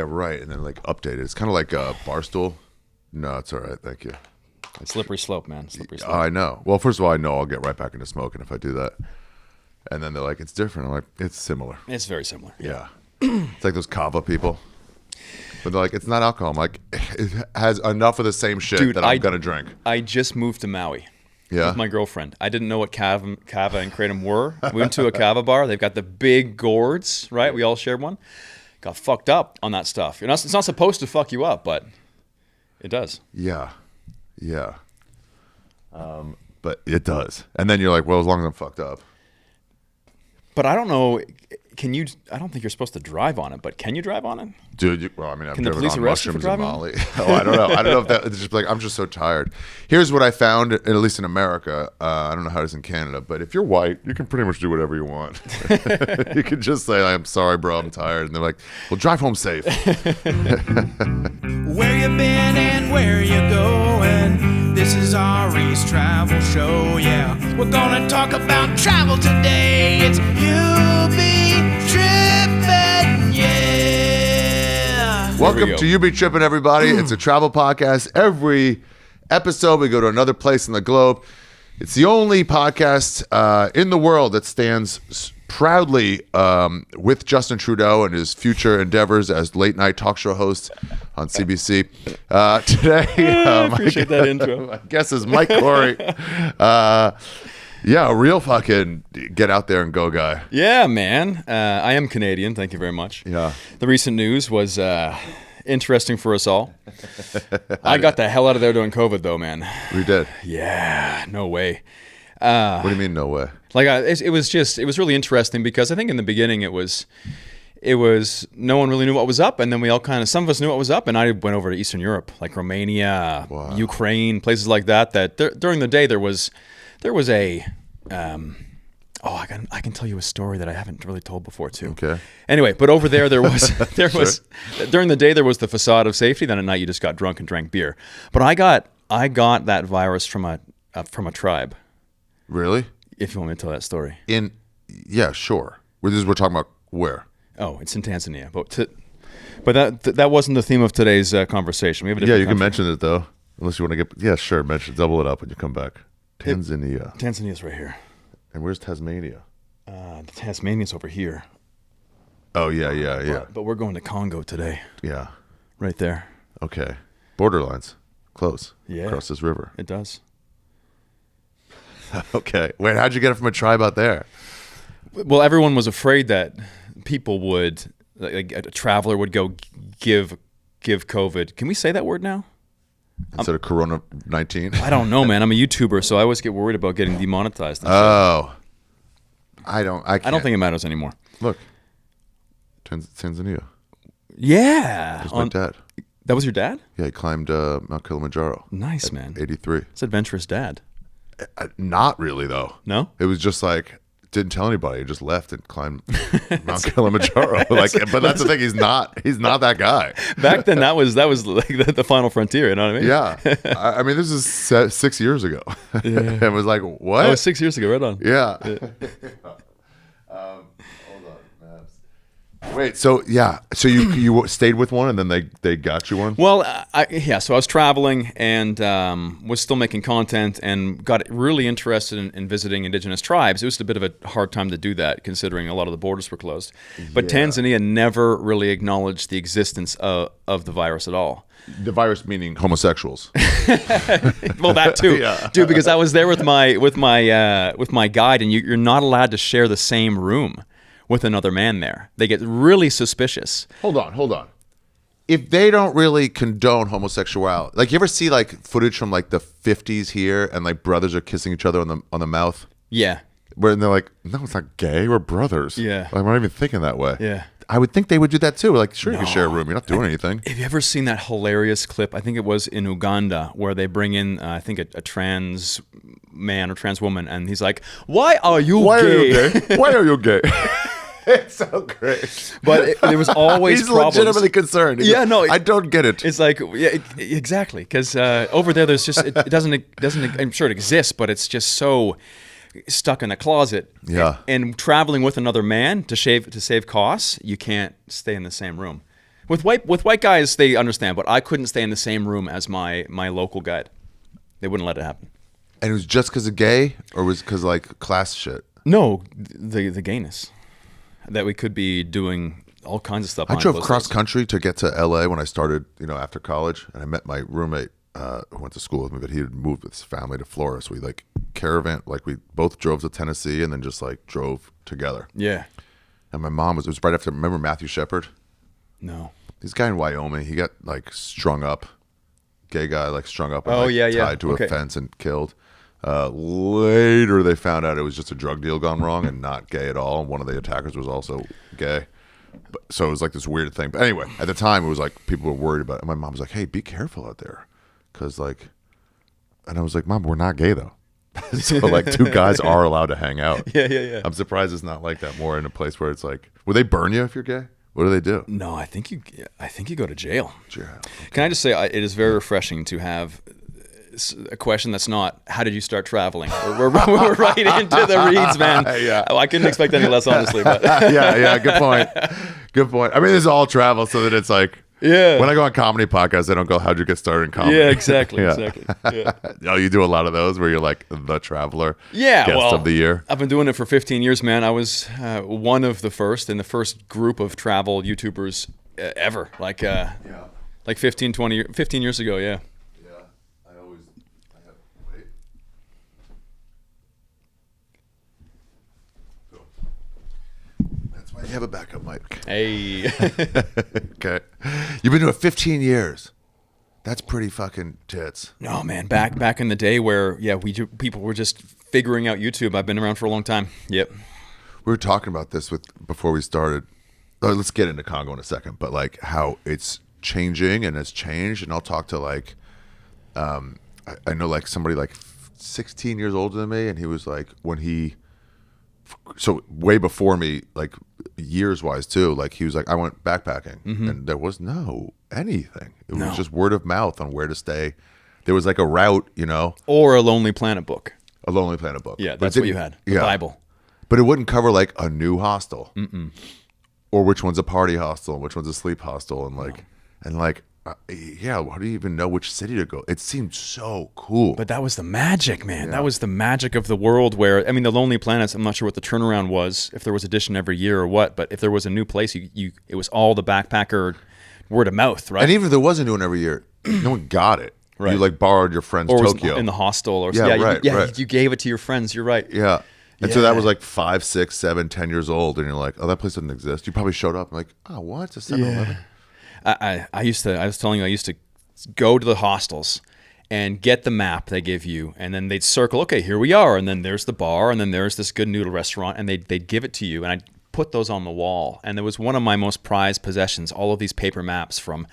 right. And then like update it. It's kind of like a Barstool. No, it's all right. Thank you. Slippery slope, man. Slippery slope. I know. Well, first of all, I know I'll get right back into smoking if I do that. And then they're like, it's different. I'm like, it's similar. It's very similar. Yeah. It's like those kava people. But they're like, it's not alcohol. I'm like, it has enough of the same shit that I'm going to drink. I just moved to Maui. Yeah. With my girlfriend. I didn't know what kava and kratom were. We went to a kava bar. They've got the big gourds, right? We all shared one. Got fucked up on that stuff. It's not supposed to fuck you up, but it does. Yeah. Yeah. But it does. And then you're like, well, as long as I'm fucked up. But I don't know. I don't think you're supposed to drive on it, but can you drive on it? Dude, I've Can the driven police on arrest you for mushrooms and driving? Molly. I don't know. I don't know if that, it's just like, I'm just so tired. Here's what I found, at least in America. I don't know how it is in Canada, but if you're white, you can pretty much do whatever you want. You can just say, I'm sorry, bro, I'm tired. And they're like, well, drive home safe. Where you been and where you going? This is Ari's travel show, yeah. We're gonna talk about travel today. It's You Be Trippin', yeah. Welcome to You Be Trippin', everybody. It's a travel podcast. Every episode, we go to another place in the globe. It's the only podcast in the world that stands proudly with Justin Trudeau and his future endeavors as late night talk show host on CBC. Today, I appreciate that intro. My guest is Mike Corey. Yeah, a real fucking get out there and go guy. Yeah, man. I am Canadian. Thank you very much. Yeah. The recent news was interesting for us all. I got the hell out of there during COVID, though, man. We did. Yeah, no way. What do you mean, no way? Like it was really interesting because I think in the beginning it was no one really knew what was up, and then some of us knew what was up, and I went over to Eastern Europe, like Romania, Wow. Ukraine, places like that. During the day there was a I can tell you a story that I haven't really told before too. Okay. Anyway, but over there was during the day there was the facade of safety. Then at night you just got drunk and drank beer. But I got that virus from a tribe. Really? If you want me to tell that story. Yeah, sure. We're talking about where? Oh, it's in Tanzania. But that wasn't the theme of today's conversation. We have a different You can country. mention it though, unless you want to get. Yeah, sure. Double it up when you come back. Tanzania. Tanzania's right here. And where's Tasmania? Tasmania's over here. Oh yeah. But we're going to Congo today. Yeah. Right there. Okay. Borderlines. Close. Yeah. Across this river. It does. Okay. Wait, how'd you get it from a tribe out there? Well, everyone was afraid that people would, like a traveler would go give COVID. Can we say that word now? Instead of Corona-19? I don't know, man. I'm a YouTuber, so I always get worried about getting demonetized. Oh. I don't think it matters anymore. Look. Tanzania. Yeah. That's my dad. That was your dad? Yeah, he climbed Mount Kilimanjaro. Nice, man. 83. It's adventurous dad. Not really, though. No? It was just like, didn't tell anybody. He just left and climbed Mount Kilimanjaro. But that's the thing. He's not that guy. Back then, that was like the final frontier. You know what I mean? Yeah. I mean, this is 6 years ago. Yeah. And it was like, what? Oh, it was 6 years ago. Right on. Yeah. Hold on, maps. Wait. So you stayed with one, and then they got you one. Well, so I was traveling and was still making content and got really interested in visiting indigenous tribes. It was a bit of a hard time to do that, considering a lot of the borders were closed. But Tanzania never really acknowledged the existence of the virus at all. The virus meaning homosexuals. Well, that too, Yeah. dude. Because I was there with my guide, and you're not allowed to share the same room with another man there. They get really suspicious. Hold on. If they don't really condone homosexuality, like you ever see like footage from like the 50s here, and like brothers are kissing each other on the mouth, Yeah. where they're like, no, it's not gay. We're brothers. Yeah. Like, I'm not even thinking that way. Yeah. I would think they would do that too. Like, sure, you can share a room. You're not doing anything. Have you ever seen that hilarious clip? I think it was in Uganda where they bring in, I think, a trans man or trans woman, and he's like, "Why are you Why gay?" are you gay? Why are you gay? It's so great. But there was always He's problems. legitimately concerned. He's Yeah, like, no, I don't get it. It's like, yeah, exactly. Because over there, there's just it doesn't. I'm sure it exists, but it's just so stuck in a closet. Yeah. And traveling with another man to save costs, you can't stay in the same room. With white guys, they understand, but I couldn't stay in the same room as my local guide. They wouldn't let it happen. And it was just because of gay, or was it because like class shit? No, the gayness that we could be doing all kinds of stuff. I drove cross country to get to LA when I started, after college, and I met my roommate who went to school with me, but he had moved with his family to Florida. So we like caravan, like we both drove to Tennessee and then just like drove together. Yeah. And my mom it was right after, remember Matthew Shepard? No. This guy in Wyoming, he got like strung up, gay guy, like strung up and tied to a fence and killed. Later they found out it was just a drug deal gone wrong and not gay at all. And one of the attackers was also gay. So it was like this weird thing. But anyway, at the time it was like people were worried about it. And my mom was like, hey, be careful out there. Cause like, and I was like, Mom, we're not gay though. So like 2 guys are allowed to hang out. Yeah. I'm surprised it's not like that more in a place where it's like, would they burn you if you're gay? What do they do? No, I think you go to jail. Okay. Can I just say it is very refreshing to have a question that's not how did you start traveling? We're right into the reads, man. Yeah. I couldn't expect any less, honestly. But yeah. Good point. I mean, this is all travel, so that it's like. Yeah. When I go on comedy podcasts, they don't go, how'd you get started in comedy? Yeah, exactly. Yeah. Oh, you do a lot of those where you're like the traveler guest of the year? I've been doing it for 15 years, man. I was one of the first in the first group of travel YouTubers ever. Like 15 years ago, yeah. You have a backup mic. Hey. Okay. You've been doing it 15 years. That's pretty fucking tits. No, man. Back in the day where, people were just figuring out YouTube. I've been around for a long time. Yep. We were talking about this before we started. Let's get into Congo in a second, but like how it's changing and has changed. And I'll talk to like, I know like somebody like 16 years older than me, and he was like, so way before me, like years wise too, like he was like, I went backpacking and there was no anything. It was just word of mouth on where to stay. There was like a route, or a Lonely Planet book. A Lonely Planet book. Yeah, that's what you had. The Bible. But it wouldn't cover like a new hostel. Or which one's a party hostel and which one's a sleep hostel. And like, how do you even know which city to go? It seemed so cool. But that was the magic, man. Yeah. That was the magic of the world where, I mean, the Lonely Planets, I'm not sure what the turnaround was, if there was edition every year or what, but if there was a new place, it was all the backpacker word of mouth, right? And even if there was a new one every year, no one got it. Right. You like borrowed your friend's or Tokyo. In the hostel or right. You gave it to your friends, you're right. Yeah. And so that was like 5, 6, 7, 10 years old, and you're like, oh, that place doesn't exist. You probably showed up and like, oh, what? It's a 7-Eleven? I used to go to the hostels and get the map they give you, and then they'd circle, okay, here we are, and then there's the bar, and then there's this good noodle restaurant, and they'd give it to you, and I'd put those on the wall. And there was one of my most prized possessions, all of these paper maps from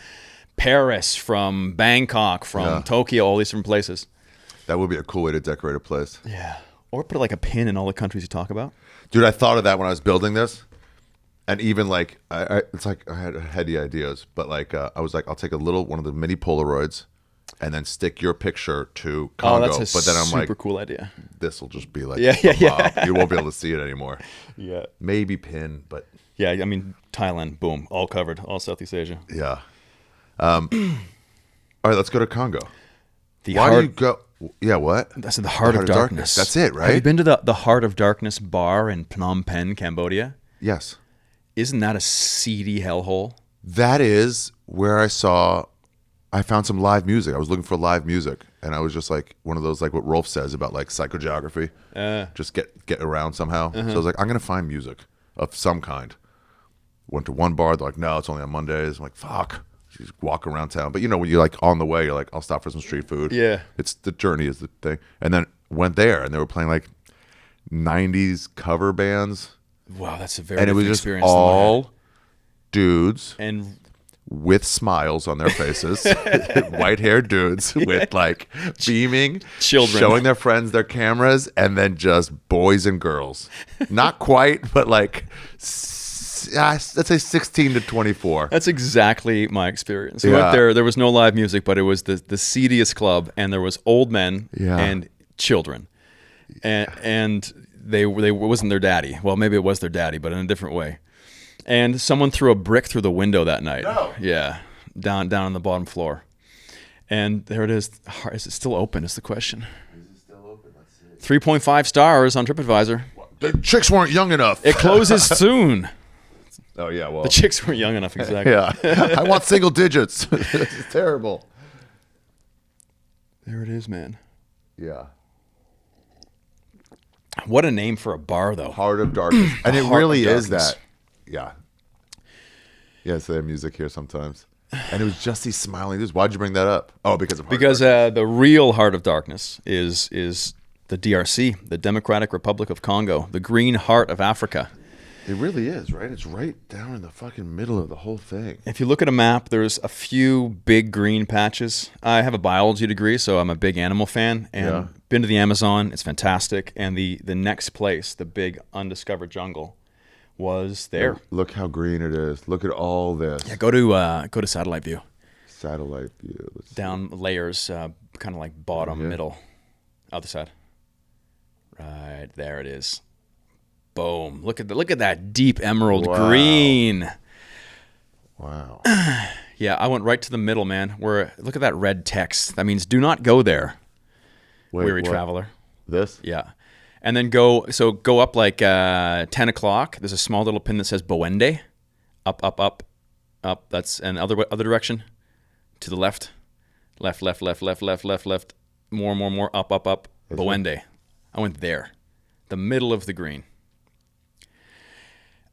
Paris, from Bangkok, from Tokyo, all these different places. That would be a cool way to decorate a place. Yeah. Or put like a pin in all the countries you talk about. Dude, I thought of that when I was building this. And even like, it's like I had heady ideas, but like I was like, I'll take one of the mini Polaroids and then stick your picture to Congo. Oh, that's a super cool idea. This will just be like, yeah. You won't be able to see it anymore. Yeah. Maybe pin, but. Yeah, I mean, Thailand, boom, all covered, all Southeast Asia. Yeah. All right, let's go to Congo. Do you go? Yeah, what? That's the Heart of Darkness. That's it, right? Have you been to the Heart of Darkness bar in Phnom Penh, Cambodia? Yes. Isn't that a seedy hellhole? That is where I found some live music. I was looking for live music, and I was just like one of those, like what Rolf says about like psychogeography. Just get around somehow. So I was like, I'm going to find music of some kind. Went to one bar. They're like, no, it's only on Mondays. I'm like, fuck. Just walk around town. But when you're like on the way, you're like, I'll stop for some street food. Yeah. It's the journey is the thing. And then went there, and they were playing like 90s cover bands. Wow, that's a very and it was just experience. All dudes and with smiles on their faces, white-haired dudes with like beaming children, showing their friends their cameras, and then just boys and girls. Not quite, but like let's say 16 to 24. That's exactly my experience. We went there. There was no live music, but it was the seediest club, and there was old men and children, and they wasn't their daddy. Well, maybe it was their daddy, but in a different way. And someone threw a brick through the window that night. No. Yeah, down on the bottom floor. And there it is. Is it still open? Is the question. Is it still open? Let's see. 3.5 stars on TripAdvisor. The chicks weren't young enough. It closes soon. Oh yeah, well. The chicks weren't young enough, exactly. Yeah. I want single digits. It's terrible. There it is, man. Yeah. What a name for a bar, though. Heart of Darkness. And it Heart really of is Darkness. that. Yeah. Yes, they have music here sometimes. And it was just these smiling dudes. Why'd you bring that up? Oh, because of Heart Because of Darkness. the real Heart of Darkness is the DRC, the Democratic Republic of Congo, the green heart of Africa. It really is, right? It's right down in the fucking middle of the whole thing. If you look at a map, there's a few big green patches. I have a biology degree, so I'm a big animal fan, and been to the Amazon. It's fantastic. And the next place, the big undiscovered jungle, was there. Look how green it is. Look at all this. Yeah, go to satellite view. Satellite view. Let's see. Down layers, kind of like bottom, middle, other side. Right there it is. Boom! Look at that deep emerald green. Wow. Yeah, I went right to the middle, man. Look at that red text. That means do not go there, weary what? traveler. This? Yeah, and then go up like 10 o'clock. There's a small little pin that says Boende. Up. That's an other direction. To the left. Left. More. Up. Boende. I went there. The middle of the green.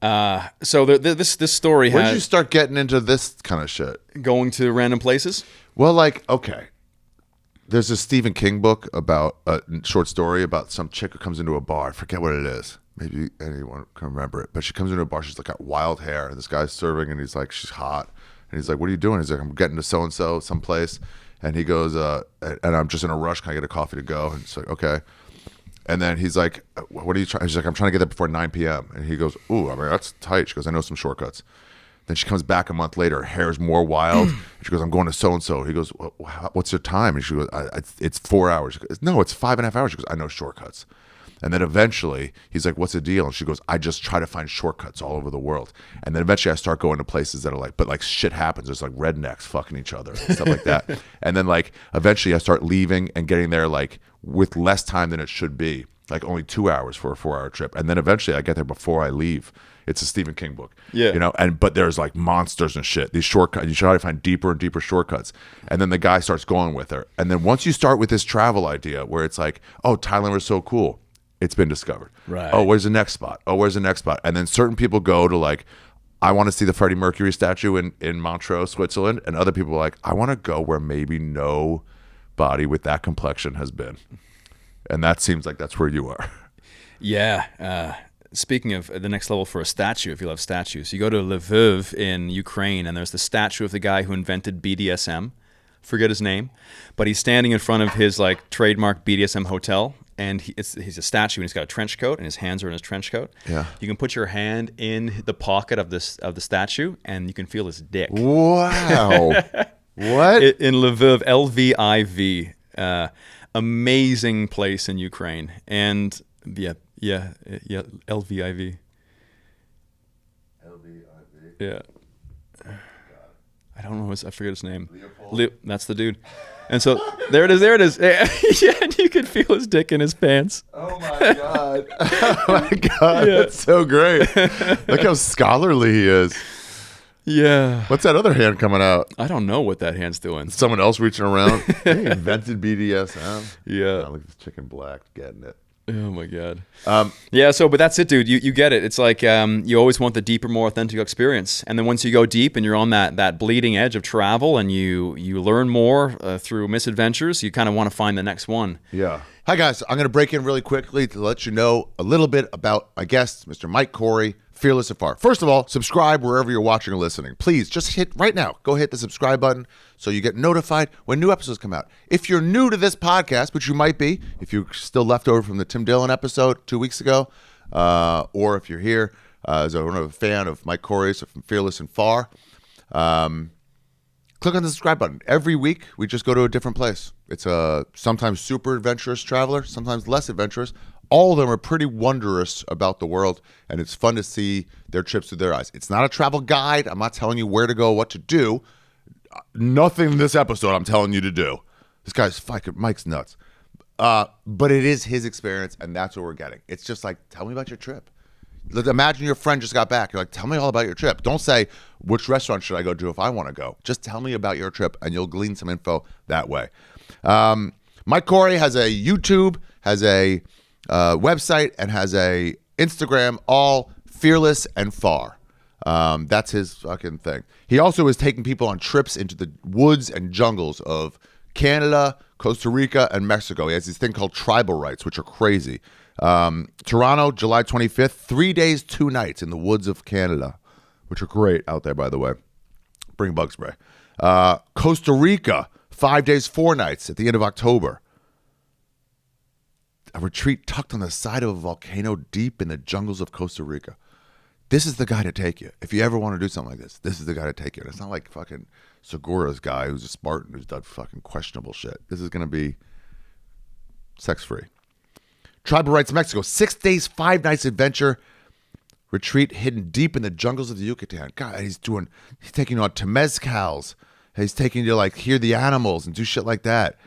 So this story When did has you start getting into this kind of shit? going to random places. Well, like, okay. There's a Stephen King book about a short story about some chick who comes into a bar. I forget what it is. Maybe anyone can remember it. But she comes into a bar. She's like got wild hair. And this guy's serving and he's like, she's hot. And he's like, what are you doing? He's like, I'm getting to so-and-so someplace. And he goes, and I'm just in a rush. Can I get a coffee to go? And it's like, okay. And then he's like, what are you trying? She's like, I'm trying to get there before 9 p.m. And he goes, ooh, I mean, that's tight. She goes, I know some shortcuts. Then she comes back a month later. Her hair's more wild. And she goes, I'm going to so-and-so. He goes, well, what's your time? And she goes, it's 4 hours. She goes, no, it's 5.5 hours. She goes, I know shortcuts. And then eventually he's like, what's the deal? And she goes, I just try to find shortcuts all over the world. And then eventually I start going to places that are like, but like shit happens. There's like rednecks fucking each other and stuff like that. And then like eventually I start leaving and getting there like with less time than it should be, like only 2 hours for a 4-hour trip. And then eventually I get there before I leave. It's a Stephen King book, Yeah. you know, but there's like monsters and shit. These shortcuts, you try to find deeper and deeper shortcuts. And then the guy starts going with her. And then once you start with this travel idea where it's like, oh, Thailand was so cool. It's been discovered. Right. Oh, where's the next spot? Oh, where's the next spot? And then certain people go to like, I want to see the Freddie Mercury statue in Montreux, Switzerland. And other people are like, I want to go where maybe nobody with that complexion has been. And that seems like that's where you are. Yeah. Speaking of the next level for a statue, if you love statues, you go to Lviv in Ukraine, and there's the statue of the guy who invented BDSM. Forget his name, but he's standing in front of his like trademark BDSM hotel, and he's a statue, and he's got a trench coat, and his hands are in his trench coat. Yeah. You can put your hand in the pocket of the statue, and you can feel his dick. Wow. What? In Lviv, Lviv, amazing place in Ukraine, and yeah, Lviv. Yeah. I don't know I forget his name. Leopold. That's the dude. And so there it is. Yeah, and you can feel his dick in his pants. Oh my God. Oh my God. Yeah. That's so great. Look how scholarly he is. Yeah. What's that other hand coming out? I don't know what that hand's doing. Someone else reaching around. He invented BDSM. Yeah. Oh, look at this chicken black getting it. Oh my God. Yeah. So, but that's it, dude. You get it. It's like you always want the deeper, more authentic experience, and then once you go deep and you're on that bleeding edge of travel, and you learn more through misadventures, you kind of want to find the next one. Yeah. Hi, guys. I'm going to break in really quickly to let you know a little bit about my guest, Mr. Mike Corey, Fearless Afar. First of all, subscribe wherever you're watching or listening. Please just hit right now. Go hit the subscribe button so you get notified when new episodes come out. If you're new to this podcast, which you might be, if you're still left over from the Tim Dillon episode 2 weeks ago, or if you're here as a fan of Mike Corey's from Fearless and Far, click on the subscribe button. Every week, we just go to a different place. It's a sometimes super adventurous traveler, sometimes less adventurous, all of them are pretty wondrous about the world, and it's fun to see their trips through their eyes. It's not a travel guide. I'm not telling you where to go, what to do. Nothing in this episode I'm telling you to do. This guy's fucking, Mike's nuts. But it is his experience, and that's what we're getting. It's just like, tell me about your trip. Imagine your friend just got back. You're like, tell me all about your trip. Don't say, which restaurant should I go to if I want to go? Just tell me about your trip, and you'll glean some info that way. Mike Corey has a YouTube, has a website, and has a Instagram, all fearless and far. That's his fucking thing. He also is taking people on trips into the woods and jungles of Canada, Costa Rica, and Mexico. He has this thing called tribal rights, which are crazy. Toronto, July 25th, 3 days, 2 nights in the woods of Canada, which are great out there, by the way. Bring bug spray. Costa Rica, 5 days, 4 nights at the end of October. A retreat tucked on the side of a volcano deep in the jungles of Costa Rica. This is the guy to take you. If you ever want to do something like this is the guy to take you. And it's not like fucking Segura's guy who's a Spartan who's done fucking questionable shit. This is going to be sex-free. Tribal Rights Mexico, 6 days, 5 nights adventure retreat hidden deep in the jungles of the Yucatan. God, he's taking you on temezcals. He's taking you to like hear the animals and do shit like that.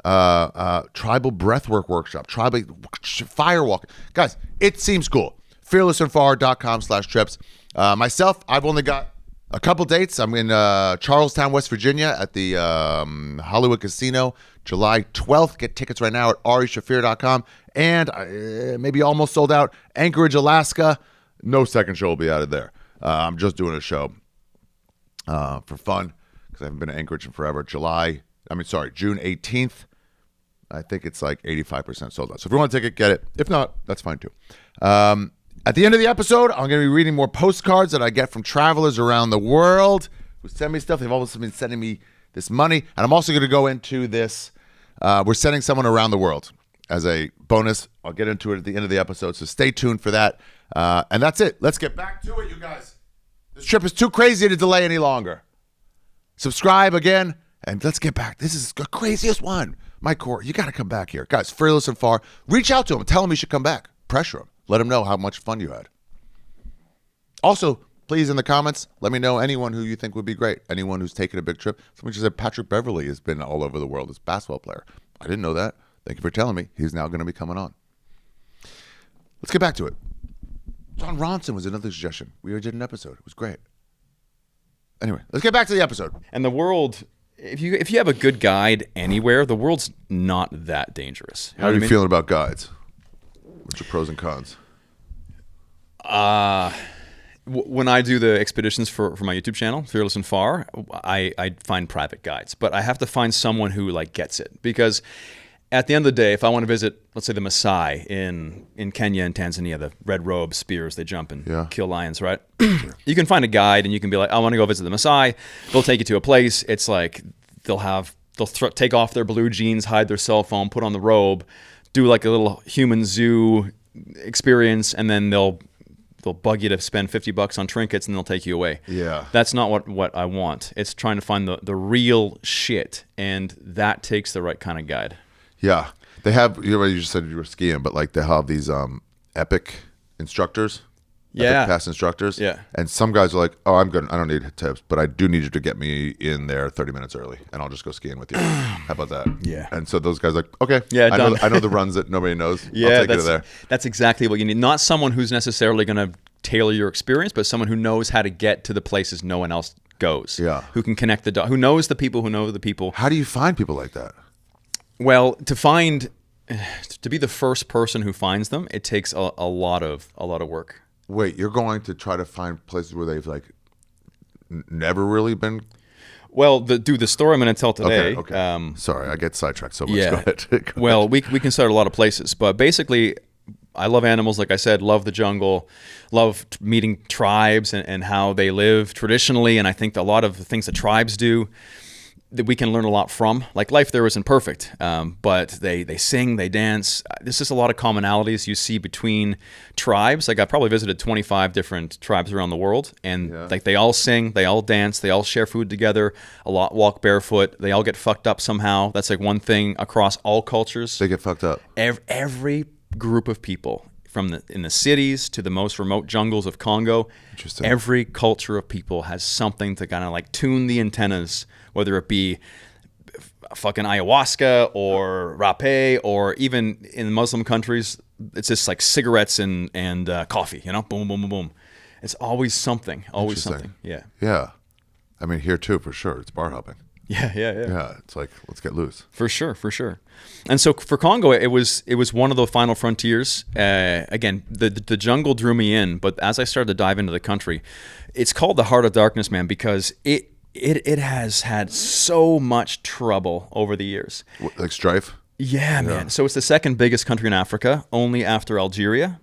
Tribal breathwork workshop, tribal firewalk. Guys, it seems cool. fearlessandfar.com/trips. Myself, I've only got a couple dates. I'm in Charlestown, West Virginia at the Hollywood Casino, July 12th. Get tickets right now at arishaffir.com. And maybe almost sold out, Anchorage, Alaska. No second show will be out of there. I'm just doing a show for fun because I haven't been to Anchorage in forever. June 18th. I think it's like 85% sold out. So if you want a ticket, get it. If not, that's fine too. At the end of the episode, I'm going to be reading more postcards that I get from travelers around the world who send me stuff. They've always been sending me this money. And I'm also going to go into this. We're sending someone around the world as a bonus. I'll get into it at the end of the episode. So stay tuned for that. And that's it. Let's get back to it, you guys. This trip is too crazy to delay any longer. Subscribe again. And let's get back. This is the craziest one. Mike Corey, you got to come back here. Guys, fearless and far. Reach out to him. Tell him he should come back. Pressure him. Let him know how much fun you had. Also, please, in the comments, let me know anyone who you think would be great. Anyone who's taken a big trip. Someone just said Patrick Beverly has been all over the world as a basketball player. I didn't know that. Thank you for telling me. He's now going to be coming on. Let's get back to it. John Ronson was another suggestion. We already did an episode. It was great. Anyway, let's get back to the episode. And the world, if you have a good guide anywhere, the world's not that dangerous. How are you feeling about guides? What's your pros and cons? When I do the expeditions for my YouTube channel, Fearless and Far, I find private guides. But I have to find someone who like gets it. Because at the end of the day, if I want to visit, let's say, the Maasai in Kenya and Tanzania, the red robe spears, they jump and kill lions, right? You can find a guide and you can be like, I want to go visit the Maasai. They'll take you to a place. It's like they'll take off their blue jeans, hide their cell phone, put on the robe, do like a little human zoo experience, and then they'll bug you to spend $50 on trinkets and they'll take you away. Yeah. That's not what I want. It's trying to find the real shit, and that takes the right kind of guide. Yeah. They have, you just said you were skiing, but like they have these epic instructors. Epic pass instructors. Yeah. And some guys are like, oh, I'm good. I don't need tips, but I do need you to get me in there 30 minutes early and I'll just go skiing with you. How about that? Yeah. And so those guys are like, okay. Yeah, I know the runs that nobody knows. Yeah, I'll take you to there. That's exactly what you need. Not someone who's necessarily going to tailor your experience, but someone who knows how to get to the places no one else goes. Yeah. Who can connect the dots, who knows the people who know the people. How do you find people like that? Well, to be the first person who finds them, it takes a lot of work. Wait, you're going to try to find places where they've like never really been? Well, the story I'm going to tell today. Okay. Sorry, I get sidetracked so much. Yeah. Go ahead. Well, we can start a lot of places, but basically, I love animals, like I said, love the jungle, love meeting tribes and how they live traditionally, and I think that a lot of the things that tribes do that we can learn a lot from. Like, life there isn't perfect, but they sing, they dance. There's just a lot of commonalities you see between tribes. Like, I've probably visited 25 different tribes around the world, and like they all sing, they all dance, they all share food together, a lot walk barefoot, they all get fucked up somehow. That's like one thing across all cultures. They get fucked up. Every group of people, in the cities to the most remote jungles of Congo. Interesting. Every culture of people has something to kind of like tune the antennas, whether it be fucking ayahuasca or rapé, or even in Muslim countries, it's just like cigarettes and coffee, you know, boom, boom, boom, boom. It's always something, always something. Yeah. Yeah. I mean, here too, for sure. It's bar hopping. Yeah. Yeah. It's like, let's get loose. For sure. And so for Congo, it was one of the final frontiers. Again, the jungle drew me in, but as I started to dive into the country, it's called the Heart of Darkness, man, because it has had so much trouble over the years. Like strife? Yeah, man. So it's the second biggest country in Africa, only after Algeria.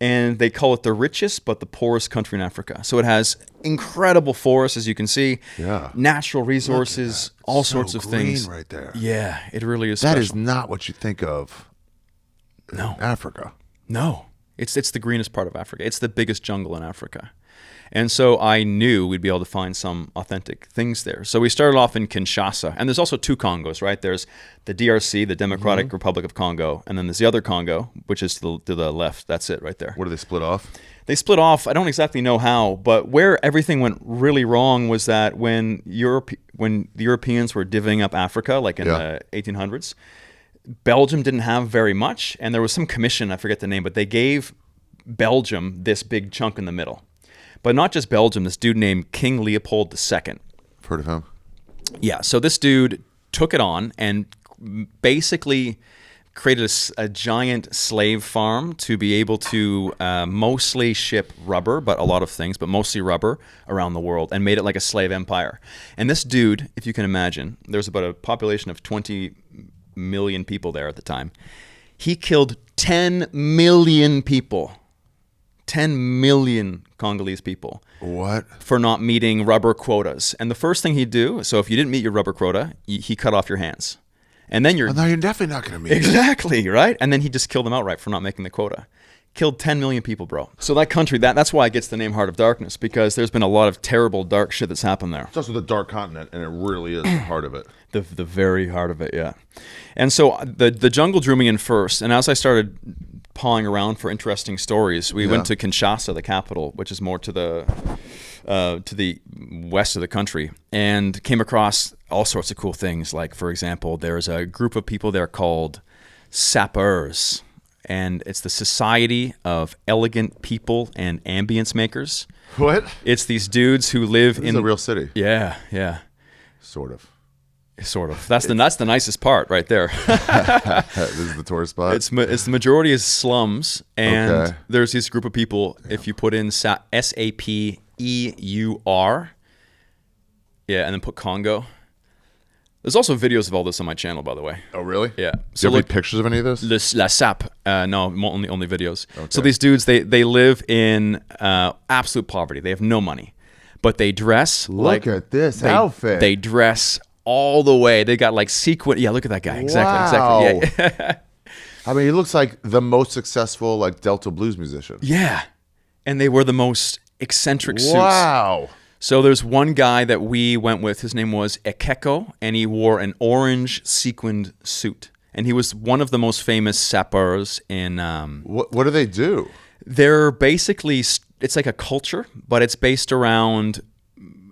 And they call it the richest but the poorest country in Africa. So it has incredible forests, as you can see. Yeah. Natural resources, all sorts of things. Right there. Yeah, it really is That special. is not what you think of in Africa. No. It's the greenest part of Africa. It's the biggest jungle in Africa. And so I knew we'd be able to find some authentic things there. So we started off in Kinshasa. And there's also two Congos, right? There's the DRC, the Democratic Republic of Congo. And then there's the other Congo, which is to the left. That's it right there. What do they split off? They split off. I don't exactly know how. But where everything went really wrong was that when the Europeans were divvying up Africa, like in the 1800s, Belgium didn't have very much. And there was some commission, I forget the name, but they gave Belgium this big chunk in the middle. But not just Belgium, this dude named King Leopold II. I've heard of him. Yeah, so this dude took it on and basically created a giant slave farm to be able to mostly ship rubber, but a lot of things, but mostly rubber around the world, and made it like a slave empire. And this dude, if you can imagine, there's about a population of 20 million people there at the time. He killed 10 million people. 10 million Congolese people. What? For not meeting rubber quotas. And the first thing he'd do, so if you didn't meet your rubber quota, he cut off your hands. And then you're... Oh, no, you're definitely not going to meet Exactly, right? And then he just killed them outright for not making the quota. Killed 10 million people, bro. So that country, that's why it gets the name Heart of Darkness, because there's been a lot of terrible, dark shit that's happened there. It's also the dark continent, and it really is the heart of it. The very heart of it, yeah. And so the jungle drew me in first, and as I started pawing around for interesting stories, we went to Kinshasa, the capital, which is more to the west of the country, and came across all sorts of cool things. Like, for example, there's a group of people there called Sappers, and it's the Society of Elegant People and Ambience Makers. What? It's these dudes who live in a real city. Yeah. Sort of. That's the nicest part right there. This is the tourist spot. It's the majority is slums, and there's this group of people. Yeah. If you put in SAPEUR, and then put Congo. There's also videos of all this on my channel, by the way. Oh, really? Yeah. So do you have any pictures of any of this? La SAP. No, only videos. Okay. So these dudes, they live in absolute poverty. They have no money, but they dress Look at this outfit. They dress all the way. They got like sequin. Yeah, look at that guy. Exactly. Yeah. I mean, he looks like the most successful like Delta blues musician. Yeah. And they wear the most eccentric suits. Wow. So there's one guy that we went with. His name was Ekeko, and he wore an orange sequined suit. And he was one of the most famous sappers in... What do they do? They're basically... It's like a culture, but it's based around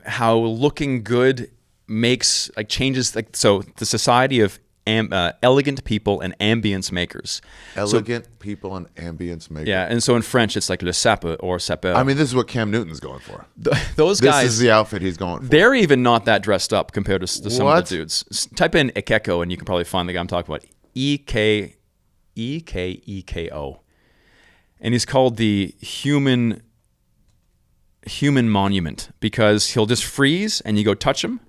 how looking good makes like changes. Like, so the Society of Elegant People and Ambience Makers. Elegant People and Ambience Makers. Yeah, and so in French it's like le sape or sapeur. I mean, this is what Cam Newton's going for. Those guys. This is the outfit he's going for. They're even not that dressed up compared to some of the dudes. Type in Ekeko and you can probably find the guy I'm talking about. Ekeko. And he's called the human monument because he'll just freeze and you go touch him.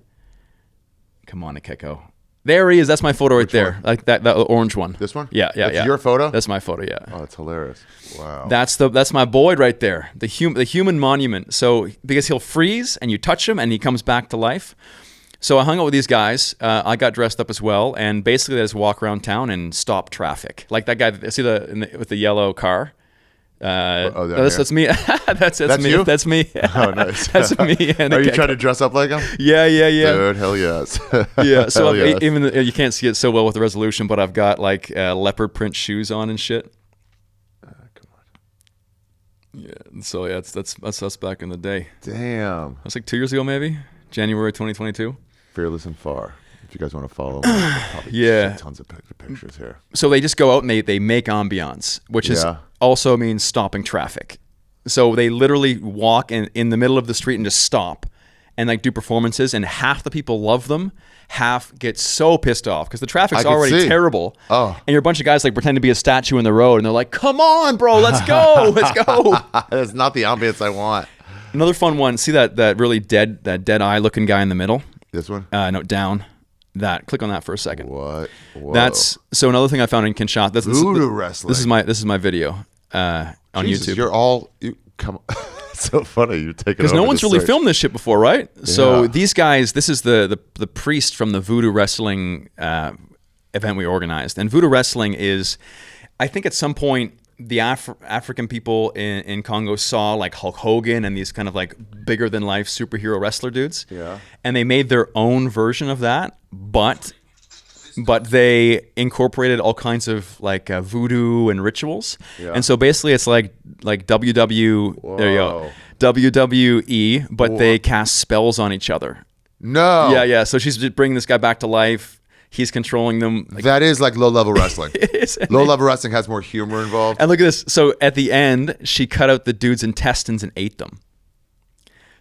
Come on, Ekeko. There he is. That's my photo right there. Like that orange one. This one? Yeah. That's your photo? That's my photo, yeah. Oh, that's hilarious. Wow. That's my boy right there. The human monument. So because he'll freeze and you touch him and he comes back to life. So I hung out with these guys. I got dressed up as well, and basically I just walk around town and stop traffic. Like that guy, see with the yellow car? That's me. that's me. you? That's me. Oh, nice. That's me. And Are you trying to dress up like him? Yeah. Dude, hell yes. Yeah. So Hell yes. even you can't see it so well with the resolution, but I've got like leopard print shoes on and shit. Come on. Yeah. So yeah, that's us back in the day. Damn. That's like 2 years ago, maybe January 2022. Fearless and Far. If you guys want to follow me, probably Yeah. tons of pictures here. So they just go out and they make ambiance, which is also means stopping traffic. So they literally walk in the middle of the street and just stop and like do performances, and half the people love them, half get so pissed off because the traffic's already terrible. Oh. And you're a bunch of guys like pretend to be a statue in the road, and they're like, "Come on, bro, let's go, let's go." That's not the ambience I want. Another fun one. See that really dead eye looking guy in the middle? This one? No, down. That. Click on that for a second. What? Whoa. That's so another thing I found in Kinshasa. Voodoo Wrestling. This is my video on Jesus, YouTube. Come on. It's so funny. You're taking Because no one's really filmed this shit before, right? So these guys, this is the priest from the Voodoo Wrestling event we organized. And Voodoo Wrestling is, I think at some point, the African people in Congo saw like Hulk Hogan and these kind of like bigger than life superhero wrestler dudes. Yeah. And they made their own version of that, but they incorporated all kinds of like voodoo and rituals. Yeah. And so basically it's like WW, there you go, WWE, but they cast spells on each other. No. Yeah. So she's just bringing this guy back to life. He's controlling them. Like, that is like low-level wrestling. it is. Low-level wrestling has more humor involved. And look at this. So at the end, she cut out the dude's intestines and ate them.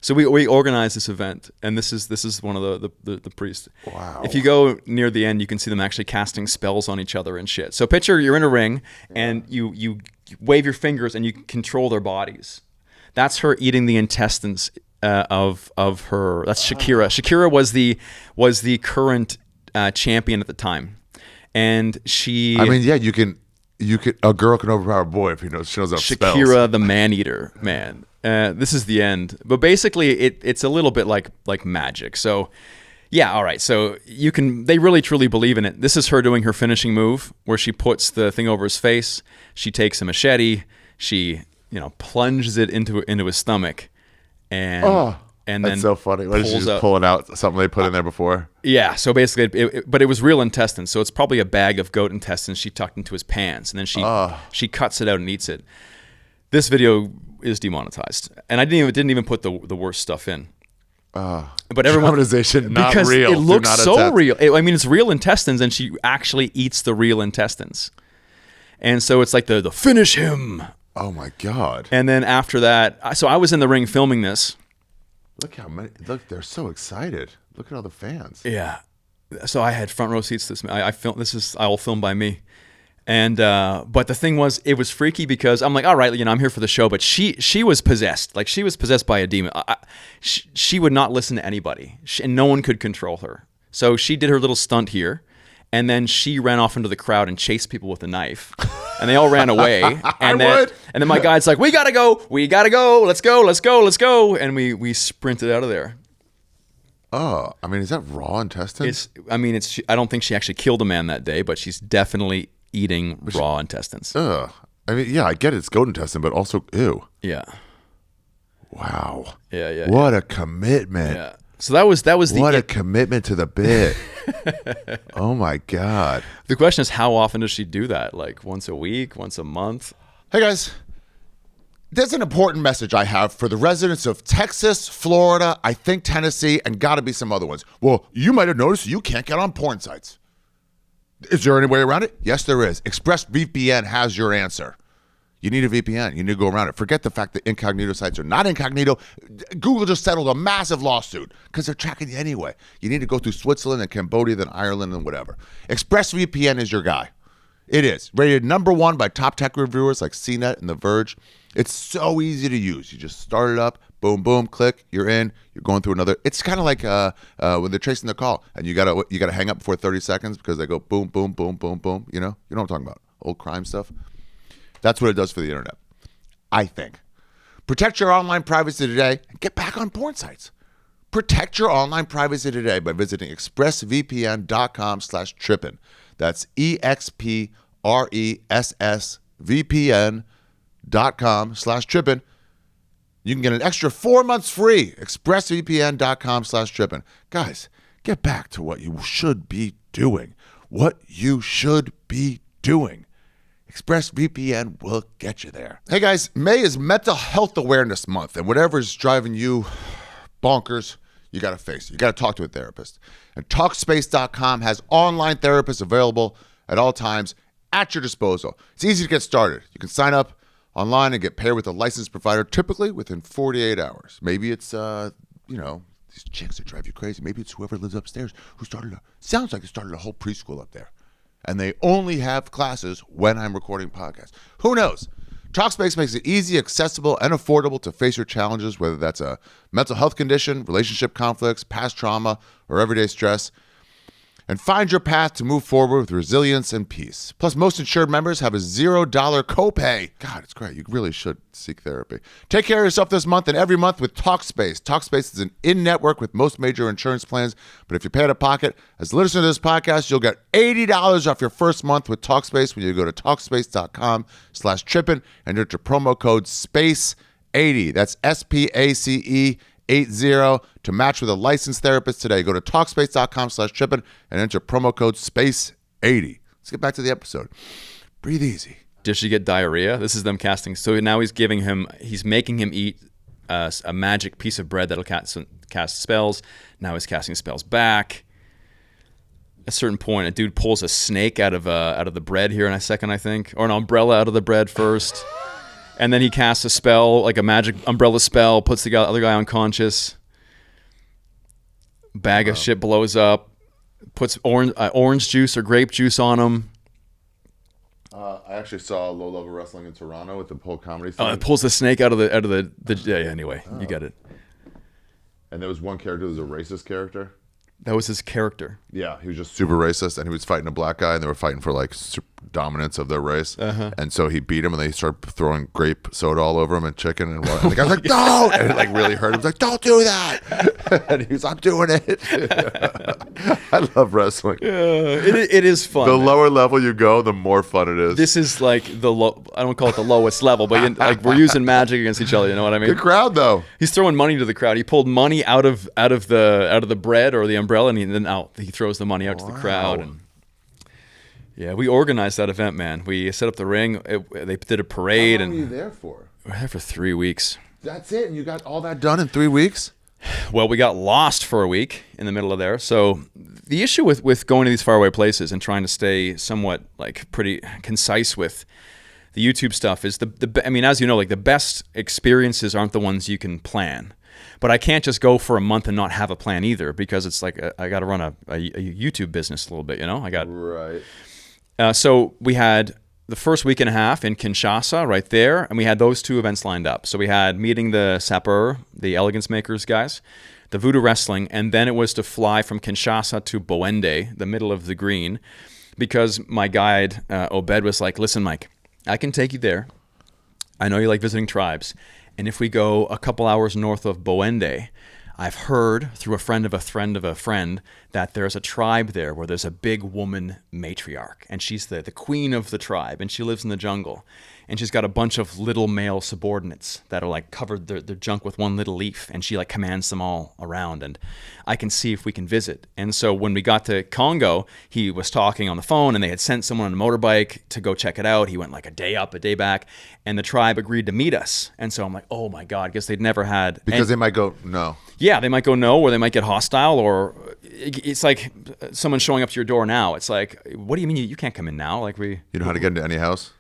So we organized this event, and this is one of the priests. Wow. If you go near the end, you can see them actually casting spells on each other and shit. So picture you're in a ring, and you wave your fingers and you control their bodies. That's her eating the intestines of her. That's Shakira. Shakira was the current champion at the time, and she. I mean, yeah, you can. A girl can overpower a boy if she knows how spells. Shakira, the man eater, man. This is the end, but basically it's a little bit like magic. So, yeah, all right. So they really truly believe in it. This is her doing her finishing move, where she puts the thing over his face. She takes a machete. She plunges it into his stomach, and then that's so funny. Why is she just pulling out something they put in there before? Yeah. So basically, but it was real intestines. So it's probably a bag of goat intestines she tucked into his pants, and then she cuts it out and eats it. This video is demonetized, and I didn't even put the worst stuff in. But everyone, dramatization, not because real. It looks so real. It's real intestines, and she actually eats the real intestines, and so it's like the finish him. Oh my god! And then after that, so I was in the ring filming this. Look how many! Look, they're so excited. Look at all the fans. Yeah. So I had front row seats. I filmed. This is all filmed by me. And but the thing was, it was freaky because I'm like, all right, I'm here for the show. But she was possessed. Like she was possessed by a demon. She would not listen to anybody, and no one could control her. So she did her little stunt here, and then she ran off into the crowd and chased people with a knife, and they all ran away. And then my guide's like, we gotta go, let's go, and we sprinted out of there. Oh, I mean, is that raw intestines? I don't think she actually killed a man that day, but she's definitely eating raw intestines. Ugh. I mean, yeah, I get it's goat intestine, but also ew. Yeah. Wow. Yeah. What a commitment. Yeah. So that was what a commitment to the bit. Oh my god. The question is, how often does she do that? Like once a week, once a month? Hey guys. There's an important message I have for the residents of Texas, Florida, I think Tennessee, and gotta be some other ones. Well, you might have noticed you can't get on porn sites. Is there any way around it? Yes, there is. ExpressVPN has your answer. You need a VPN. You need to go around it. Forget the fact that incognito sites are not incognito. Google just settled a massive lawsuit because they're tracking you anyway. You need to go through Switzerland and Cambodia, then Ireland and whatever. ExpressVPN is your guy. It is. Rated #1 by top tech reviewers like CNET and The Verge. It's so easy to use. You just start it up, boom, boom, click, you're in, you're going through another. It's kind of like when they're tracing the call and you gotta hang up before 30 seconds because they go boom, boom, boom, boom, boom. You know what I'm talking about. Old crime stuff. That's what it does for the internet, I think. Protect your online privacy today and get back on porn sites. Protect your online privacy today by visiting expressvpn.com/trippin. That's EXPRESSVPN.com/trippin. expressvpn.com/trippin. You can get an extra 4 months free. expressvpn.com/trippin. Guys, get back to what you should be doing. What you should be doing. ExpressVPN will get you there. Hey guys, May is Mental Health Awareness Month, and whatever is driving you bonkers, you got to face it. You got to talk to a therapist. And Talkspace.com has online therapists available at all times at your disposal. It's easy to get started. You can sign up online and get paired with a licensed provider, typically within 48 hours. Maybe it's, these chicks that drive you crazy. Maybe it's whoever lives upstairs who sounds like they started a whole preschool up there. And they only have classes when I'm recording podcasts. Who knows? Talkspace makes it easy, accessible, and affordable to face your challenges, whether that's a mental health condition, relationship conflicts, past trauma, or everyday stress. And find your path to move forward with resilience and peace. Plus, most insured members have a $0 copay. God, it's great. You really should seek therapy. Take care of yourself this month and every month with Talkspace. Talkspace is an in-network with most major insurance plans, but if you pay out of pocket, as a listener to this podcast, you'll get $80 off your first month with Talkspace when you go to Talkspace.com/trippin and enter promo code SPACE80. That's SPACE 80 to match with a licensed therapist today. Go to Talkspace.com/trippin and enter promo code SPACE80. Let's get back to the episode. Breathe easy. Does she get diarrhea? This is them casting. So now he's making him eat a magic piece of bread that'll cast spells. Now he's casting spells back. At a certain point, a dude pulls a snake out of the bread here in a second, I think, or an umbrella out of the bread first. And then he casts a spell, like a magic umbrella spell, puts the other guy unconscious. Bag of shit blows up. Puts orange juice or grape juice on him. I actually saw low-level wrestling in Toronto with the Pole Comedy Scene. It pulls the snake out of the yeah, anyway, you get it. And there was one character that was a racist character. That was his character. Yeah, he was just super racist, and he was fighting a black guy, and they were fighting for like dominance of their race. And so he beat him, and they started throwing grape soda all over him and chicken and what. And the guy was like, "No!" And it like really hurt him. He was like, "Don't do that!" And he was, "I'm doing it." I love wrestling. It is fun. The lower level you go, the more fun it is. This is like I don't call it the lowest level, but like we're using magic against each other. You know what I mean? Good crowd though. He's throwing money to the crowd. He pulled money out of the bread or the umbrella, and then he throws the money out to the crowd. And yeah, we organized that event, man. We set up the ring. They did a parade. How long were you there for? We were there for 3 weeks. That's it? And you got all that done in 3 weeks? Well, we got lost for a week in the middle of there. So the issue with going to these faraway places and trying to stay somewhat like pretty concise with the YouTube stuff is I mean, as you know, like the best experiences aren't the ones you can plan. But I can't just go for a month and not have a plan either, because it's like I got to run a YouTube business a little bit, you know? Right. So we had the first week and a half in Kinshasa right there, and we had those 2 events lined up. So we had meeting the Sapeur, the Elegance Makers guys, the Voodoo Wrestling, and then it was to fly from Kinshasa to Boende, the middle of the green, because my guide, Obed, was like, "Listen, Mike, I can take you there. I know you like visiting tribes. And if we go a couple hours north of Boende, I've heard through a friend of a friend of a friend that there's a tribe there where there's a big woman matriarch, and she's the queen of the tribe, and she lives in the jungle. And she's got a bunch of little male subordinates that are like covered their junk with one little leaf, and she like commands them all around, and I can see if we can visit." And so when we got to Congo, he was talking on the phone, and they had sent someone on a motorbike to go check it out. He went like a day up, a day back, and the tribe agreed to meet us. And so I'm like, oh my God, I guess they'd never had... Because they might go, no. Yeah, they might go no, or they might get hostile, or it's like someone showing up to your door now. It's like, what do you mean you can't come in now? Like You know how to get into any house?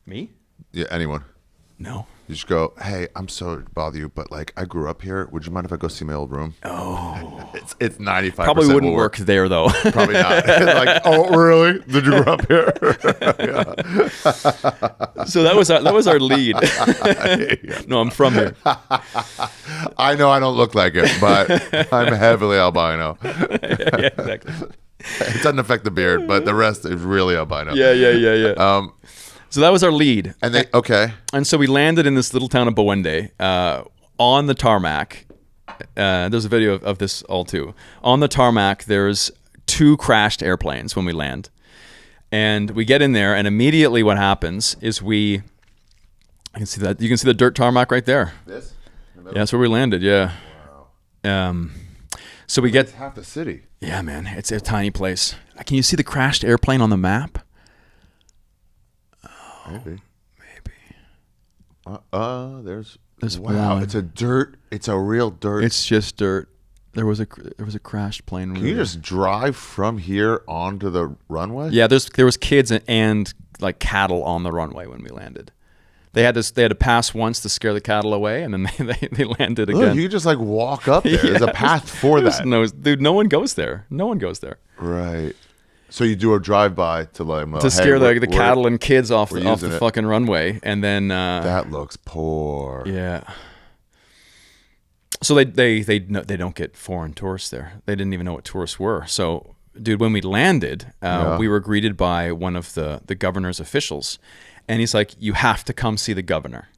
Me? Yeah, anyone. No. You just go, "Hey, I'm sorry to bother you, but like I grew up here. Would you mind if I go see my old room?" Oh. It's 95%. Probably wouldn't work there though. Probably not. Like, "Oh, really? Did you grow up here?" So that was our lead. No, I'm from here. I know I don't look like it, but I'm heavily albino. Yeah, exactly. It doesn't affect the beard, but the rest is really albino. Yeah. So that was our lead. And they okay. And so we landed in this little town of Boende on the tarmac. There's a video of this all too. On the tarmac, there's 2 crashed airplanes when we land. And we get in there, and immediately what happens is we I can see that. You can see the dirt tarmac right there. This? Yeah, that's where we landed. Yeah. Wow. So we get It's half the city. Yeah, man, it's a tiny place. Can you see the crashed airplane on the map? Maybe. There's wow. one. It's a real dirt. It's just dirt. There was a crashed plane. Can you just drive from here onto the runway? Yeah, there was kids and like cattle on the runway when we landed. They had to pass once to scare the cattle away, and then they landed again. Look, you can just like walk up there. There's a path for that. No one goes there. No one goes there. Right. So you do a drive-by to let them know, To scare the cattle and kids off the using it. fucking runway, and then that looks poor. yeah. So they don't get foreign tourists there. They didn't even know what tourists were. So, dude, when we landed, we were greeted by one of the governor's officials, and he's like, "You have to come see the governor."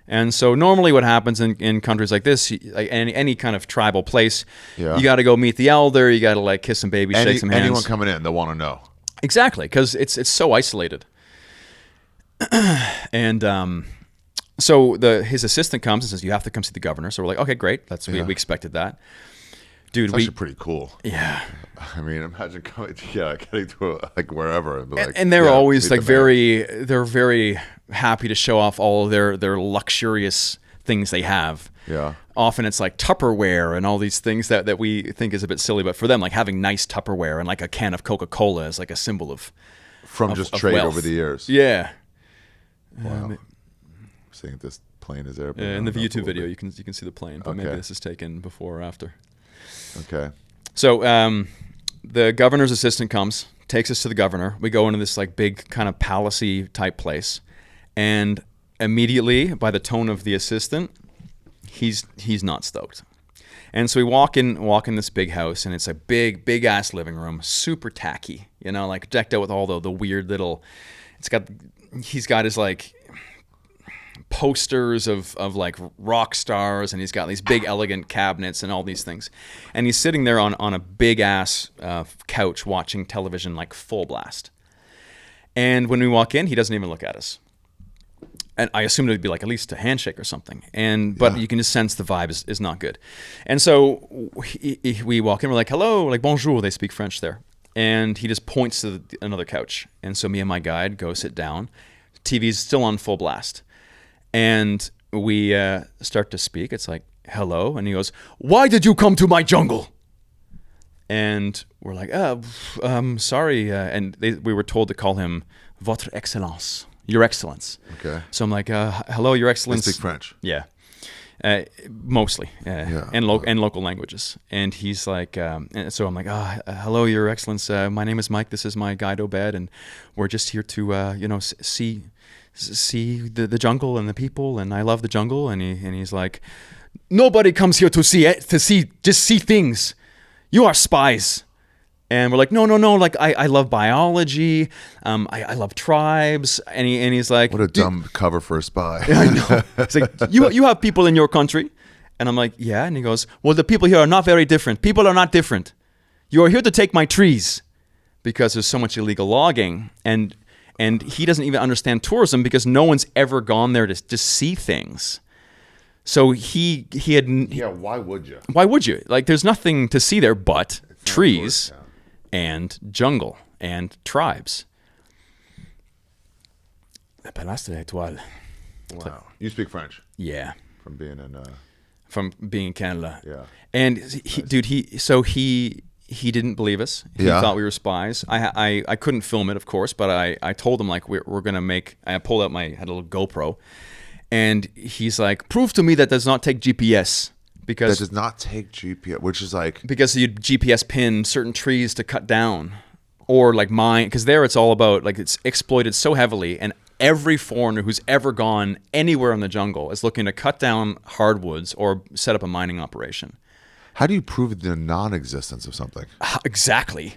And so normally what happens in countries like this, like any kind of tribal place, you got to go meet the elder, you got to like kiss some babies, shake some hands. Anyone coming in, they want to know. Exactly, because it's so isolated. And so his assistant comes and says, "You have to come see the governor." So we're like, "Okay, great. We expected that." Dude, It's actually pretty cool. Yeah. I mean, imagine getting to like wherever. And they're always like they're very happy to show off all of their luxurious things they have. Yeah. Often it's like Tupperware and all these things that we think is a bit silly, but for them, like having nice Tupperware and like a can of Coca-Cola is like a symbol of trade wealth. over the years. Yeah. Wow. Seeing this plane is there. In the YouTube video, you can see the plane, but maybe this is taken before or after. Okay. So the governor's assistant comes, takes us to the governor. We go into this like big kind of palace-y type place, and immediately by the tone of the assistant, he's not stoked. And so we walk in this big house, and it's a big ass living room, super tacky, like decked out with all the weird little. He's got his like posters of like rock stars, and he's got these big elegant cabinets and all these things, and he's sitting there on a big ass couch watching television like full blast. And when we walk in, he doesn't even look at us, and I assumed it would be like at least a handshake or something, but you can just sense the vibe is not good. And so we walk in, we're like, "Hello," like bonjour, they speak French there, and he just points to another couch. And so me and my guide go sit down. TV's still on full blast. And we start to speak. It's like, "Hello." And he goes, "Why did you come to my jungle?" And we're like, sorry. And we were told to call him Votre Excellence, Your Excellence. Okay. So I'm like, "Hello, Your Excellence." They speak French. Yeah. Mostly. And local languages. And he's like, and so I'm like, "Hello, Your Excellence. My name is Mike. This is my guide, Obed. And we're just here to, see the jungle and the people, and I love the jungle." And he's like, "Nobody comes here to see things. You are spies." And we're like, no, like I love biology, I love tribes. And he's like, What a dumb cover for a spy. I know. It's like, you have people in your country? And I'm like, "Yeah." And he goes, "Well, the people here are not very different. People are not different. You are here to take my trees," because there's so much illegal logging, and he doesn't even understand tourism because no one's ever gone there to see things. So he had... Yeah, why would you? Why would you? Like, there's nothing to see there but trees and jungle and tribes. La Palace de l'Étoile. Wow. You speak French? Yeah. From being in Canada. Yeah. And he didn't believe us. He thought we were spies. I couldn't film it, of course, but I told him like we're gonna make. I pulled out had a little GoPro, and he's like, "Prove to me that does not take GPS." Because that does not take GPS, which is like because you GPS pin certain trees to cut down, or like mine. Because there it's all about like it's exploited so heavily, and every foreigner who's ever gone anywhere in the jungle is looking to cut down hardwoods or set up a mining operation. How do you prove the non-existence of something? Exactly.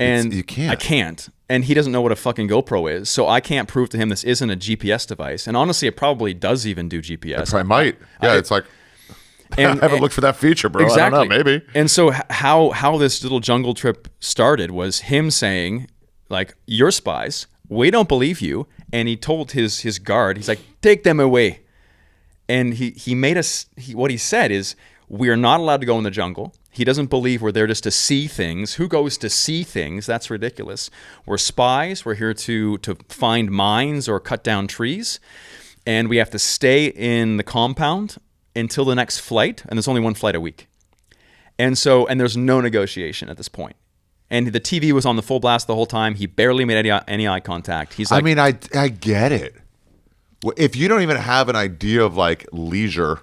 And you can't. I can't. And he doesn't know what a fucking GoPro is. So I can't prove to him this isn't a GPS device. And honestly, it probably does even do GPS. It probably might. Yeah, it's like, I haven't looked for that feature, bro. Exactly. I don't know, maybe. And so how this little jungle trip started was him saying, like, "You're spies. We don't believe you. And he told his guard, he's like, take them away. And he made us, what he said is, we are not allowed to go in the jungle. He doesn't believe we're there just to see things. Who goes to see things? That's ridiculous. We're spies. We're here to find mines or cut down trees. And we have to stay in the compound until the next flight. And there's only one flight a week. And there's no negotiation at this point. And the TV was on the full blast the whole time. He barely made any eye contact. He's like, I mean, I get it. If you don't even have an idea of like leisure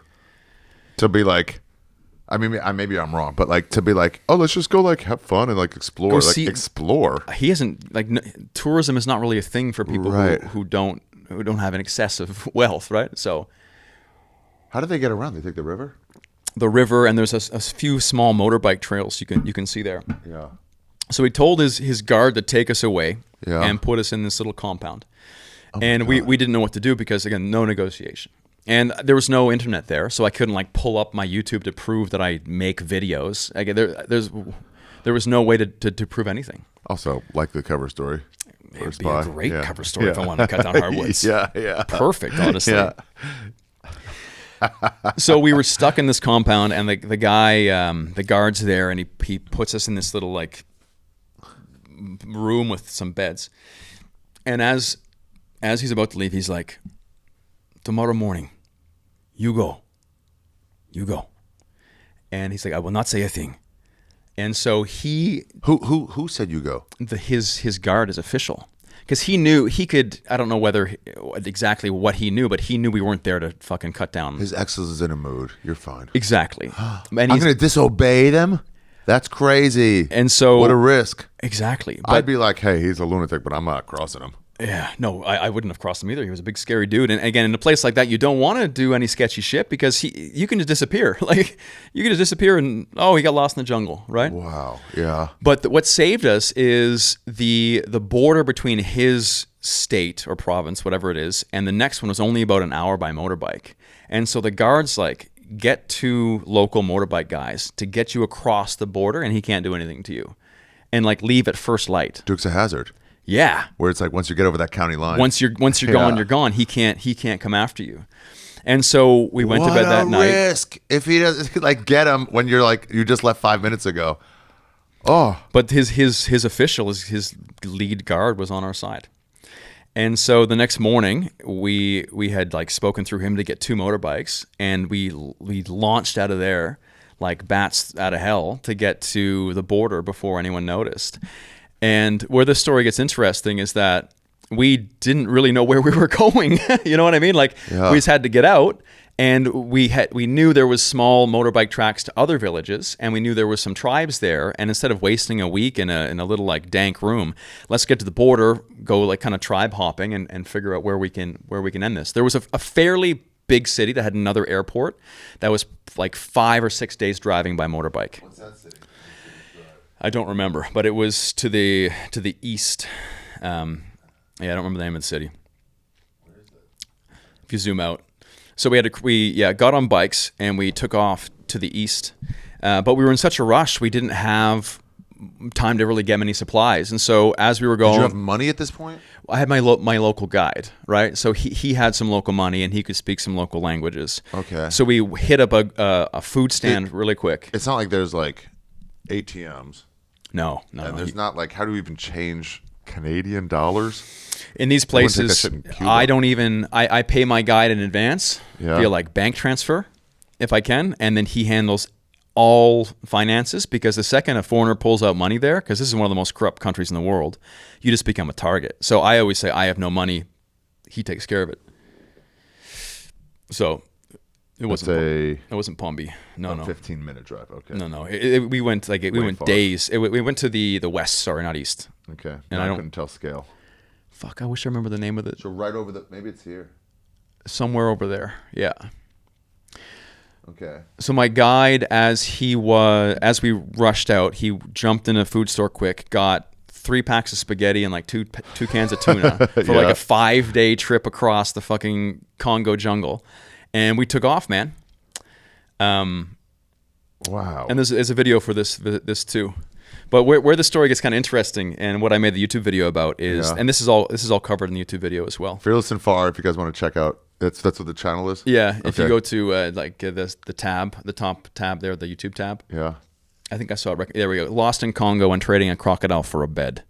to be like, I mean, maybe I'm wrong, but like to be like, oh, let's just go like have fun and like explore, explore. He isn't like tourism is not really a thing for people who don't have an excessive wealth, right? So, how do they get around? They take the river. The river, and there's a few small motorbike trails you can see there. Yeah. So he told his guard to take us away and put us in this little compound. And we didn't know what to do because, again, no negotiation. And there was no internet there, so I couldn't like pull up my YouTube to prove that I make videos. Again, there was no way to prove anything. Also, like the cover story. It would be a great cover story if I wanted to cut down hardwoods. Yeah. Perfect, honestly. Yeah. So we were stuck in this compound, and the guy, the guard's there, and he puts us in this little like room with some beds. And as he's about to leave, he's like, tomorrow morning, you go. And he's like, I will not say a thing. And so who said you go? His guard is official. Because he knew he could, I don't know exactly what he knew, but he knew we weren't there to fucking cut down. His excellence is in a mood. You're fine. Exactly. I'm going to disobey them? That's crazy. And so, what a risk. Exactly. I'd be like, hey, he's a lunatic, but I'm not crossing him. Yeah, no, I wouldn't have crossed him either. He was a big, scary dude. And again, in a place like that, you don't want to do any sketchy shit because you can just disappear. Like, you can just disappear and, he got lost in the jungle, right? Wow, yeah. But what saved us is the border between his state or province, whatever it is, and the next one was only about an hour by motorbike. And so the guards, like, get two local motorbike guys to get you across the border, and he can't do anything to you. And, like, leave at first light. Dukes of Hazzard. Yeah, where it's like once you get over that county line, once you're gone, you're gone. He can't come after you. And so we went to bed that night. Risk if he doesn't like get him when you're like you just left 5 minutes ago. Oh, but his official, his lead guard was on our side. And so the next morning we had like spoken through him to get two motorbikes, and we launched out of there like bats out of hell to get to the border before anyone noticed. And where this story gets interesting is that we didn't really know where we were going. You know what I mean? Like we just had to get out, and we knew there was small motorbike tracks to other villages, and we knew there was some tribes there. And instead of wasting a week in a little like dank room, let's get to the border, go like kind of tribe hopping, and figure out where we can end this. There was a fairly big city that had another airport that was like 5 or 6 days driving by motorbike. What's that city? I don't remember, but it was to the east. I don't remember the name of the city. Where is it? If you zoom out, so we got on bikes and we took off to the east, but we were in such a rush we didn't have time to really get many supplies. And so as we were going, did you have money at this point? I had my local guide, right? So he had some local money and he could speak some local languages. Okay. So we hit up a food stand really quick. It's not like there's like ATMs. No. And there's not like, how do we even change Canadian dollars? In these places, I don't even, I pay my guide in advance via like bank transfer if I can. And then he handles all finances, because the second a foreigner pulls out money there, because this is one of the most corrupt countries in the world, you just become a target. So I always say, I have no money. He takes care of it. So it wasn't Pombi. No. 15-minute drive. Okay. No. We went days. We went to the west. Sorry, not east. Okay. And I couldn't tell scale. Fuck, I wish I remember the name of it. So right over maybe it's here. Somewhere over there. Yeah. Okay. So my guide, as we rushed out, he jumped in a food store quick, got 3 packs of spaghetti and like two cans of tuna for like a 5-day trip across the fucking Congo jungle. And we took off, man. Wow. And there's a video for this too. But where the story gets kind of interesting, and what I made the YouTube video about is, and this is all covered in the YouTube video as well. Fearless and Far, if you guys want to check out, that's what the channel is. Yeah, if you go to the tab, the top tab there, the YouTube tab. Yeah. I think I saw it. There we go. Lost in Congo and trading a crocodile for a bed.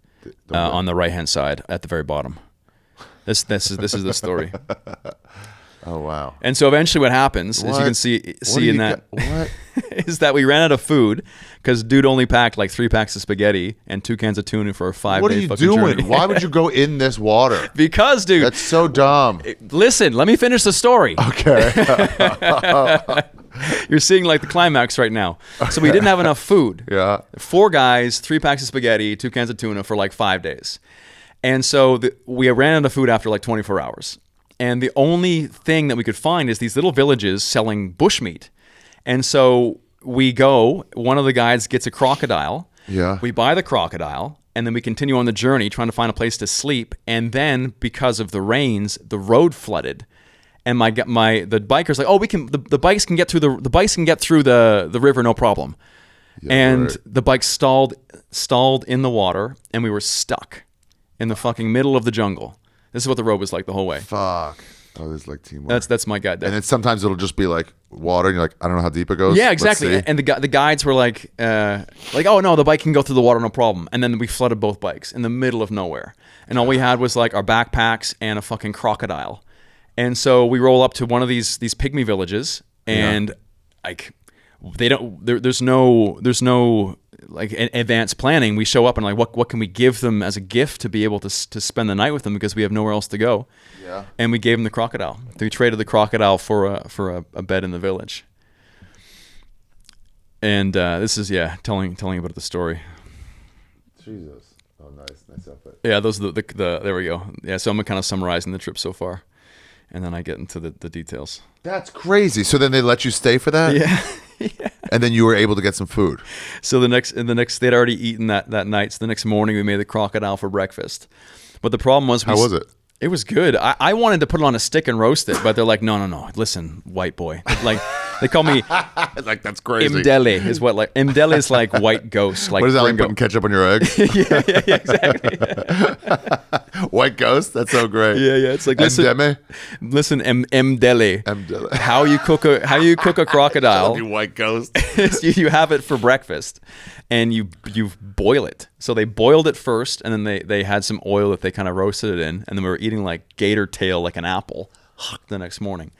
On the right hand side at the very bottom. This is the story. Oh wow! And so eventually, what happens, as you can see in that, is that we ran out of food because dude only packed like 3 packs of spaghetti and 2 cans of tuna for a 5-day What are you fucking doing? journey. Why would you go in this water? Because, dude, that's so dumb. Listen, let me finish the story. Okay. You're seeing like the climax right now. So we didn't have enough food. Yeah. 4 guys, 3 packs of spaghetti, 2 cans of tuna for like 5 days. And so we ran out of food after like 24 hours. And the only thing that we could find is these little villages selling bushmeat. And so we go, one of the guys gets a crocodile. Yeah. We buy the crocodile, and then we continue on the journey trying to find a place to sleep. And then because of the rains, the road flooded. And the biker's like, oh, the bikes can get through the river, no problem. Yeah, and right. The bike stalled in the water, and we were stuck in the fucking middle of the jungle. This is what the road was like the whole way. Fuck. Oh, there's like teamwork. That's my guide. And then sometimes it'll just be like water, and you're like, I don't know how deep it goes. Yeah, exactly. And the guides were like, oh no, the bike can go through the water, no problem. And then we flooded both bikes in the middle of nowhere, and all we had was like our backpacks and a fucking crocodile. And so we roll up to one of these pygmy villages, and like there's no like advanced planning. We show up and like what can we give them as a gift to be able to spend the night with them because we have nowhere else to go. Yeah. And we gave them the crocodile. We traded the crocodile for a bed in the village. And this is telling about the story. Jesus. Oh, nice outfit. Yeah, those are the there we go. Yeah, so I'm kind of summarizing the trip so far, and then I get into the details. That's crazy. So then they let you stay for that? Yeah. Yeah. And then you were able to get some food. So the next they'd already eaten that night. So the next morning we made the crocodile for breakfast. But the problem was how was it? It was good. I wanted to put it on a stick and roast it, but they're like, no. Listen, white boy. Like they call me like that's crazy. Imdele is what like Imdele is like white ghost. Like what is that Gringo. like putting ketchup on your eggs? yeah, exactly. White ghost? That's so great. Yeah. It's like listen, Imdele. How you cook a crocodile? You white ghost. You have it for breakfast, and you boil it. So they boiled it first, and then they had some oil that they kind of roasted it in, and then we were eating like gator tail, like an apple, the next morning.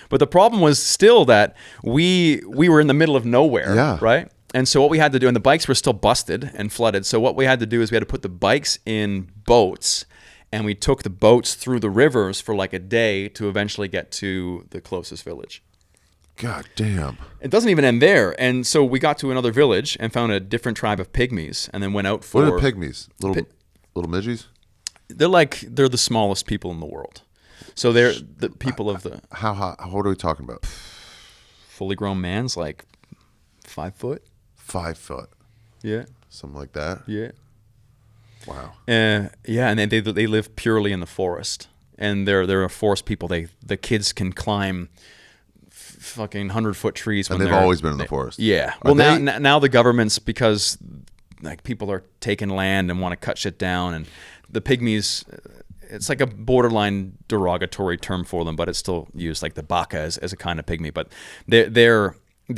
But the problem was still that we were in the middle of nowhere, right? And so what we had to do, and the bikes were still busted and flooded. So what we had to do is we had to put the bikes in boats, and we took the boats through the rivers for like a day to eventually get to the closest village. God damn. It doesn't even end there. And so we got to another village and found a different tribe of pygmies, and then went out for... What are pygmies? Little midgies? They're the smallest people in the world. So they're the people of the... How what are we talking about? Fully grown man's like 5 foot. 5 foot. Yeah. Something like that. Yeah. Wow. And they live purely in the forest, and they're a forest people. The kids can climb fucking 100-foot trees. And they've always been in the forest. Yeah. Well, now the government's, because like people are taking land and want to cut shit down, and the pygmies. It's like a borderline derogatory term for them, but it's still used, like the baka as a kind of pygmy. But they're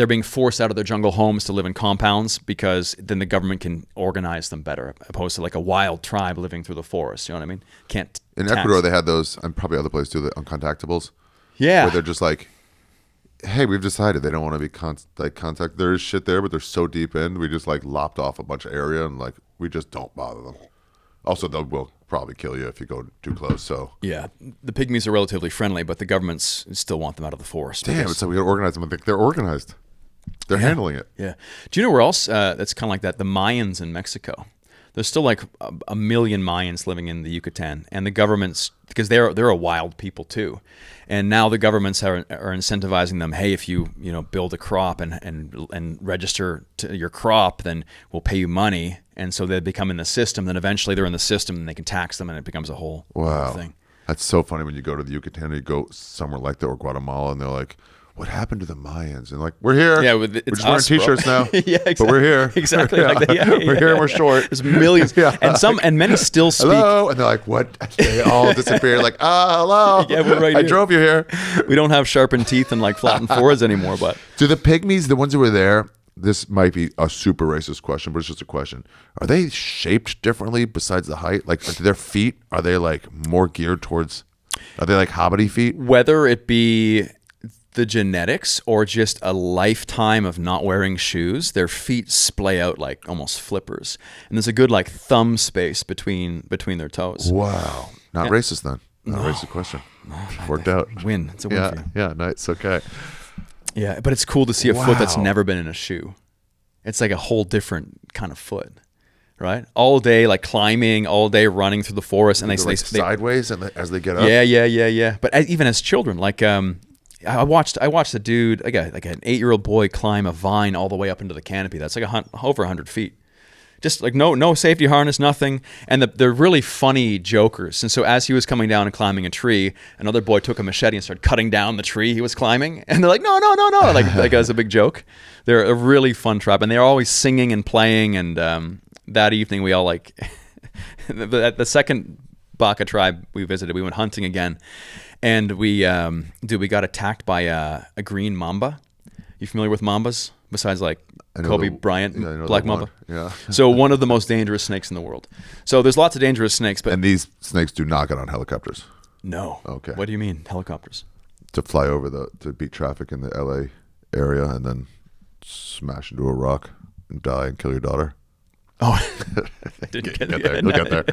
being forced out of their jungle homes to live in compounds, because then the government can organize them better, opposed to like a wild tribe living through the forest. You know what I mean? In Ecuador, they had those, and probably other places too, the uncontactables. Yeah. Where they're just like, hey, we've decided they don't want to be contact. There is shit there, but they're so deep in, we just like lopped off a bunch of area, and like we just don't bother them. Also, they will probably kill you if you go too close. So yeah, the pygmies are relatively friendly, but the governments still want them out of the forest. Damn, so we got to organize them. They're organized. They're handling it. Yeah. Do you know where else that's kind of like that? The Mayans in Mexico. There's still like a million Mayans living in the Yucatan, and the governments, because they're a wild people too, and now the governments are incentivizing them. Hey, if you build a crop and register to your crop, then we'll pay you money, and so they become in the system. Then eventually they're in the system, and they can tax them, and it becomes a whole thing. That's so funny when you go to the Yucatan, or you go somewhere like that, or Guatemala, and they're like, what happened to the Mayans? And like, we're here. Yeah, we're it's just wearing us, bro. t-shirts now. Yeah, exactly. But we're here. Exactly. Yeah. Like that. Yeah, we're here and we're short. There's millions. Yeah. And many still speak. Hello. And they're like, what? They all disappear. Like, hello. Yeah, we're right I here. drove you here. We don't have sharpened teeth and like flattened foreheads anymore, but Do the Pygmies, the ones who were there, this might be a super racist question, but it's just a question. Are they shaped differently besides the height? Like, are their feet, are they like more geared towards, are they like hobbity feet? whether it be the genetics or just a lifetime of not wearing shoes, their feet splay out like almost flippers. And there's a good like thumb space between their toes. Wow. Not racist then. Not a racist question. Worked out. Win. It's a win for you. Yeah, no, it's okay. Yeah, but it's cool to see a foot that's Wow. never been in a shoe. It's like a whole different kind of foot, right? All day like climbing, all day running through the forest, and They're like sideways and as they get up. Yeah. But even as children, like I watched a dude, like an 8-year-old boy, climb a vine all the way up into the canopy. That's like over 100 feet. Just like no safety harness, nothing. And they're really funny jokers. And so as he was coming down and climbing a tree, another boy took a machete and started cutting down the tree he was climbing. And they're like, no, like as a big joke. They're a really fun tribe, and they're always singing and playing. And that evening, we all like the second Baka tribe we visited. We went hunting again, and we got attacked by a Green Mamba. You familiar with mambas? Besides like Kobe Bryant, Black Mamba. Yeah. So one of the most dangerous snakes in the world. So there's lots of dangerous snakes, but And these snakes do not get on helicopters no. Okay. What do you mean helicopters? to fly over to beat traffic in the LA area and then smash into a rock and die and kill your daughter. Oh, didn't get there. We'll get there.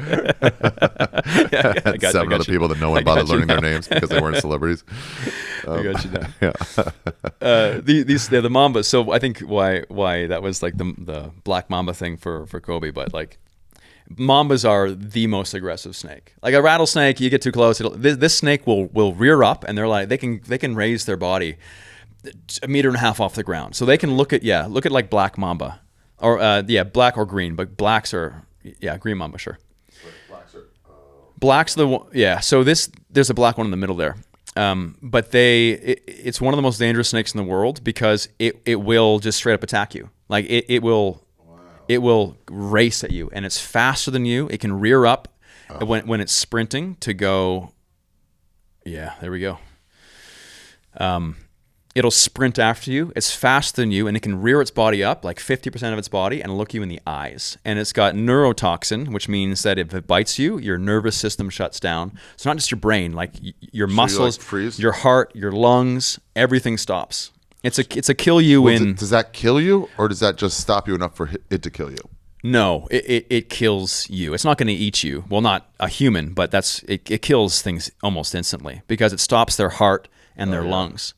I got Seven you, other people that no one I got bothered you learning their now. names because they weren't celebrities. I got you now. Yeah. They're the mambas. So I think why that was like the black mamba thing for Kobe, but like mambas are the most aggressive snake. Like a rattlesnake, you get too close, this snake will rear up, and they're like they can raise their body 1.5 meters off the ground, so they can look at like black mamba, or black or green, but blacks are green mamba, sure. Black's the one, so there's a black one in the middle there. But it's one of the most dangerous snakes in the world because it will just straight up attack you. Like it will race at you, and it's faster than you. It can rear up when it's sprinting to go. Yeah, there we go. It'll sprint after you. It's faster than you, and it can rear its body up, like 50% of its body, and look you in the eyes. And it's got neurotoxin, which means that if it bites you, your nervous system shuts down. It's not just your brain, like your muscles, freeze? your heart, your lungs, everything stops. It's a kill you in. Does that kill you, or does that just stop you enough for it to kill you? No, it kills you. It's not going to eat you. Well, not a human, but it kills things almost instantly because it stops their heart and their lungs.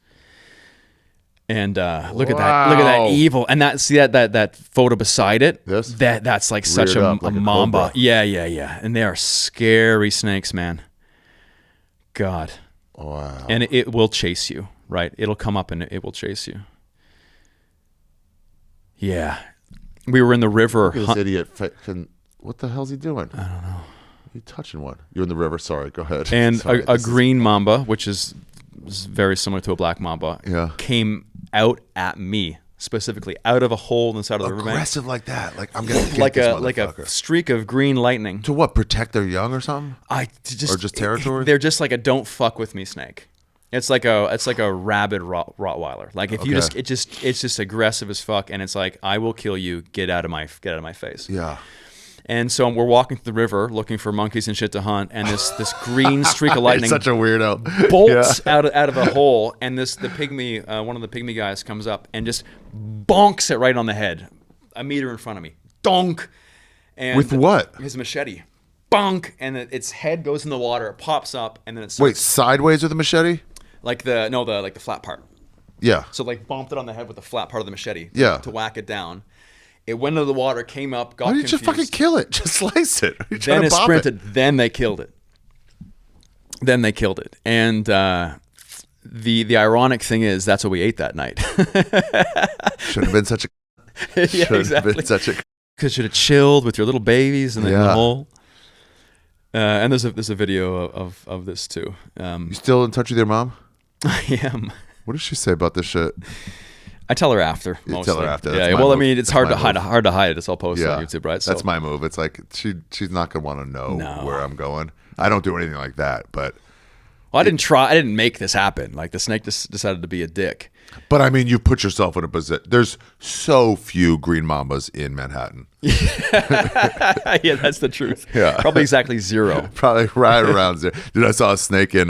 And look at that evil. And that photo beside it. That's like such a mamba. Cobra. Yeah. And they are scary snakes, man. God. Wow. And it will chase you, right? It'll come up and it will chase you. Yeah. We were in the river. This idiot. What the hell's he doing? I don't know. You touching one? You're in the river. Sorry. Go ahead. And Sorry, a green mamba, which is very similar to a black mamba, came out at me, specifically out of a hole in the side of the riverbank. Aggressive like that. Like I'm gonna get like this a motherfucker. streak of green lightning. To what? Protect their young or something? Or just territory? They're just like a don't fuck with me snake. It's like a rabid Rottweiler. Like if you it's just aggressive as fuck, and it's like I will kill you. Get out of my face. Yeah. And so we're walking through the river looking for monkeys and shit to hunt, and this green streak of lightning Such a weirdo. bolts out of a hole, and one of the pygmy guys comes up and just bonks it right on the head, 1 meter in front of me. Donk. And With what? His machete. Bonk, and its head goes in the water, it pops up, and then it's Wait, sideways with a machete? like the flat part. Yeah. So like bumped it on the head with the flat part of the machete. Yeah. To whack it down. It went into the water, came up, got Why confused. didn't you fucking kill it? Just slice it. Then it sprinted. Then they killed it. And the ironic thing is that's what we ate that night. Should have been such a. Yeah, Should exactly. have been such a. Because you should have chilled with your little babies in the Yeah. hole. And there's a video of this too. You still in touch with your mom? I am. What does she say about this shit? I tell her after. You mostly. tell her after. Yeah. That's my Well, I move. mean, it's That's hard my to hide it. It's all posted on YouTube, right? So That's my move. It's like she's not gonna want to know where I'm going. I don't do anything like that, but. Well, I didn't make this happen. Like the snake just decided to be a dick. But I mean, you've put yourself in a position. There's so few Green Mambas in Manhattan. Yeah, that's the truth. Yeah. Probably exactly 0. Probably right around there. Dude, I saw a snake in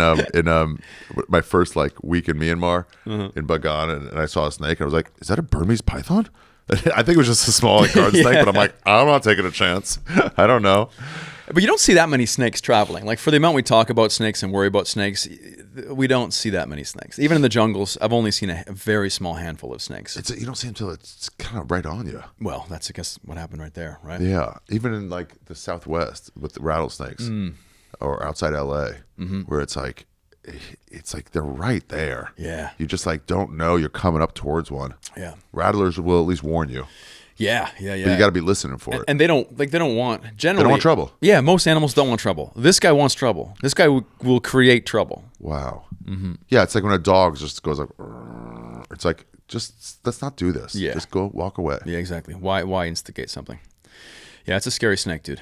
my first like week in Myanmar in Bagan, and I saw a snake. And I was like, "Is that a Burmese python?" I think it was just a small like, garden snake, but I'm like, I'm not taking a chance. I don't know. But you don't see that many snakes traveling. Like for the amount we talk about snakes and worry about snakes, we don't see that many snakes. Even in the jungles, I've only seen a very small handful of snakes. You don't see them until it's kind of right on you. Well, that's I guess what happened right there, right? Yeah, even in like the Southwest with the rattlesnakes, or outside LA, where it's like they're right there. Yeah. You just like don't know you're coming up towards one. Yeah. Rattlers will at least warn you. Yeah. But you got to be listening for it. And they don't want generally. They don't want trouble. Yeah, most animals don't want trouble. This guy wants trouble. This guy will create trouble. Wow. Yeah, it's like when a dog just goes like, it's like just let's not do this. Yeah. Just go walk away. Yeah, exactly. Why instigate something? Yeah, it's a scary snake, dude.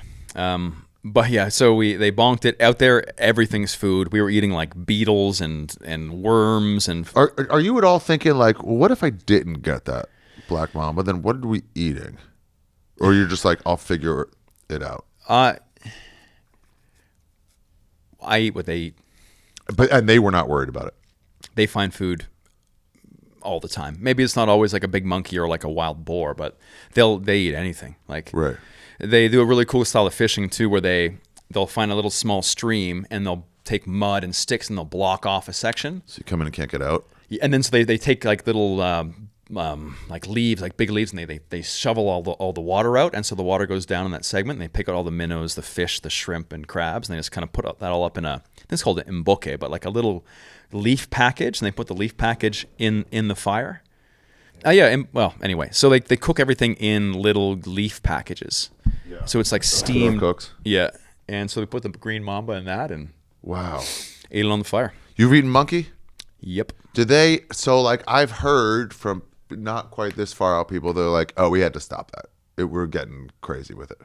But yeah, so they bonked it out there. Everything's food. We were eating like beetles and worms and. Are you at all thinking like, well, what if I didn't get that black mamba? Then what are we eating? Or you're just like, I'll figure it out. I eat what they eat. And they were not worried about it. They find food all the time. Maybe it's not always like a big monkey or like a wild boar, but they eat anything. Like Right. They do a really cool style of fishing too, where they'll find a little small stream and they'll take mud and sticks and they'll block off a section. So you come in and can't get out. And then so they take like little like leaves, like big leaves, and they shovel all the water out, and so the water goes down in that segment. And they pick out all the minnows, the fish, the shrimp, and crabs, and they just kind of put that all up in this is called an mboke, but like a little leaf package, and they put the leaf package in the fire. Anyway, so they cook everything in little leaf packages. Yeah. So it's like steamed. Cooks. Yeah, and so we put the green mamba in that and wow, ate it on the fire. You've eaten monkey? Yep. Did they? So like I've heard from not quite this far out people, they're like, oh, we had to stop that. We're getting crazy with it.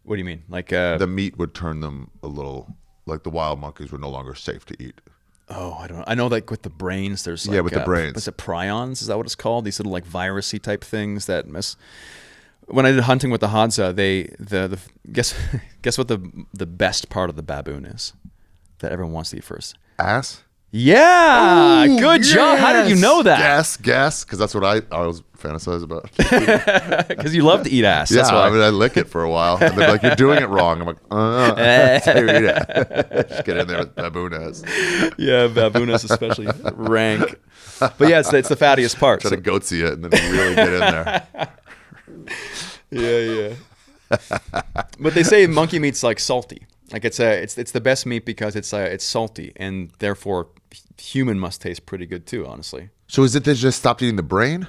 What do you mean? Like the meat would turn them a little like the wild monkeys were no longer safe to eat. Oh, I don't know. I know like with the brains, there's like, with the brains. Was it prions? Is that what it's called? These little like virusy type things that mess. When I did hunting with the Hadza, guess what the best part of the baboon is that everyone wants to eat first? Ass? Yeah, Ooh, good job. How did you know that? Guess, because that's what I always fantasize about. Because you love to eat ass. Yeah, That's why. I mean, I lick it for a while, and they're like, "You're doing it wrong." I'm like, That's how you eat it. Just get in there with baboon ass. Yeah, baboon ass especially rank. But yeah, it's the fattiest part. Try to goatsy it, and then really get in there. Yeah. But they say monkey meat's like salty. Like it's the best meat because it's salty, and therefore human must taste pretty good too. Honestly. So is it they just stopped eating the brain?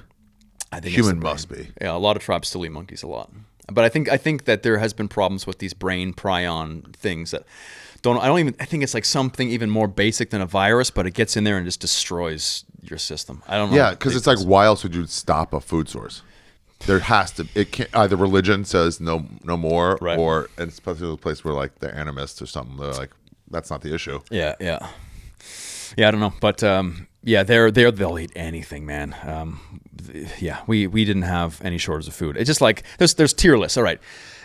I think human it's the brain. must be. Yeah, a lot of tribes still eat monkeys a lot, but I think that there has been problems with these brain prion things that I think it's like something even more basic than a virus, but it gets in there and just destroys your system. I don't know. Yeah, because it's like, why else would you stop a food source? There has to. It can't. Either religion says no more, right. Or and especially the place where like they're animists or something. They're like, that's not the issue. Yeah. I don't know, but they'll eat anything, man. We didn't have any shortage of food. It's just like there's tier lists. All right,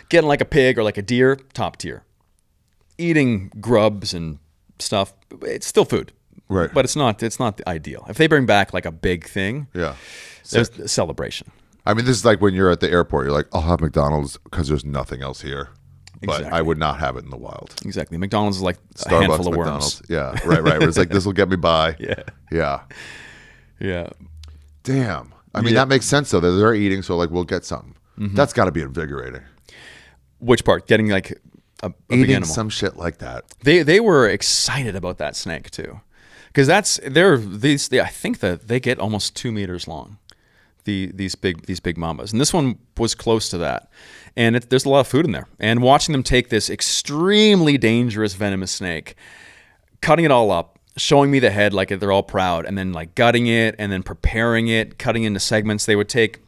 getting like a pig or like a deer, top tier. Eating grubs and stuff, it's still food, right? But it's not the ideal. If they bring back like a big thing, yeah, there's a celebration. I mean, this is like when you're at the airport. You're like, I'll have McDonald's because there's nothing else here. But Exactly. I would not have it in the wild. Exactly. McDonald's is like a Starbucks, handful of McDonald's. worms. Yeah, right. It's like, this will get me by. Yeah. Damn. I mean, that makes sense, though. They're eating, so like, we'll get something. Mm-hmm. That's got to be invigorating. Which part? Getting like a big Eating animal. some shit like that. They were excited about that snake, too. Because I think that they get almost 2 meters long. These big mambas, and this one was close to that, and there's a lot of food in there. And watching them take this extremely dangerous venomous snake, cutting it all up, showing me the head like they're all proud, and then like gutting it, and then preparing it, cutting into segments. They would take,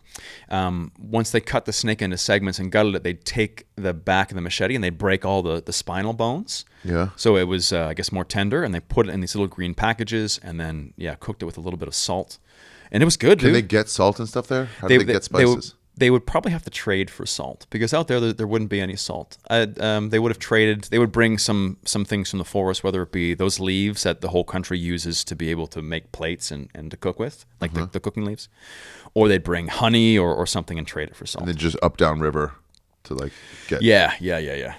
once they cut the snake into segments and gutted it, they'd take the back of the machete and they'd break all the spinal bones. Yeah. So it was, I guess, more tender, and they put it in these little green packages, and then cooked it with a little bit of salt, and it was good. Can dude. they get salt and stuff there? How do they get spices? They would probably have to trade for salt, because out there wouldn't be any salt. They would have traded. They would bring some things from the forest, whether it be those leaves that the whole country uses to be able to make plates and to cook with, like the cooking leaves, or they'd bring honey or something and trade it for salt. And then just up down river to like get. Yeah.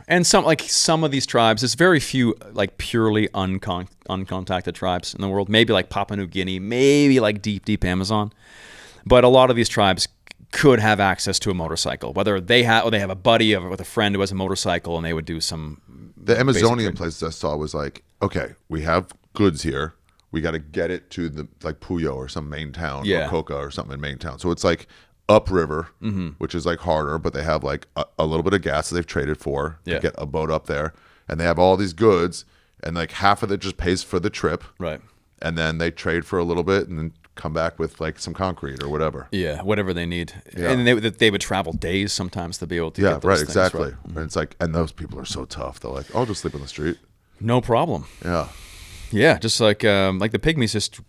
And some of these tribes, there's very few like purely uncontacted tribes in the world. Maybe like Papua New Guinea, maybe like deep Amazon, but a lot of these tribes could have access to a motorcycle, whether they have a buddy with a friend who has a motorcycle, and they would do some. The Amazonian places I saw was like, okay, we have goods here, we got to get it to the like Puyo or some main town, or Coca or something in main town. So it's like upriver, which is like harder, but they have like a little bit of gas that they've traded for to get a boat up there, and they have all these goods, and like half of it just pays for the trip, right? And then they trade for a little bit, and then come back with like some concrete or whatever. Yeah, whatever they need. Yeah. And they would travel days sometimes to be able to get those things, exactly. Right? And it's like, and those people are so tough. They're like, I'll just sleep on the street. No problem. Yeah, just like the Pygmies just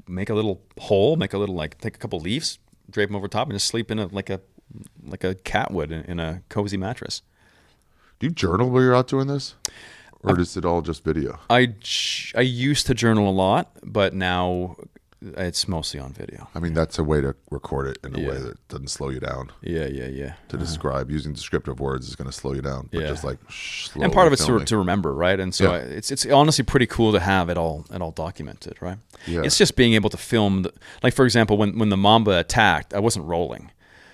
make a little hole, take a couple leaves, drape them over top, and just sleep in like a cat would in a cozy mattress. Do you journal while you're out doing this? Or is it all just video? I used to journal a lot, but now it's mostly on video. I mean, that's a way to record it in a way that doesn't slow you down. Yeah. To describe, using descriptive words is going to slow you down. But just like slowly and part of it's filming. to remember, right? And so it's honestly pretty cool to have it all documented, right? Yeah. It's just being able to film, like for example, when the mamba attacked, I wasn't rolling.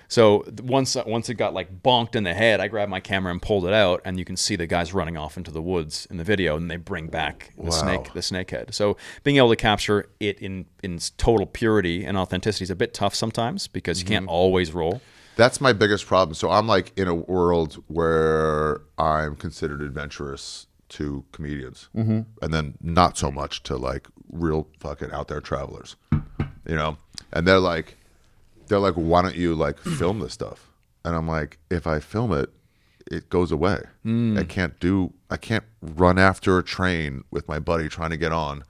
So once it got like bonked in the head, I grabbed my camera and pulled it out, and you can see the guys running off into the woods in the video, and they bring back the snake head. So being able to capture it in total purity and authenticity is a bit tough sometimes, because you can't always roll. That's my biggest problem. So I'm like in a world where I'm considered adventurous to comedians, and then not so much to like real fucking out there travelers, you know? And they're like, why don't you like film this stuff? And I'm like, if I film it, it goes away. I can't run after a train with my buddy trying to get on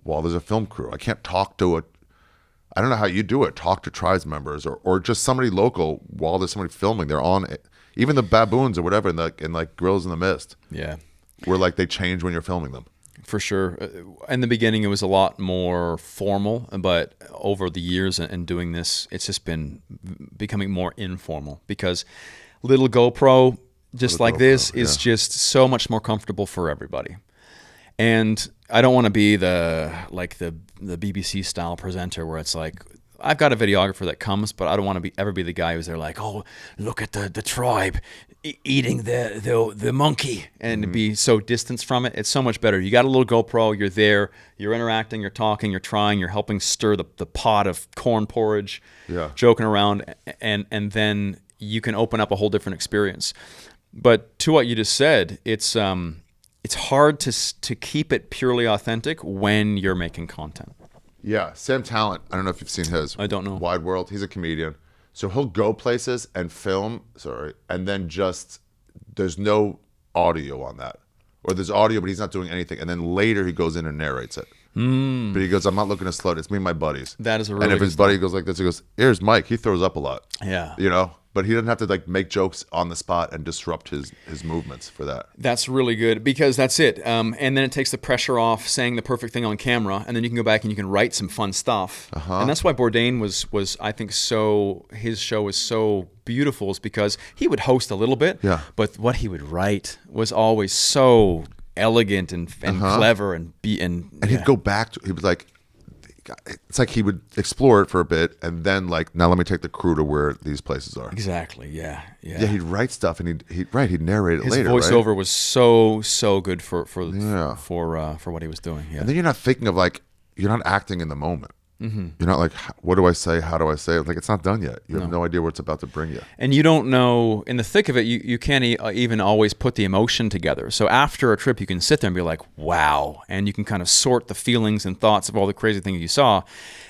while there's a film crew. I can't talk to I don't know how you do it. Talk to tribes members or just somebody local while there's somebody filming. They're on it. Even the baboons or whatever in like Grills in the Mist. Yeah. Where like they change when you're filming them. For sure. In the beginning, it was a lot more formal, but over the years and doing this, it's just been becoming more informal, because little GoPro, this, is just so much more comfortable for everybody. And I don't want to be the BBC style presenter where it's like, I've got a videographer that comes, but I don't want to ever be the guy who's there like, oh, look at the tribe eating the monkey, and be so distanced from it. It's so much better. You got a little GoPro, you're there, you're interacting, you're talking, you're trying, you're helping stir the pot of corn porridge, joking around, and then you can open up a whole different experience. But to what you just said, it's hard to keep it purely authentic when you're making content. Yeah, Sam Talent. I don't know if you've seen his. I don't know. Wide World. He's a comedian. So he'll go places and film, and then just, there's no audio on that. Or there's audio, but he's not doing anything. And then later he goes in and narrates it. But he goes, I'm not looking to slow it. It's me and my buddies. That is a really And if his buddy goes like this, he goes, here's Mike. He throws up a lot. Yeah. You know? But he doesn't have to like make jokes on the spot and disrupt his movements for that. That's really good, because that's it. And then it takes the pressure off saying the perfect thing on camera, and then you can go back and you can write some fun stuff. And that's why Bourdain was I think his show was so beautiful, is because he would host a little bit, but what he would write was always so elegant and clever and he'd go back to, he was like, it's like he would explore it for a bit, and then like, now let me take the crew to where these places are. Exactly. Yeah. He'd write stuff, and he'd narrate it his later. His voiceover right? was so good for what he was doing. Yeah. And then you're not thinking of like, you're not acting in the moment. You're not like, what do I say? How do I say it? Like, it's not done yet. You have no idea where it's about to bring you. And you don't know, in the thick of it, you can't even always put the emotion together. So after a trip, you can sit there and be like, wow. And you can kind of sort the feelings and thoughts of all the crazy things you saw.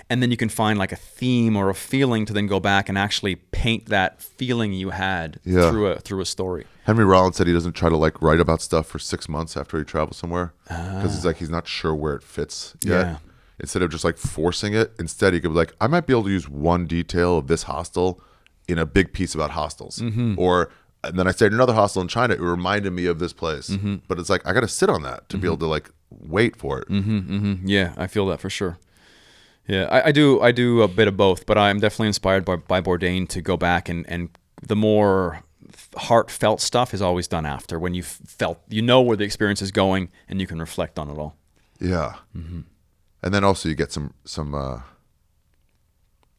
And then you can find like a theme or a feeling to then go back and actually paint that feeling you had through a story. Henry Rollins said he doesn't try to like write about stuff for 6 months after he travels somewhere because he's like, he's not sure where it fits yet. Yeah. Instead of just like forcing it, instead he could be like, I might be able to use one detail of this hostel in a big piece about hostels. Or, and then I stayed in another hostel in China. It reminded me of this place. But it's like, I got to sit on that to be able to like wait for it. Yeah, I feel that for sure. Yeah, I do a bit of both, but I'm definitely inspired by Bourdain to go back and the more heartfelt stuff is always done after, when you know where the experience is going and you can reflect on it all. Yeah. And then also you get some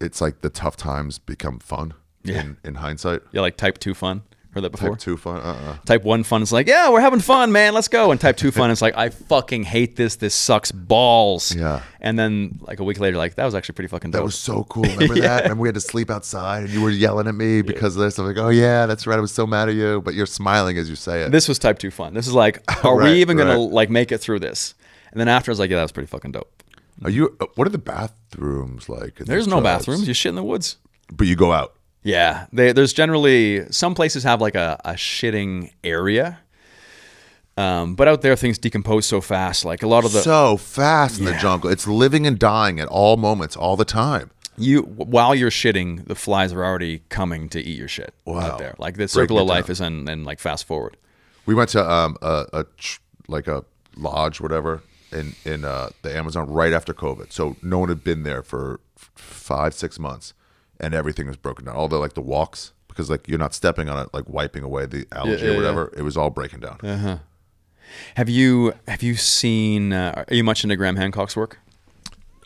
it's like the tough times become fun in hindsight. Yeah, like type 2 fun. Heard that before? Type 2 fun? Type 1 fun is like, yeah, we're having fun, man, let's go. And type 2 fun is like, I fucking hate this sucks balls. Yeah. And then like a week later, like, that was actually pretty fucking dope. That was so cool. Remember that? Remember we had to sleep outside and you were yelling at me because of this? I'm like, oh yeah, that's right. I was so mad at you. But you're smiling as you say it. This was type 2 fun. This is like, are we even going to like make it through this? And then after I was like, yeah, that was pretty fucking dope. What are the bathrooms like? There's no bathrooms. You shit in the woods. But you go out. Yeah. There's generally, some places have like a shitting area. But out there, things decompose so fast. Like a lot of so fast in the jungle. It's living and dying at all moments, all the time. While you're shitting, the flies are already coming to eat your shit out there. Like the circle of life is in like fast forward. We went to a lodge, whatever, in the Amazon right after COVID. So no one had been there for 5-6 months, and everything was broken down. All the walks, because like you're not stepping on it, like wiping away the allergy or whatever. It was all breaking down. Have you seen? Are you much into Graham Hancock's work?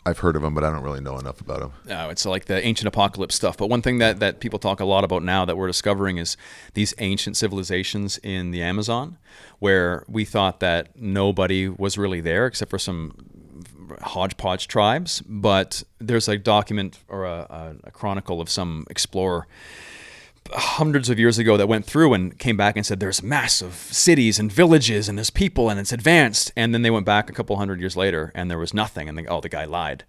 I've heard of him, but I don't really know enough about him. No, it's like the ancient apocalypse stuff. But one thing that people talk a lot about now that we're discovering is these ancient civilizations in the Amazon, where we thought that nobody was really there except for some hodgepodge tribes. But there's a document or a chronicle of some explorer hundreds of years ago that went through and came back and said there's massive cities and villages and there's people and it's advanced. And then they went back a couple hundred years later and there was nothing, and the guy lied.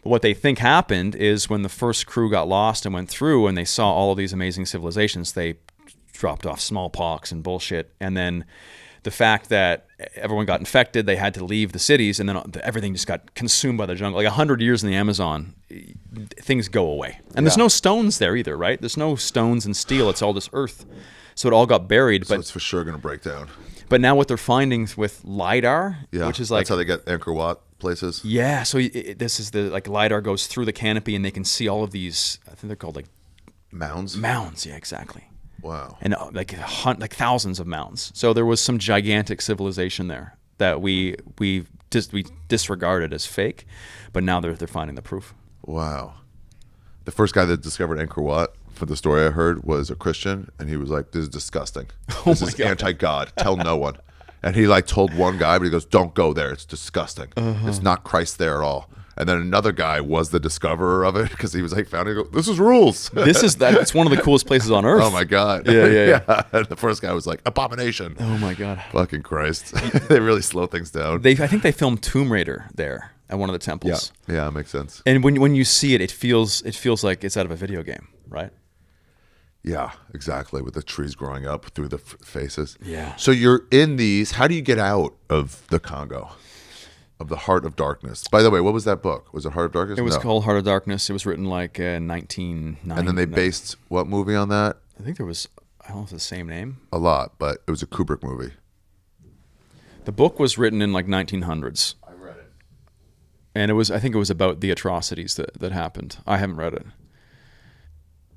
But what they think happened is when the first crew got lost and went through and they saw all of these amazing civilizations, they dropped off smallpox and bullshit. And then the fact that everyone got infected, they had to leave the cities, and then everything just got consumed by the jungle. Like 100 years in the Amazon, things go away. And there's no stones there either, right? There's no stones and steel. It's all this earth. So it all got buried. So it's for sure going to break down. But now what they're finding with LiDAR, which is like... That's how they get Angkor Wat places. Yeah, so this is like LiDAR goes through the canopy and they can see all of these, I think they're called like... Mounds? Mounds, yeah, exactly. Wow. And like thousands of mountains. So there was some gigantic civilization there that we disregarded as fake, but now they're finding the proof. Wow. The first guy that discovered Angkor Wat, for the story I heard, was a Christian, and he was like, this is disgusting. This is anti-God. Tell no one. And he like told one guy, but he goes, don't go there. It's disgusting. It's not Christ there at all. And then another guy was the discoverer of it because he was like, found it. This is rules. It's one of the coolest places on earth. Oh my God. Yeah. And the first guy was like, abomination. Oh my God. Fucking Christ. They really slow things down. I think they filmed Tomb Raider there at one of the temples. Yeah, makes sense. And when you see it, it feels like it's out of a video game, right? Yeah, exactly. With the trees growing up through the faces. Yeah. So you're in these. How do you get out of the Congo? Of the Heart of Darkness. By the way, what was that book? Was it Heart of Darkness? It was called Heart of Darkness. It was written like 1990. And then they based what movie on that? I think there was, I don't know if it's the same name. A lot, but it was a Kubrick movie. The book was written in like 1900s. I read it. And I think it was about the atrocities that happened. I haven't read it.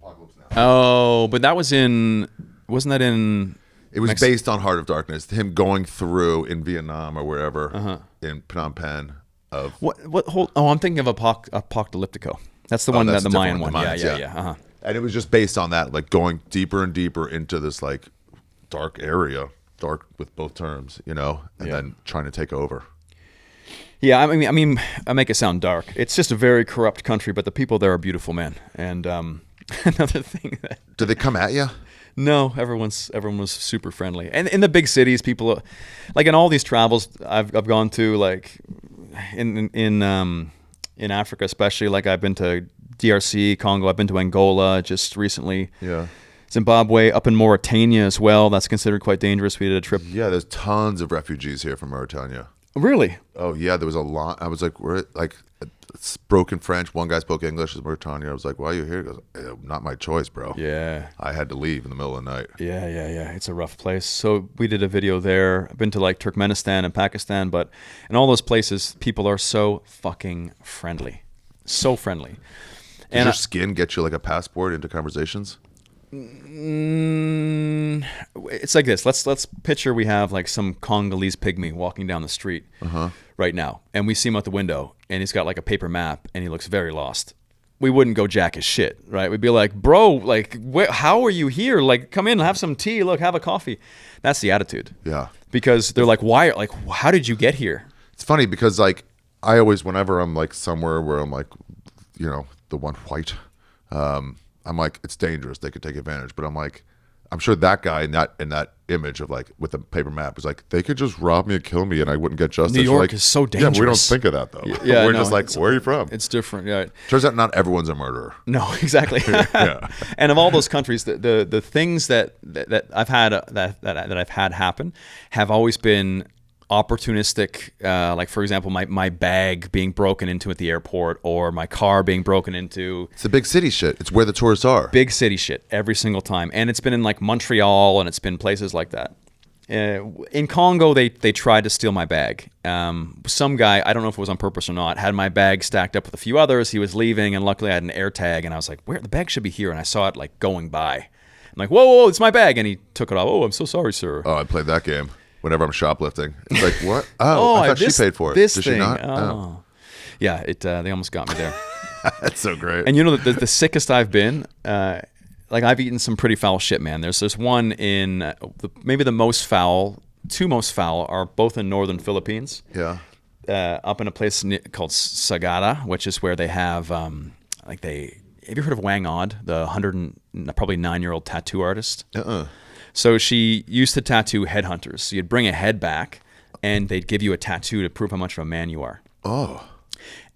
Apocalypse Now. Oh, but wasn't that in... It was based on Heart of Darkness. Him going through in Vietnam or wherever in Phnom Penh. I'm thinking of Apocalyptico. That's the one, that the Mayan one. Yeah. And it was just based on that, like going deeper and deeper into this like dark area, dark with both terms, and then trying to take over. Yeah, I mean, I make it sound dark. It's just a very corrupt country, but the people there are beautiful, man. And another thing that Do they come at you? no, everyone was super friendly. And in the big cities, people like in all these travels I've gone to, like in Africa especially. Like I've been to DRC, Congo. I've been to Angola just recently. Yeah. Zimbabwe, up in Mauritania as well. That's considered quite dangerous. We did a trip. Yeah, there's tons of refugees here from Mauritania. Really? Oh yeah, there was a lot. I was like, we're like it's broken French. One guy spoke English. It's Mauritania. I was like, why are you here? He goes, not my choice, bro. Yeah. I had to leave in the middle of the night. Yeah. It's a rough place. So we did a video there. I've been to like Turkmenistan and Pakistan, but in all those places, people are so fucking friendly. So friendly. Does your skin get you like a passport into conversations? It's like this. Let's picture we have like some Congolese pygmy walking down the street right now, and we see him out the window, and he's got like a paper map, and he looks very lost. We wouldn't go jack his shit, right? We'd be like, bro, like, how are you here? Like, come in, have some tea. Look, have a coffee. That's the attitude. Yeah. Because they're like, why? Like, how did you get here? It's funny because like I always, whenever I'm like somewhere where I'm like, you know, the one white, I'm like, it's dangerous. They could take advantage. But I'm like, I'm sure that guy in that image of like with the paper map is like, they could just rob me and kill me and I wouldn't get justice. New York like, is so dangerous. Yeah, we don't think of that though. Yeah, we're no, just like, where are you from? It's different. Yeah. Turns out not everyone's a murderer. No, exactly. Yeah. And of all those countries, the things that I've had that I've had happen have always been opportunistic. Like for example, my bag being broken into at the airport, or my car being broken into. It's the big city shit. It's where the tourists are. Big city shit every single time, and it's been in like Montreal, and it's been places like that. In Congo, they tried to steal my bag. Some guy, I don't know if it was on purpose or not, had my bag stacked up with a few others. He was leaving, and luckily I had an air tag, and I was like, "Where the bag should be here?" And I saw it like going by. I'm like, "Whoa, it's my bag!" And he took it off. "Oh, I'm so sorry, sir." Oh, I played that game. Whenever I'm shoplifting, it's like, what? Oh, I thought she paid for it. This Did thing. she not? Oh. Yeah, they almost got me there. That's so great. And you know, the sickest I've been, like I've eaten some pretty foul shit, man. There's one in maybe the most foul, two most foul are both in northern Philippines. Yeah. Up in a place called Sagada, which is where they have have you heard of Wang Od, the 9-year-old tattoo artist? So she used to tattoo headhunters. So you'd bring a head back, and they'd give you a tattoo to prove how much of a man you are. Oh.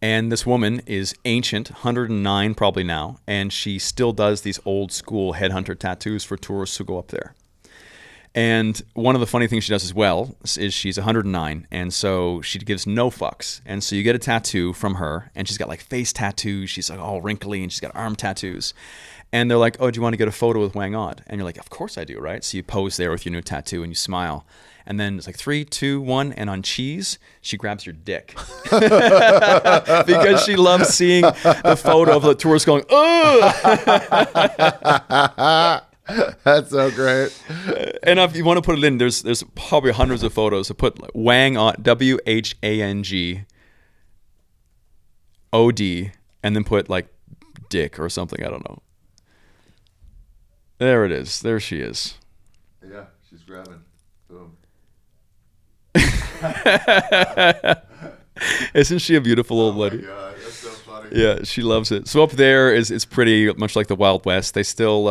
And this woman is ancient, 109 probably now, and she still does these old school headhunter tattoos for tourists who go up there. And one of the funny things she does as well is she's 109, and so she gives no fucks. And so you get a tattoo from her, and she's got like face tattoos. She's like all wrinkly, and she's got arm tattoos. And they're like, "Oh, do you want to get a photo with Wang Od?" And you're like, "Of course I do, right?" So you pose there with your new tattoo and you smile. And then it's like 3, 2, 1, and on cheese, she grabs your dick. Because she loves seeing the photo of the tourist going, "Ugh!" That's so great. And if you want to put it in, there's probably hundreds of photos. So put Wang Od, WHANGOD, and then put like dick or something. I don't know. There it is. There she is. Yeah, she's grabbing. Boom. Isn't she a beautiful old lady? Oh my God, that's so funny. Yeah, she loves it. So up there is pretty much like the Wild West. They still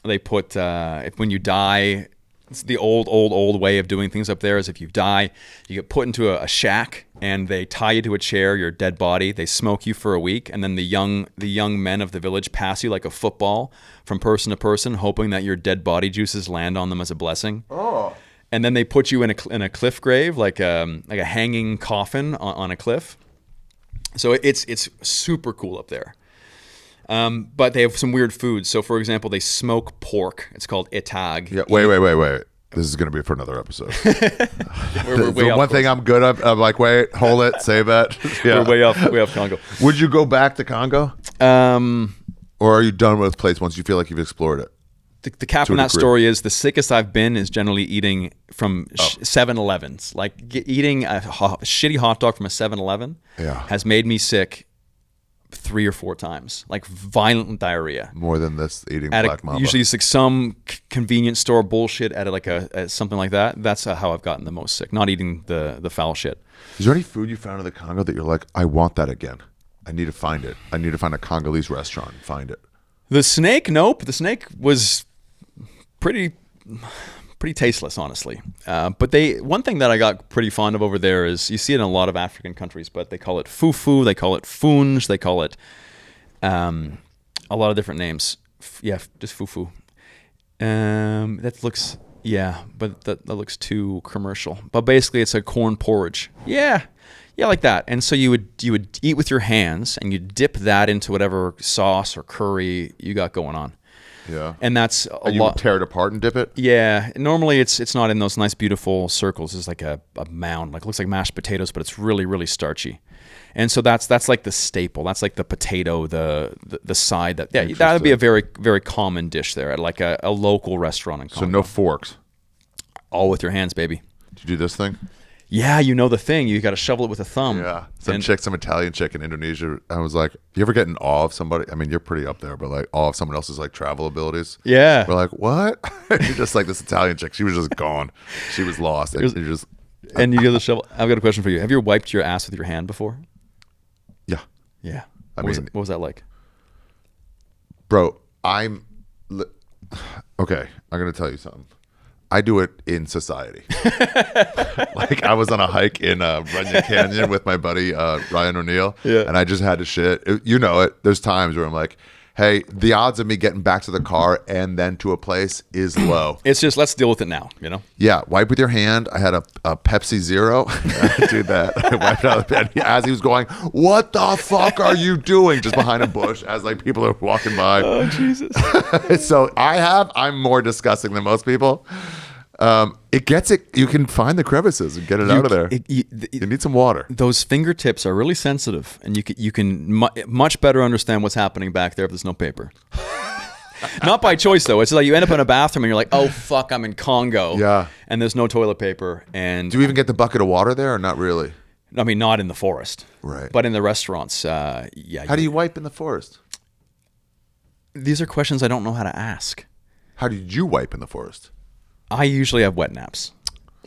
they put when you die, it's the old way of doing things up there is if you die, you get put into a shack and they tie you to a chair, your dead body. They smoke you for a week, and then the young men of the village pass you like a football from person to person, hoping that your dead body juices land on them as a blessing. Oh. And then they put you in a cliff grave, like a hanging coffin on a cliff. So it's super cool up there. But they have some weird foods. So, for example, they smoke pork. It's called etag. Yeah. Wait. This is going to be for another episode. We're way off one thing I'm good at. I'm like, wait, hold it, save that. Yeah. We're way off Congo. Would you go back to Congo? Or are you done with this place once you feel like you've explored it? The cap on that story is the sickest I've been is generally eating from 7-Elevens. Like eating a shitty hot dog from a 7-Eleven has made me sick 3 or 4 times, like violent diarrhea. More than this eating At Black Mamba. usually it's like some convenience store bullshit at like a something like that. That's how I've gotten the most sick. Not eating the foul shit. Is there any food you found in the Congo that you're like, I want that again? I need to find it. I need to find a Congolese restaurant and find it. The snake, nope. The snake was pretty tasteless, honestly. But one thing that I got pretty fond of over there is, you see it in a lot of African countries, but they call it fufu, they call it funge, they call it a lot of different names. Just fufu. That looks too commercial. But basically, it's a corn porridge. Yeah, like that. And so you would eat with your hands, and you dip that into whatever sauce or curry you got going on. Yeah. And that's a you lot. tear it apart and dip it? Yeah. Normally it's not in those nice beautiful circles. It's like a mound. Like, it looks like mashed potatoes, but it's really, really starchy. And so that's like the staple. That's like the potato, the side that would be a very, very common dish there at like a local restaurant in Congo. So no forks. All with your hands, baby. Did you do this thing? Yeah, you know the thing. You got to shovel it with a thumb. Yeah. Some Italian chick in Indonesia. I was like, you ever get in awe of somebody? I mean, you're pretty up there, but like awe of someone else's like travel abilities. Yeah. We're like, what? You're just like this Italian chick. She was just gone. She was lost. And you do the shovel. I've got a question for you. Have you ever wiped your ass with your hand before? Yeah. Yeah. What was that like? Bro, okay, I'm going to tell you something. I do it in society. Like, I was on a hike in Runyon Canyon with my buddy Ryan O'Neill, and I just had to shit. You know it. There's times where I'm like, hey, the odds of me getting back to the car and then to a place is low. It's just, let's deal with it now, you know? Yeah, wipe with your hand. I had a Pepsi Zero. I did that. I wiped out of bed as he was going, what the fuck are you doing? Just behind a bush as like people are walking by. Oh, Jesus. So I'm more disgusting than most people. You can find the crevices and get it out of there. You need some water. Those fingertips are really sensitive, and you can much better understand what's happening back there if there's no paper. Not by choice, though. It's like you end up in a bathroom and you're like, oh, fuck, I'm in Congo. Yeah. And there's no toilet paper. And do you even get the bucket of water there or not really? I mean, not in the forest. Right. But in the restaurants, yeah. How do you wipe in the forest? These are questions I don't know how to ask. How did you wipe in the forest? I usually have wet naps,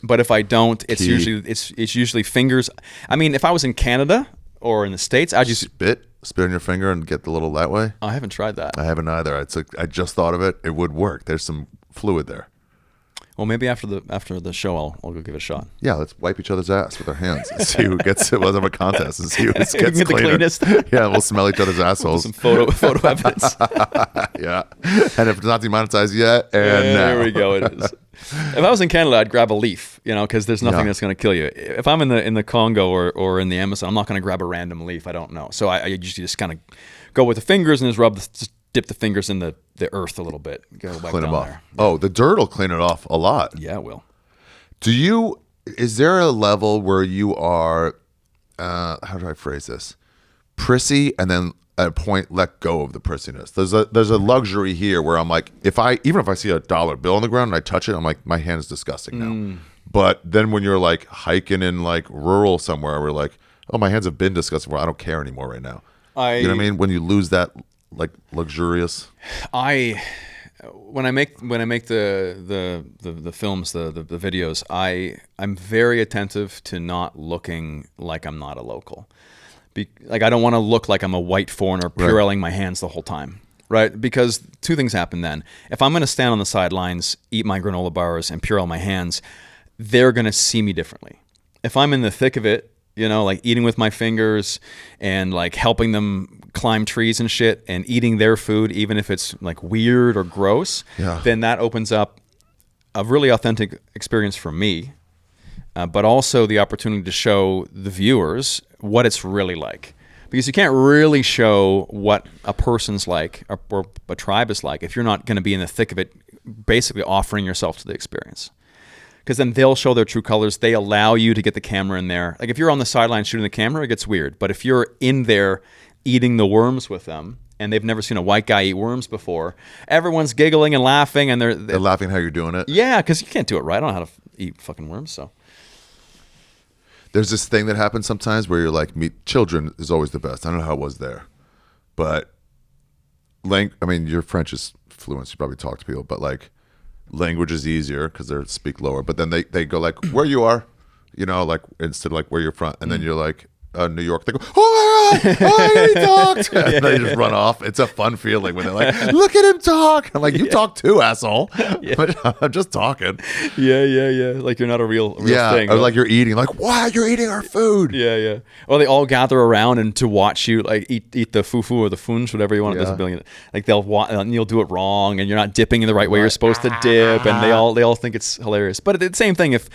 but if I don't, it's usually fingers. I mean, if I was in Canada or in the States, I just spit on your finger and get the little that way. I haven't tried that. I haven't either. I just thought of it. It would work. There's some fluid there. Well, maybe after the show, I'll go give it a shot. Yeah, let's wipe each other's ass with our hands and see who gets it. We'll have a contest and see who gets the cleanest. Yeah, we'll smell each other's assholes. Some photo evidence. Yeah, and if it's not demonetized yet, there we go. It is. If I was in Canada, I'd grab a leaf, because there's nothing that's going to kill you. If I'm in the Congo or in the Amazon, I'm not going to grab a random leaf. I don't know. So I usually just kind of go with the fingers and just dip the fingers in the earth a little bit. Clean them off. There. Oh, the dirt will clean it off a lot. Yeah, it will. Is there a level where you are, how do I phrase this? Prissy, and then at a point let go of the prissiness. There's a luxury here where I'm like, even if I see a dollar bill on the ground and I touch it, I'm like, my hand is disgusting now. But then when you're like hiking in like rural somewhere, we're like, oh, my hands have been disgusting. Well, I don't care anymore right now. You know what I mean? When you lose that like luxurious. When I make the films, the videos, I'm very attentive to not looking like I'm not a local. Like, I don't want to look like I'm a white foreigner Purelling my hands the whole time, right? Because two things happen then. If I'm going to stand on the sidelines, eat my granola bars, and Purell my hands, they're going to see me differently. If I'm in the thick of it, like eating with my fingers and like helping them climb trees and shit and eating their food, even if it's like weird or gross, then that opens up a really authentic experience for me, but also the opportunity to show the viewers what it's really like. Because you can't really show what a person's like or a tribe is like if you're not going to be in the thick of it, basically offering yourself to the experience. Because then they'll show their true colors. They allow you to get the camera in there. Like, if you're on the sideline shooting the camera, it gets weird. But if you're in there eating the worms with them, and they've never seen a white guy eat worms before, everyone's giggling and laughing, and they're laughing how you're doing it. Yeah, because you can't do it right. I don't know how to eat fucking worms. So there's this thing that happens sometimes where you're like, meet children is always the best. I don't know how it was there, but I mean, your French is fluent, so you probably talk to people, but like language is easier because they speak lower. But then they go like, where you are, you know, like instead of like where you're from, and then you're like New York. They go, oh my god, oh, he talked, and they just run off. It's a fun feeling when they're like, look at him talk. I'm like, you talk too, asshole. But I'm just talking. Yeah. Like you're not a real thing. Or like you're eating. Like, wow, you're eating our food. Yeah. Or they all gather around and to watch you like eat the fufu or the funge, whatever you want. There's a billion. Like and you'll do it wrong, and you're not dipping in the right way you're supposed to dip, and they all think it's hilarious. But it's the same thing if,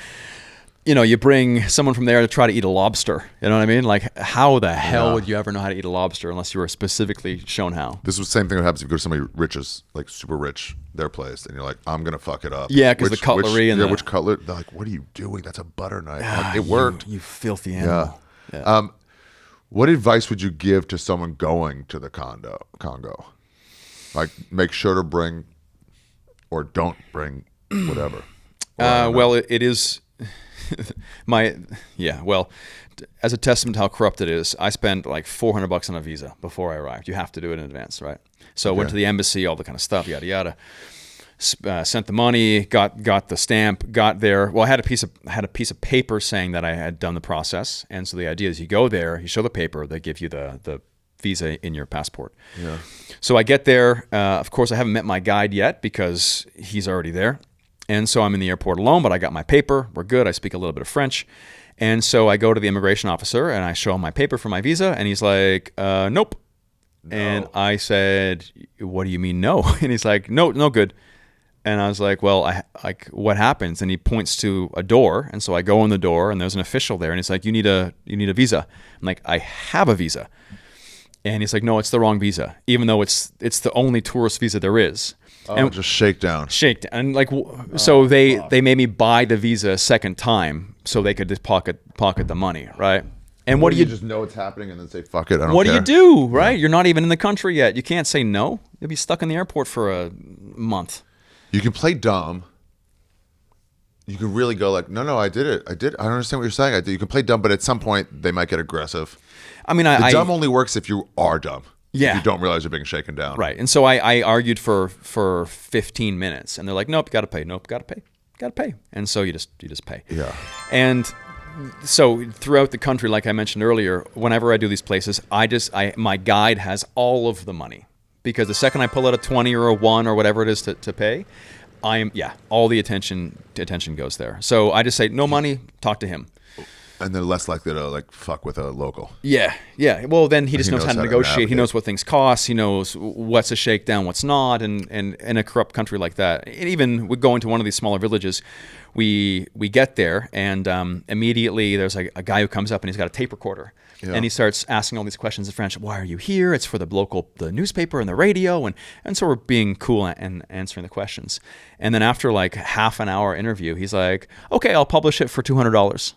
you know, you bring someone from there to try to eat a lobster. You know what I mean? Like, how the hell would you ever know how to eat a lobster unless you were specifically shown how? This is the same thing that happens if you go to somebody like super rich, their place, and you're like, I'm gonna fuck it up. Yeah, because the cutlery which cutlery? They're like, what are you doing? That's a butter knife. Like, it worked. You filthy animal. Yeah. What advice would you give to someone going to the Congo? Like, make sure to bring, or don't bring, whatever. Well, it is. As a testament to how corrupt it is, I spent like $400 on a visa before I arrived. You have to do it in advance, right? So I went to the embassy, all the kind of stuff, yada yada. Sent the money, got the stamp, got there. Well, I had a piece of paper saying that I had done the process, and so the idea is you go there, you show the paper, they give you the visa in your passport. Yeah. So I get there. Of course, I haven't met my guide yet because he's already there. And so I'm in the airport alone, but I got my paper. We're good. I speak a little bit of French. And so I go to the immigration officer and I show him my paper for my visa. And he's like, nope. No. And I said, what do you mean no? And he's like, no good. And I was like, well, what happens? And he points to a door. And so I go in the door and there's an official there. And he's like, you need a visa. I'm like, I have a visa. And he's like, no, it's the wrong visa, even though it's the only tourist visa there is. Oh, and just shakedown. And like, so they made me buy the visa a second time so they could just pocket the money, right? And what do you just know it's happening and then say fuck it? I don't care. What do you do, right? Yeah. You're not even in the country yet. You can't say no. You'll be stuck in the airport for a month. You can play dumb. You can really go like, no, I did it. I don't understand what you're saying. I did. You can play dumb, but at some point they might get aggressive. I mean, dumb only works if you are dumb. Yeah. If you don't realize you're being shaken down. Right. And so I argued for 15 minutes, and they're like, nope, got to pay. Nope, got to pay. And so you just pay. Yeah. And so throughout the country, like I mentioned earlier, whenever I do these places, my guide has all of the money, because the second I pull out a 20 or a 1 or whatever it is to pay, all the attention goes there. So I just say, no money, talk to him. And they're less likely to like fuck with a local. Yeah. Well, then he just knows how to negotiate. He knows what things cost. He knows what's a shakedown, what's not. And in a corrupt country like that, and even we go into one of these smaller villages, we get there, and immediately there's a guy who comes up and he's got a tape recorder. Yeah. And he starts asking all these questions in French. Why are you here? It's for the newspaper and the radio. And so we're being cool and answering the questions. And then after like half an hour interview, he's like, okay, I'll publish it for $200.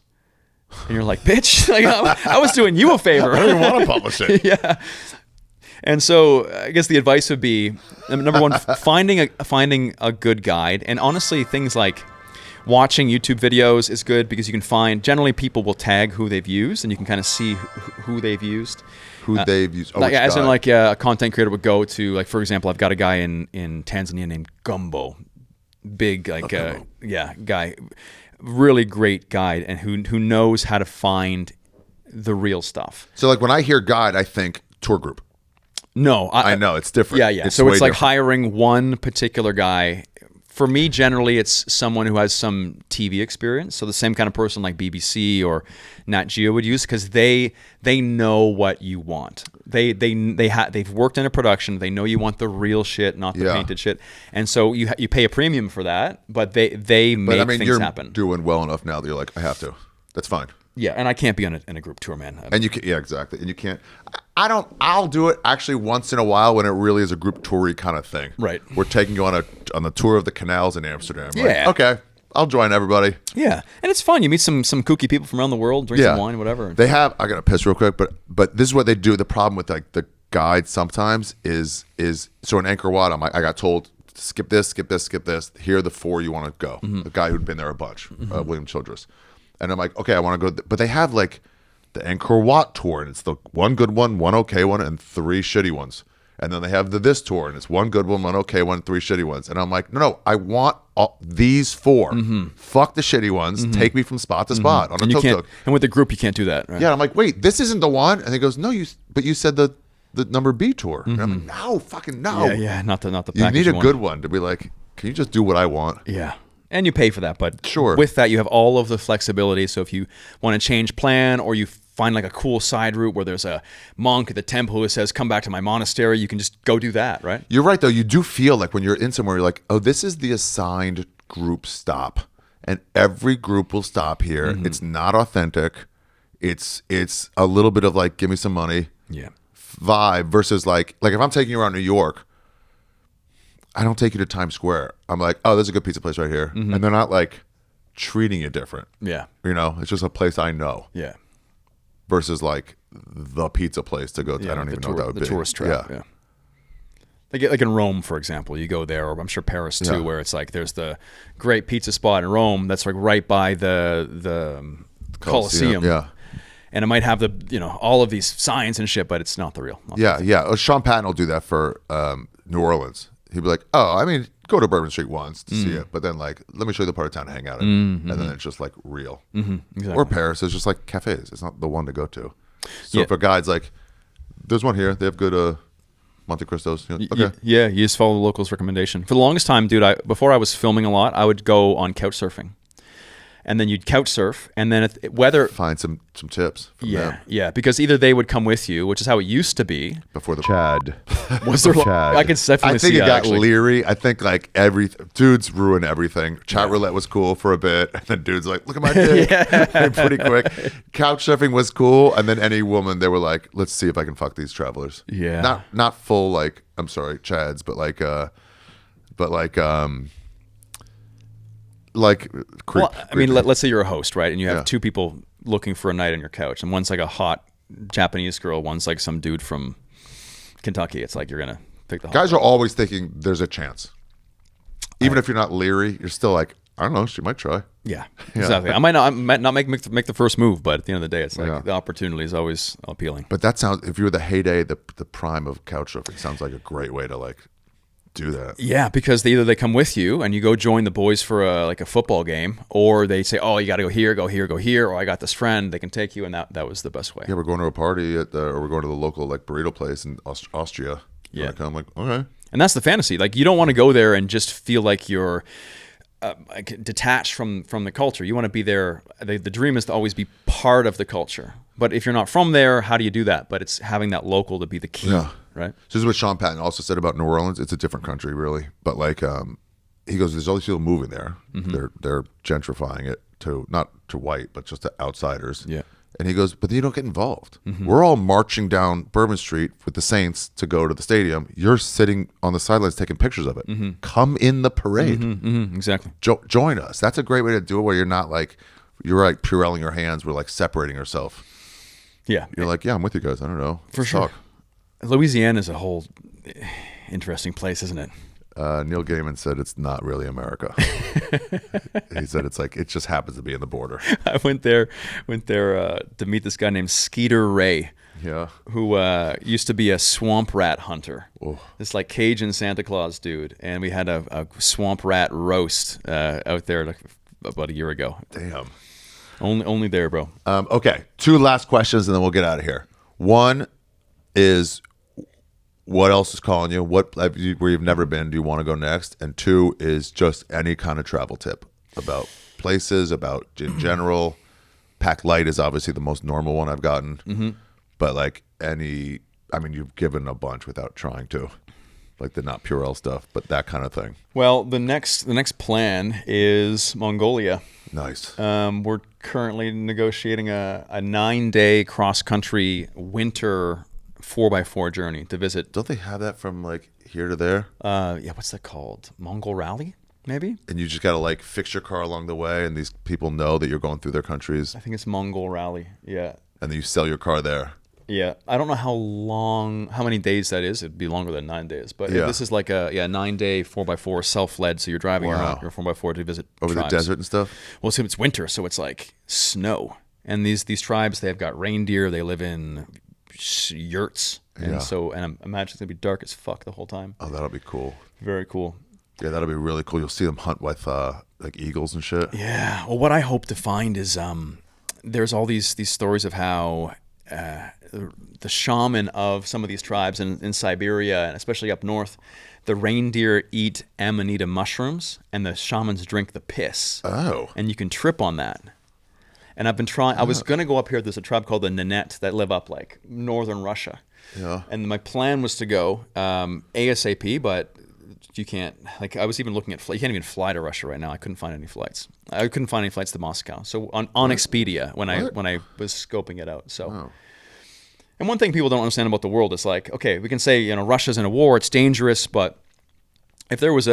And you're like, bitch, like, I was doing you a favor. I don't even want to publish it. Yeah. And so I guess the advice would be, number one, finding a good guide. And honestly, things like watching YouTube videos is good, because you can find, generally people will tag who they've used, and you can kind of see who they've used. Who they've used. Like, as in like a content creator would go to, like, for example, I've got a guy in Tanzania named Gumbo. Big, like, guy. Really great guide, and who knows how to find the real stuff. So like when I hear guide, I think tour group. No, I know it's different. Yeah. So it's like hiring one particular guy. For me, generally, it's someone who has some TV experience. So the same kind of person like BBC or Nat Geo would use, because they know what you want. They've worked in a production. They know you want the real shit, not the painted shit. And so you pay a premium for that, but they make things happen. You're doing well enough now that you're like, I have to. That's fine. Yeah, and I can't be in a group tour, man. And you can, exactly. And you can't. I'll do it actually once in a while when it really is a group toury kind of thing. Right. We're taking you on the tour of the canals in Amsterdam. Yeah. Like, okay, I'll join everybody. Yeah, and it's fun. You meet some kooky people from around the world, drink some wine, whatever. They have. I gotta piss real quick, but this is what they do. The problem with like the guide sometimes is so in Angkor Wat, I got told skip this. Here are the 4 you want to go. Mm-hmm. The guy who'd been there a bunch, William Childress. And I'm like, okay, I want to go. But they have the Angkor Wat tour, and it's the one good one, one okay one, and 3 shitty ones. And then they have this tour, and it's one good one, one okay one, 3 shitty ones. And I'm like, no, I want these 4. Fuck the shitty ones. Take me from spot to spot on a tuk-tuk. And with the group, you can't do that, right? Yeah, I'm like, wait, this isn't the one. And he goes, no, but you said the number B tour. And I'm like, no, fucking no. Yeah, not the You package need a one. good one to be like, can you just do what I want? Yeah. And you pay for that, but Sure. with that, you have all of the flexibility. So if you want to change plan, or you find like a cool side route where there's a monk at the temple who says, come back to my monastery, you can just go do that, right? You're right, though. You do feel like when you're in somewhere, you're like, oh, this is the assigned group stop. And every group will stop here. It's not authentic. It's a little bit of like, give me some money Yeah. vibe versus like if I'm taking you around New York, I don't take you to Times Square. I'm like, oh, there's a good pizza place right here. And they're not like treating you different. Yeah. You know, it's just a place I know. Yeah. Versus like the pizza place to go to. I don't even know what that would the be. tourist trap. Yeah. Like in Rome, for example, you go there, or I'm sure Paris too, where it's like there's the great pizza spot in Rome that's like right by the Colosseum. Yeah. And it might have all of these signs and shit, but it's not the real. Yeah. Sean Patton will do that for New Orleans. He'd be like, oh, I mean, go to Bourbon Street once to see it, but then like, let me show you the part of town to hang out in, and then it's just like real. Exactly. Or Paris is just like cafes. It's not the one to go to. So if a guide's like, there's one here, they have good Monte Cristos. Okay. Yeah, you just follow the locals' recommendation. For the longest time, dude, before I was filming a lot, I would go on couch surfing. And then you'd couch surf, and then whether find some tips from them. Yeah, because either they would come with you, which is how it used to be. Before the Chad. Was there? I could definitely I think see it that, got actually. leery. I think like dudes ruin everything. Chat roulette was cool for a bit, and then dudes like, look at my dick. Pretty quick. Couch surfing was cool, and then any woman, they were like, let's see if I can fuck these travelers. Yeah. Not full like, I'm sorry, Chads, but like creep. Well, I mean, let's say you're a host, right? And you have 2 people looking for a night on your couch, and one's like a hot Japanese girl, one's like some dude from Kentucky. It's like you're gonna pick the hot Guys are always thinking there's a chance. Even if you're not leery, you're still like, I don't know, she might try. Yeah, exactly. I might not make the first move, but at the end of the day, it's like the opportunity is always appealing. But that sounds, if you were the heyday, the prime of couch surfing, sounds like a great way to like do that. Yeah, because either they come with you and you go join the boys for a football game, or they say, oh, you got to go here, or I got this friend, they can take you, and that was the best way. Yeah, we're going to a party or we're going to the local like burrito place in Austria. Yeah, I'm like, okay. And that's the fantasy. Like, you don't want to go there and just feel like you're like detached from the culture. You want to be there. The dream is to always be part of the culture. But if you're not from there, how do you do that? But it's having that local to be the key, right? So this is what Sean Patton also said about New Orleans. It's a different country, really. But like, he goes, there's all these people moving there. They're gentrifying it not to white, but just to outsiders. Yeah. And he goes, but you don't get involved. We're all marching down Bourbon Street with the Saints to go to the stadium. You're sitting on the sidelines taking pictures of it. Come in the parade. Exactly. Join us. That's a great way to do it, where you're not like, you're like Purelling your hands. We're like separating yourself. Yeah. You're like, yeah, I'm with you guys. I don't know. For sure. Louisiana is a whole interesting place, isn't it? Neil Gaiman said it's not really America. He said it's like, it just happens to be in the border. I went there to meet this guy named Skeeter Ray. Yeah. Who used to be a swamp rat hunter. Oh. This like Cajun Santa Claus dude. And we had a swamp rat roast out there like about a year ago. Damn. Only there, bro. Okay. 2 last questions and then we'll get out of here. One is, what else is calling you? Where you've never been, do you want to go next? And 2 is just any kind of travel tip about places, about in general. Pack light is obviously the most normal one I've gotten. But like you've given a bunch without trying to. Like the not Purell stuff, but that kind of thing. Well, the next plan is Mongolia. Nice. We're currently negotiating a 9-day cross-country winter 4x4 journey to visit. Don't they have that from like here to there? Yeah, what's that called? Mongol Rally, maybe? And you just got to like fix your car along the way, and these people know that you're going through their countries. I think it's Mongol Rally, yeah. And then you sell your car there. Yeah, I don't know how many days that is. It'd be longer than 9 days. But this is like a 9-day 4x4 self-led. So you're driving around your 4x4 to visit over tribes. the desert and stuff. Well, so it's winter, so it's like snow. And these tribes, they've got reindeer. They live in yurts, and I imagine it's gonna be dark as fuck the whole time. Oh, that'll be cool. Very cool. Yeah, that'll be really cool. You'll see them hunt with like eagles and shit. Yeah. Well, what I hope to find is there's all these stories of how the shaman of some of these tribes in Siberia, and especially up north, the reindeer eat amanita mushrooms, and the shamans drink the piss. Oh. And you can trip on that. And I've been trying. I was going to go up here. There's a tribe called the Nanette that live up like northern Russia. Yeah. And my plan was to go ASAP, but you can't. Like I was even looking at. You can't even fly to Russia right now. I couldn't find any flights. I couldn't find any flights to Moscow. So on Expedia when I was scoping it out. So. Oh. And one thing people don't understand about the world is like, okay, we can say Russia's in a war. It's dangerous, but if there was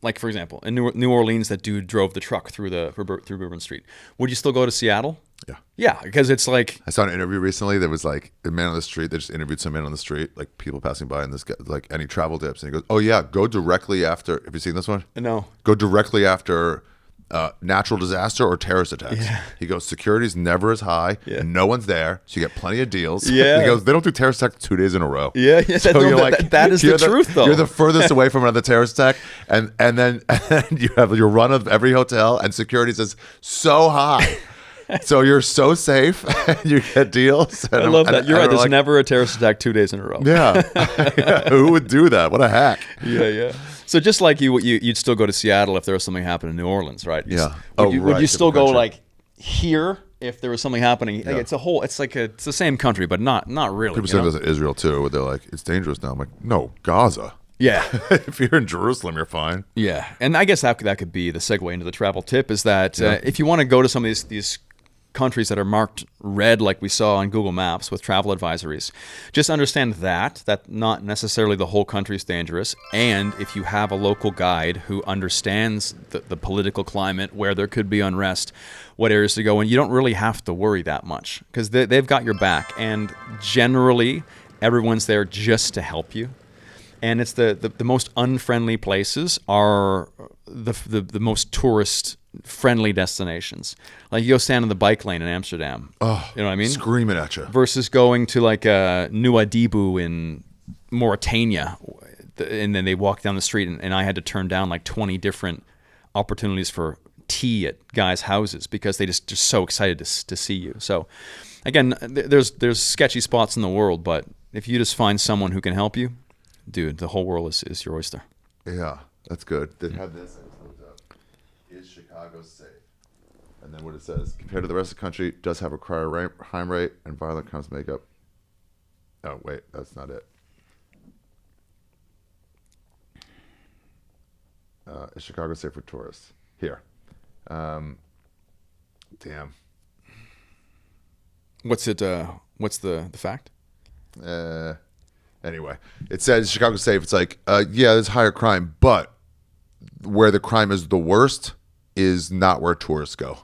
like for example, in New Orleans, that dude drove the truck through Bourbon Street. Would you still go to Seattle? Yeah. Yeah, because it's like I saw an interview recently that was like a man on the street. They just interviewed some man on the street, like people passing by, and this guy, like, and he travel tips, and he goes, "Oh yeah, go directly after." Have you seen this one? No. Go directly after natural disaster or terrorist attacks. Yeah. He goes, security's never as high. Yeah. No one's there, so you get plenty of deals. Yeah. He goes, they don't do terrorist attacks 2 days in a row. Yeah, So you're like, that is the truth, though. You're the furthest away from another terrorist attack, and then you have your run of every hotel, and security says so high. So you're so safe, and you get deals. I love that. You're right. There's never a terrorist attack 2 days in a row. Yeah. Yeah. Who would do that? What a hack. Yeah. So just like you'd still go to Seattle if there was something happening in New Orleans, right? Yeah. Would you still go Country. like here if there was something happening? Like it's the same country, but not really. People say this in Israel too, where they're like, it's dangerous now. I'm like, no, Gaza. Yeah. If you're in Jerusalem, you're fine. Yeah. And I guess that could be the segue into the travel tip is that if you want to go to some of these countries that are marked red like we saw on Google Maps with travel advisories, just understand that not necessarily the whole country is dangerous, and if you have a local guide who understands the political climate, where there could be unrest, what areas to go in, you don't really have to worry that much because they've got your back, and generally everyone's there just to help you. And it's the most unfriendly places are the most tourist friendly destinations. Like you go stand in the bike lane in Amsterdam. Oh, you know what I mean? Screaming at you. Versus going to like Nuadhibu in Mauritania, and then they walk down the street, and I had to turn down like 20 different opportunities for tea at guys' houses because they just so excited to see you. So again, there's sketchy spots in the world, but if you just find someone who can help you, dude, the whole world is your oyster. Yeah, that's good. They have this. I just looked up. Is Chicago safe? And then what it says, compared to the rest of the country, does have a crime rate and violent crimes make up. Oh, wait, that's not it. Is Chicago safe for tourists? Here. Damn. What's the fact? Anyway, it says Chicago's safe. It's like, yeah, there's higher crime, but where the crime is the worst is not where tourists go.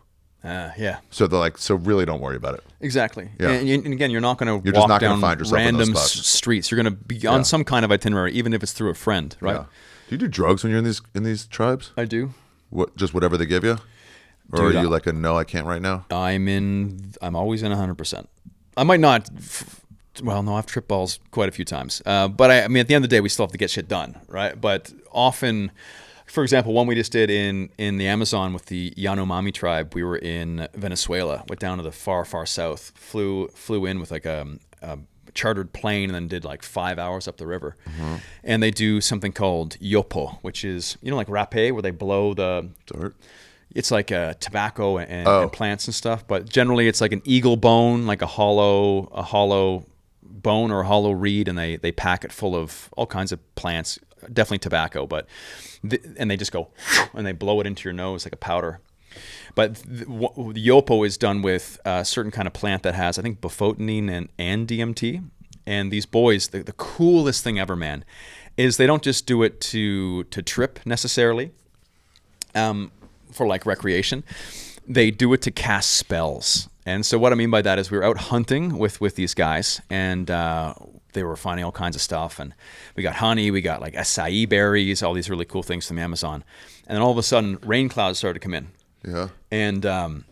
Yeah. So they're like, so really don't worry about it. Exactly. Yeah. And again, you're not going to just walk not gonna down find yourself in those random spots. streets. You're going to be on some kind of itinerary, even if it's through a friend, right? Yeah. Do you do drugs when you're in these tribes? I do. What, just whatever they give you? Or Dude, are you like no, I can't right now? I'm always in 100%. I might not. Well, no, I've tripped balls quite a few times. But I mean, at the end of the day, we still have to get shit done, right? But often, for example, one we just did in the Amazon with the Yanomami tribe, we were in Venezuela, went down to the far, far south, flew in with like a chartered plane, and then did like 5 hours up the river. Mm-hmm. And they do something called yopo, which is, like rapé, where they blow the dirt. It's like tobacco and plants and stuff, but generally it's like an eagle bone, like a hollow bone or a hollow reed, and they pack it full of all kinds of plants, definitely tobacco, and they just go and they blow it into your nose like a powder. But the yopo is done with a certain kind of plant that has, I think, buffotinine and DMT. And these boys, the coolest thing ever, man, is they don't just do it to trip necessarily, for like recreation. They do it to cast spells. And so what I mean by that is we were out hunting with these guys, and they were finding all kinds of stuff. And we got honey, we got like acai berries, all these really cool things from the Amazon. And then all of a sudden, rain clouds started to come in. Yeah. And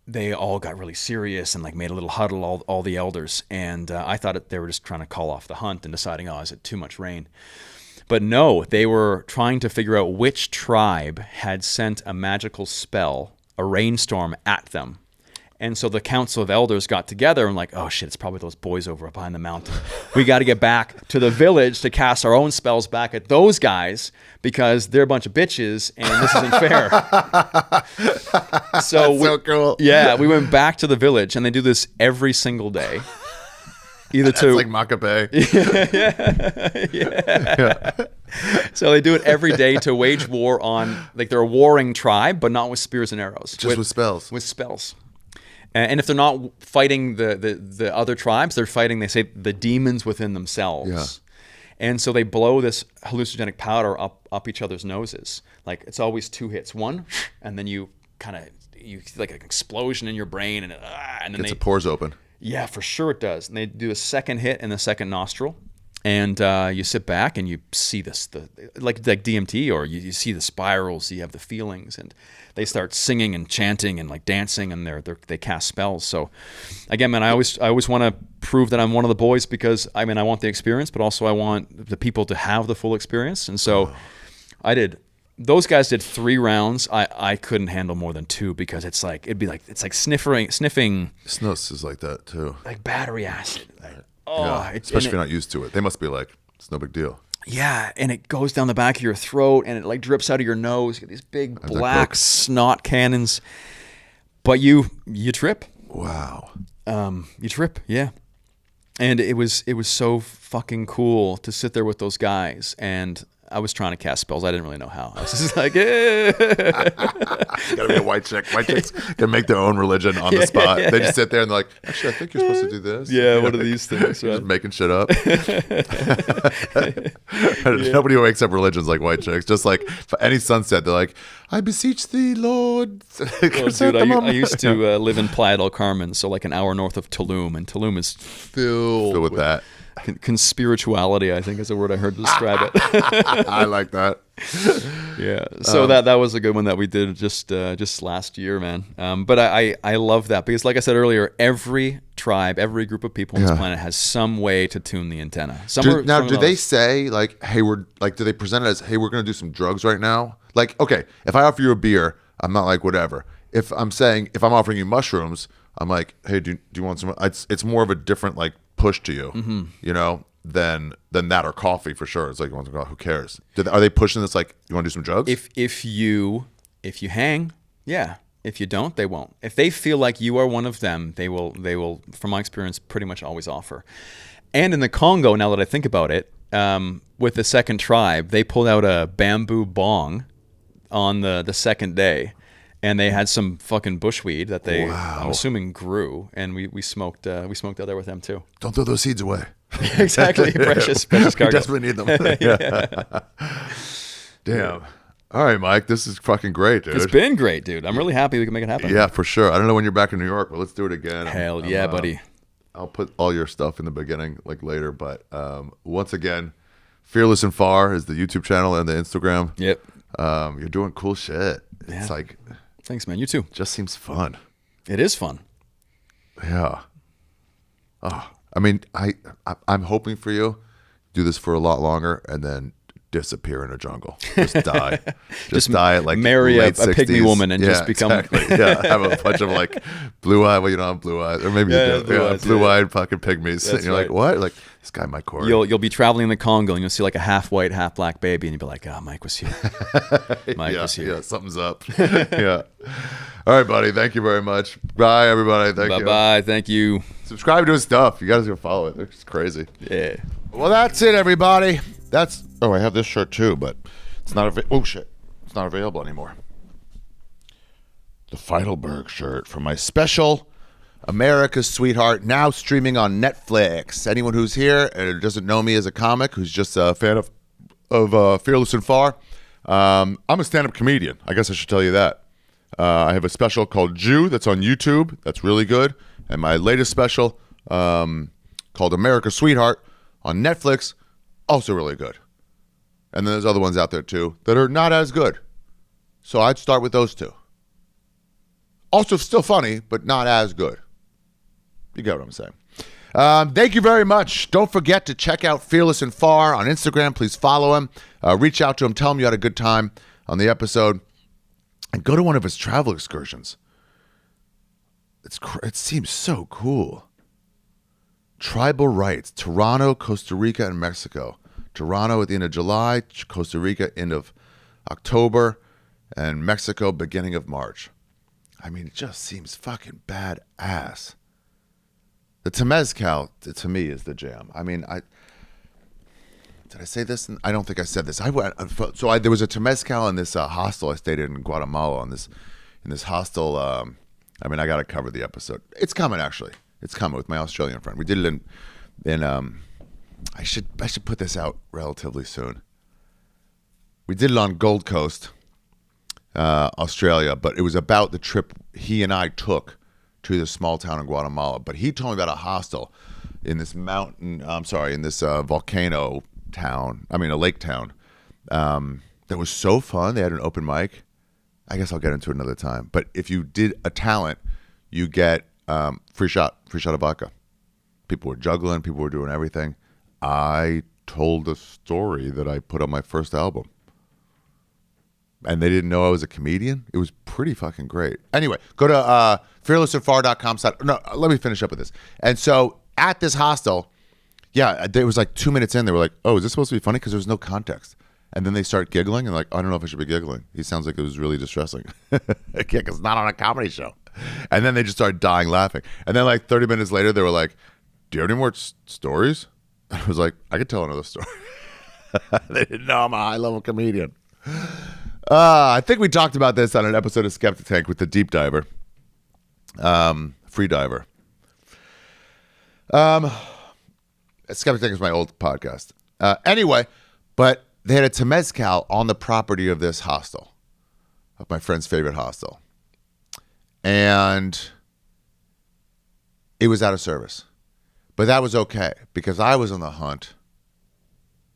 they all got really serious and like made a little huddle, all the elders. And I thought they were just trying to call off the hunt and deciding, oh, is it too much rain? But no, they were trying to figure out which tribe had sent a magical spell, a rainstorm, at them. And so the council of elders got together and like, oh shit, it's probably those boys over behind the mountain. We got to get back to the village to cast our own spells back at those guys because they're a bunch of bitches and this isn't fair. So cool. Yeah, we went back to the village and they do this every single day. Either That's like Macabre. Yeah. So they do it every day to wage war on, like they're a warring tribe, but not with spears and arrows. Just with spells. With spells. And if they're not fighting the other tribes, they're fighting, they say, the demons within themselves. Yeah. And so they blow this hallucinogenic powder up each other's noses. Like it's always 2 hits. One, and then you see like an explosion in your brain, and then it pores open. Yeah, for sure it does. And they do a second hit in the second nostril, and you sit back and you see this, like DMT, or you see the spirals, you have the feelings, and they start singing and chanting and like dancing, and they cast spells. So again, man, I always want to prove that I'm one of the boys because I want the experience, but also I want the people to have the full experience. And so those guys did 3 rounds. I couldn't handle more than 2 because it's like sniffing. Snus is like that too. Like battery acid. Especially if you're not used to it. They must be like, it's no big deal. Yeah, and it goes down the back of your throat and it like drips out of your nose. You get these big black snot cannons. But you trip. Wow. You trip, yeah. And it was so fucking cool to sit there with those guys, and I was trying to cast spells. I didn't really know how. I was just like, Gotta be a white chick. White chicks can make their own religion on the spot. They just sit there and they're like, actually, I think you're supposed to do this. Yeah, what are these things? Right? Just making shit up. Nobody wakes up religions like white chicks. Just like for any sunset, they're like, I beseech thee, Lord. Well, dude, I used to live in Playa del Carmen, so like an hour north of Tulum, and Tulum is filled with that. Conspirituality, I think, is a word I heard to describe it. I like that. Yeah. So that was a good one that we did just last year, man. But I love that because, like I said earlier, every tribe, every group of people on this planet has some way to tune the antenna. Do they say like, hey, do they present it as, hey, we're going to do some drugs right now? Like, okay, if I offer you a beer, I'm not like, whatever. If I'm offering you mushrooms, I'm like, hey, do you want some? It's more of a different like push to you, you know, than that or coffee for sure. It's like, who cares? Are they pushing this like, you want to do some drugs? If you hang, yeah. If you don't, they won't. If they feel like you are one of them, they will, from my experience, pretty much always offer. And in the Congo, now that I think about it, with the second tribe, they pulled out a bamboo bong on the second day. And they had some fucking bushweed that they, I'm assuming, grew, and we smoked out there with them too. Don't throw those seeds away. Exactly, precious cargo. We desperately need them. Damn. All right, Mike, this is fucking great, dude. It's been great, dude. I'm really happy we can make it happen. Yeah, for sure. I don't know when you're back in New York, but let's do it again. Hell yeah, buddy. I'll put all your stuff in the beginning, like later. But once again, Fearless and Far is the YouTube channel and the Instagram. Yep. You're doing cool shit. It's like... Thanks, man. You too. Just seems fun. It is fun. Yeah. Oh, I mean, I'm hoping for you do this for a lot longer and then disappear in a jungle. Just die. Just die at like marry late a pygmy woman and just become exactly. Yeah, have a bunch of like blue-eyed. Well, you don't have blue eyes, or maybe you do. Blue-eyed fucking pygmies. And you're like, what? Like, this guy might core. You'll be traveling in the Congo and you'll see like a half white, half black baby, and you'll be like, Mike was here. Mike was here. Yeah, something's up. Yeah. All right, buddy. Thank you very much. Bye, everybody. Thank you. Bye. Thank you. Subscribe to his stuff. You guys go follow it. It's crazy. Yeah. Well, that's it, everybody. I have this shirt too, but it's not it's not available anymore. The Feidelberg shirt from my special America's Sweetheart, now streaming on Netflix. Anyone who's here and doesn't know me as a comic, who's just a fan of Fearless and Far, I'm a stand-up comedian. I guess I should tell you that. I have a special called Jew that's on YouTube. That's really good. And my latest special called America's Sweetheart on Netflix, also really good. And then there's other ones out there too that are not as good. So I'd start with those two. Also still funny, but not as good. You get what I'm saying. Thank you very much. Don't forget to check out Fearless and Far on Instagram. Please follow him. Reach out to him. Tell him you had a good time on the episode. And go to one of his travel excursions. It seems so cool. Tribal rights. Toronto, Costa Rica, and Mexico. Toronto at the end of July. Costa Rica end of October. And Mexico beginning of March. I mean, it just seems fucking badass. The Temezcal, to me, is the jam. I mean, did I say this? I don't think I said this. There was a Temezcal in this hostel I stayed in Guatemala. In this hostel, I mean, I got to cover the episode. It's coming, actually. It's coming with my Australian friend. We did it in I should put this out relatively soon. We did it on Gold Coast, Australia, but it was about the trip he and I took to this small town in Guatemala. But he told me about a hostel in this volcano town. I mean, a lake town. That was so fun. They had an open mic. I guess I'll get into it another time. But if you did a talent, you get free shot of vodka. People were juggling. People were doing everything. I told a story that I put on my first album. And they didn't know I was a comedian. It was pretty fucking great. Anyway, go to fearlessandfar.com. No, let me finish up with this. And so at this hostel, yeah, it was like 2 minutes in. They were like, oh, is this supposed to be funny? Because there was no context. And then they start giggling and like, I don't know if I should be giggling. He sounds like it was really distressing. Yeah, because it's not on a comedy show. And then they just started dying laughing. And then like 30 minutes later, they were like, do you have any more stories? And I was like, I could tell another story. They didn't know I'm a high-level comedian. I think we talked about this on an episode of Skeptic Tank with the deep diver, free diver. Skeptic Tank is my old podcast. Anyway, but they had a Temezcal on the property of this hostel, of my friend's favorite hostel, and it was out of service, but that was okay because I was on the hunt.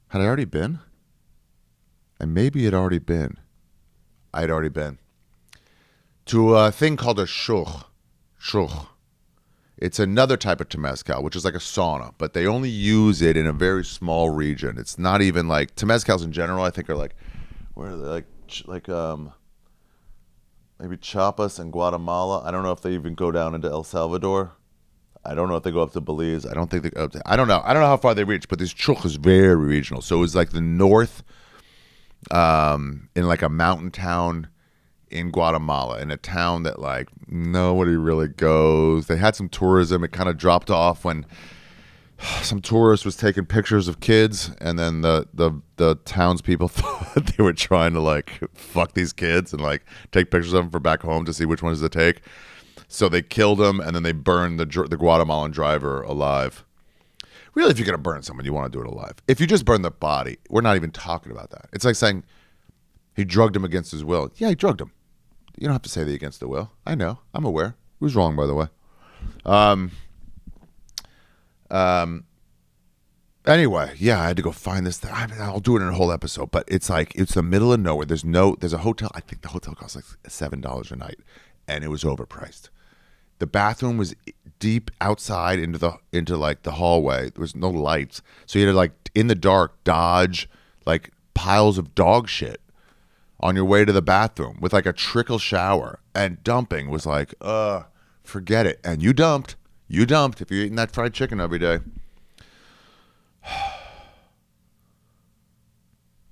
Had I already been? And maybe it had already been. I'd already been to a thing called a shuk. It's another type of Temezcal, which is like a sauna, but they only use it in a very small region. It's not even like Temezcals in general. I think are like, where are they? Like maybe Chiapas and Guatemala. I don't know if they even go down into El Salvador. I don't know if they go up to Belize. I don't think they go up to, I don't know how far they reach, but this shuk is very regional. So it was like the north. In like a mountain town in Guatemala, in a town that like nobody really goes. They had some tourism. It kind of dropped off when some tourist was taking pictures of kids, and then the townspeople thought they were trying to like fuck these kids and like take pictures of them for back home to see which ones to take. So they killed him, and then they burned the Guatemalan driver alive. Really, if you're going to burn someone, you want to do it alive. If you just burn the body, we're not even talking about that. It's like saying he drugged him against his will. Yeah, he drugged him. You don't have to say the against the will. I know. I'm aware. He was wrong, by the way. Anyway, yeah, I had to go find this thing. I'll do it in a whole episode, but it's like, it's the middle of nowhere. There's a hotel. I think the hotel costs like $7 a night, and it was overpriced. The bathroom was deep outside into like the hallway. There was no lights, so you had to like in the dark dodge like piles of dog shit on your way to the bathroom with like a trickle shower. And dumping was like, forget it. And you dumped if you're eating that fried chicken every day.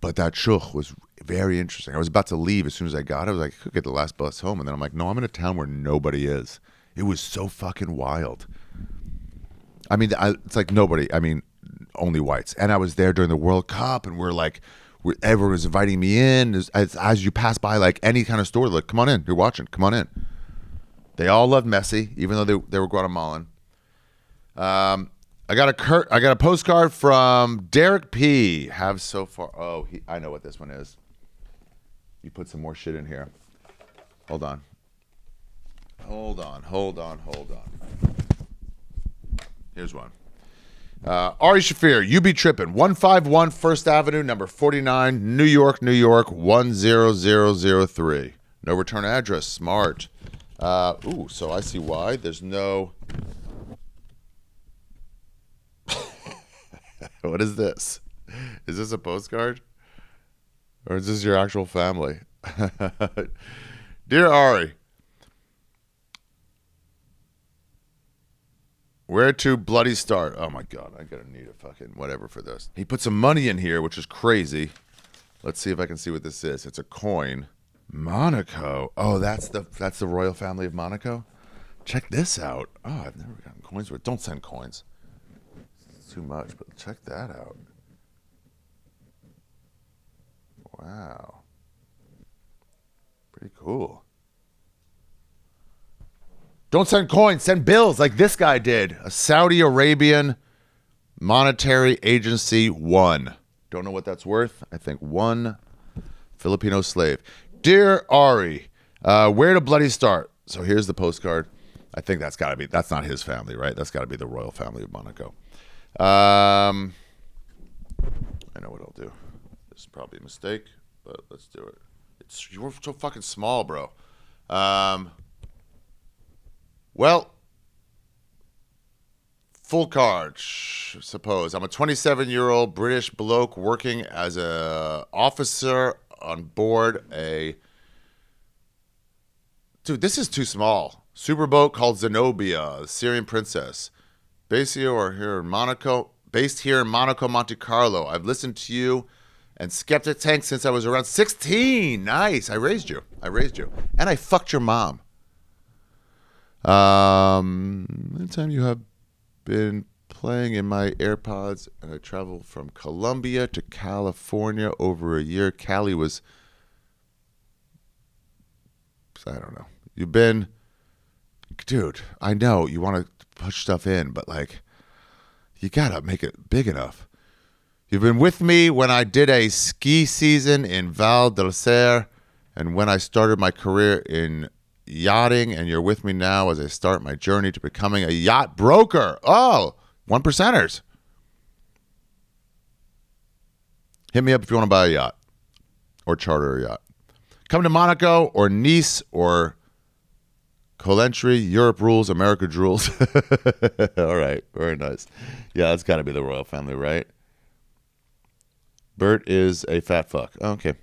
But that shuk was very interesting. I was about to leave as soon as I got it. I was like, I could get the last bus home, and then I'm like, no, I'm in a town where nobody is. It was so fucking wild. I mean, it's like nobody. I mean, only whites. And I was there during the World Cup, and everyone was inviting me in. As you pass by, like any kind of store, like, come on in. You're watching. Come on in. They all loved Messi, even though they were Guatemalan. I got a postcard from Derek P. Have so far. Oh, I know what this one is. You put some more shit in here. Hold on. Here's one. Ari Shaffir, you be trippin'. 151 First Avenue, number 49, New York, 10003. No return address. Smart. So I see why. There's no... What is this? Is this a postcard? Or is this your actual family? Dear Ari, where to bloody start? Oh my God, I gotta need a fucking whatever for this. He put some money in here, which is crazy. Let's see if I can see what this is. It's a coin. Monaco. Oh, that's the royal family of Monaco. Check this out. Oh, I've never gotten coins. Don't send coins. It's too much, but check that out. Wow. Pretty cool. Don't send coins, send bills like this guy did. A Saudi Arabian monetary agency 1. Don't know what that's worth. I think 1 Filipino slave. Dear Ari, where to bloody start? So here's the postcard. I think that's not his family, right? That's got to be the royal family of Monaco. I know what I'll do. This is probably a mistake, but let's do it. You're so fucking small, bro. Well, full card, suppose. I'm a 27-year-old British bloke working as a officer on board a... Dude, this is too small. Superboat called Zenobia, the Syrian princess. Based here in Monaco, Monte Carlo. I've listened to you and Skeptic Tank since I was around 16. Nice. I raised you. And I fucked your mom. Anytime you have been playing in my AirPods, and I traveled from Colombia to California over a year. Cali was, I don't know. You've been, dude, I know you want to push stuff in, but like, you gotta make it big enough. You've been with me when I did a ski season in Val d'Isère and when I started my career in yachting, and you're with me now as I start my journey to becoming a yacht broker. Oh, 1%ers. Hit me up if you want to buy a yacht or charter a yacht. Come to Monaco or Nice or Colentry. Europe rules, America drools. All right, very nice. Yeah, that's got to be the royal family, right? Bert is a fat fuck. Okay.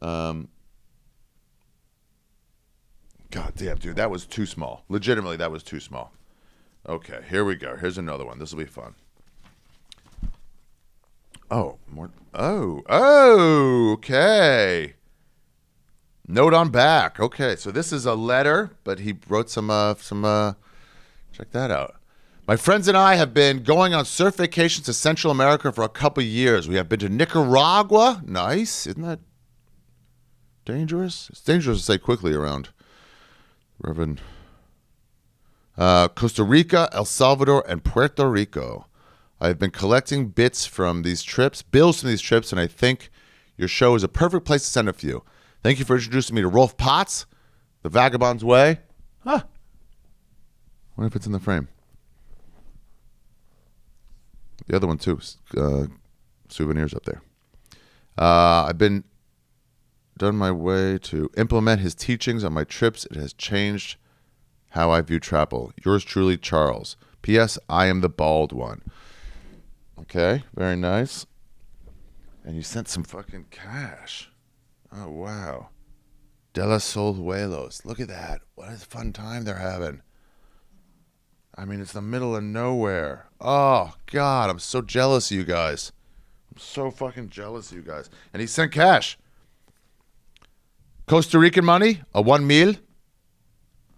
God damn, dude, that was too small. Legitimately, that was too small. Okay, here we go. Here's another one. This will be fun. Oh, more. Oh, okay. Note on back. Okay, so this is a letter, but he wrote some. Check that out. My friends and I have been going on surf vacations to Central America for a couple years. We have been to Nicaragua. Nice. Isn't that dangerous? It's dangerous to say quickly around Reverend. Costa Rica, El Salvador, and Puerto Rico. I've been collecting bills from these trips, and I think your show is a perfect place to send a few. Thank you for introducing me to Rolf Potts, The Vagabond's Way. I wonder if it's in the frame. The other one, too. Souvenirs up there. I've been done my way to implement his teachings on my trips. It has changed how I view travel. Yours truly, Charles. P.S. I am the bald one. Okay, very nice. And you sent some fucking cash. Oh, wow. De La Solhuelos. Look at that. What a fun time they're having. I mean, it's the middle of nowhere. Oh, God, I'm so jealous of you guys. I'm so fucking jealous of you guys. And he sent cash. Costa Rican money, a 1 mil.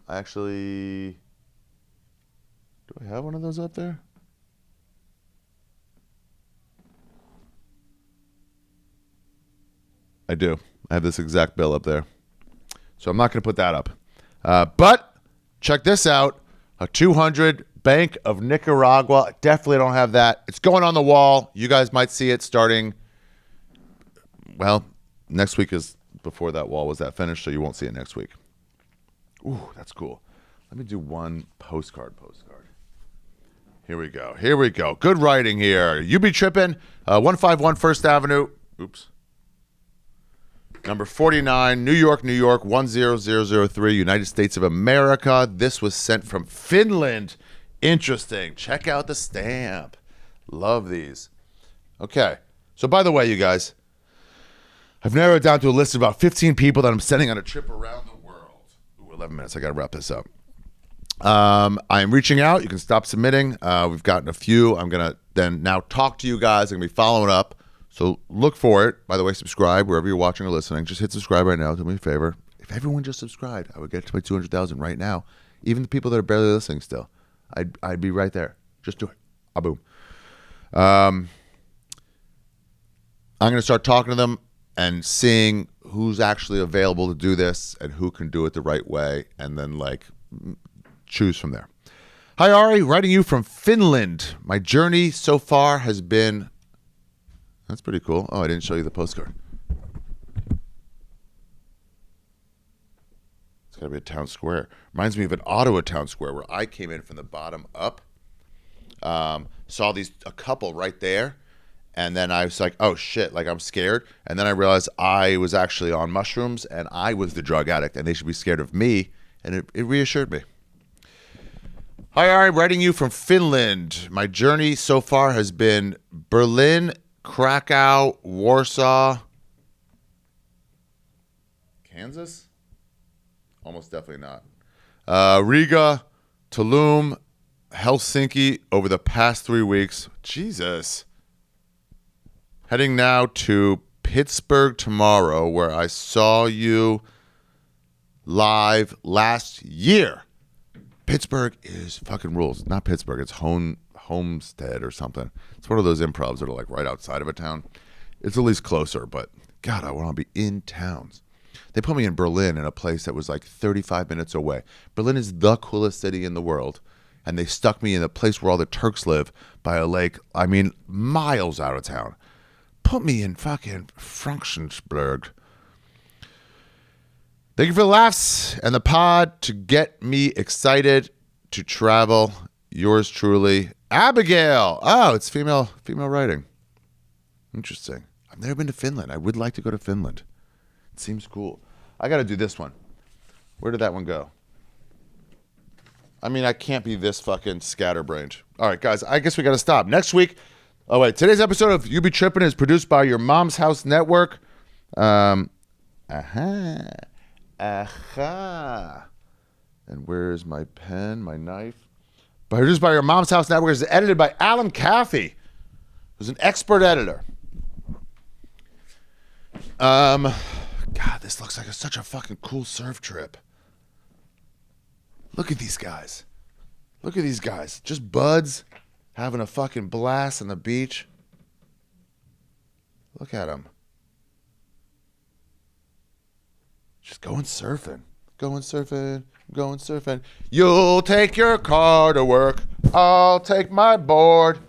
Actually, do I have one of those up there? I do. I have this exact bill up there. So I'm not going to put that up. But check this out. A 200 Bank of Nicaragua. Definitely don't have that. It's going on the wall. You guys might see it starting, well, next week is before that wall was that finished, so you won't see it next week. Ooh, that's cool. Let me do one postcard. Here we go. Good writing here. You Be Trippin, 151 First Avenue. Oops. Number 49, New York, 10003, United States of America. This was sent from Finland. Interesting. Check out the stamp. Love these. Okay. So by the way, you guys, I've narrowed it down to a list of about 15 people that I'm sending on a trip around the world. Ooh, 11 minutes. I got to wrap this up. I'm reaching out. You can stop submitting. We've gotten a few. I'm going to then now talk to you guys. I'm going to be following up. So look for it. By the way, subscribe wherever you're watching or listening. Just hit subscribe right now. Do me a favor. If everyone just subscribed, I would get to my 200,000 right now. Even the people that are barely listening still. I'd be right there. Just do it. Boom. I'm going to start talking to them and seeing who's actually available to do this and who can do it the right way, and then like choose from there. Hi, Ari. Writing you from Finland. My journey so far has been... That's pretty cool. Oh, I didn't show you the postcard. It's got to be a town square. Reminds me of an Ottawa town square where I came in from the bottom up. Saw a couple right there. And then I was like, oh shit, like I'm scared. And then I realized I was actually on mushrooms and I was the drug addict and they should be scared of me. And it reassured me. Hi, Ari. Writing you from Finland. My journey so far has been Berlin, Krakow, Warsaw, Kansas? Almost definitely not. Riga, Tulum, Helsinki over the past 3 weeks. Jesus. Heading now to Pittsburgh tomorrow, where I saw you live last year. Pittsburgh is fucking rules. Not Pittsburgh. It's Homestead or something. It's one of those improvs that are like right outside of a town. It's at least closer, but God, I want to be in towns. They put me in Berlin in a place that was like 35 minutes away. Berlin is the coolest city in the world. And they stuck me in the place where all the Turks live by a lake. I mean, miles out of town. Put me in fucking Frankenberg. Thank you for the laughs and the pod to get me excited to travel. Yours truly, Abigail. Oh, it's female writing. Interesting. I've never been to Finland. I would like to go to Finland. It seems cool. I got to do this one. Where did that one go? I mean, I can't be this fucking scatterbrained. All right, guys, I guess we got to stop. Next week. Oh, wait. Today's episode of You Be Trippin' is produced by your Mom's House Network. And where's my pen, my knife? Produced by your Mom's House Network is edited by Alan Caffey, who's an expert editor. God, this looks like such a fucking cool surf trip. Look at these guys. Look at these guys. Just buds having a fucking blast on the beach. Look at them. Just going surfing. Going surfing. Going surfing. You'll take your car to work. I'll take my board.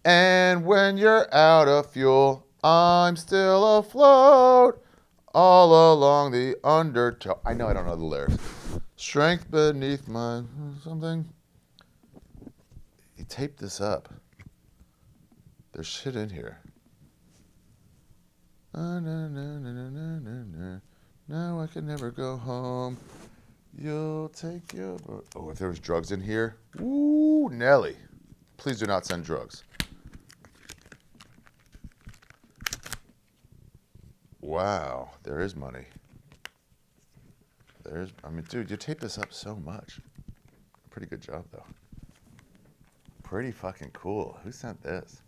And when you're out of fuel, I'm still afloat. All along the undertow. I know I don't know the lyrics. Strength beneath my something. He taped this up. There's shit in here. Now I can never go home. You'll take your... Oh, if there was drugs in here. Ooh, Nelly. Please do not send drugs. Wow, there is money. I mean, dude, you tape this up so much. Pretty good job, though. Pretty fucking cool. Who sent this?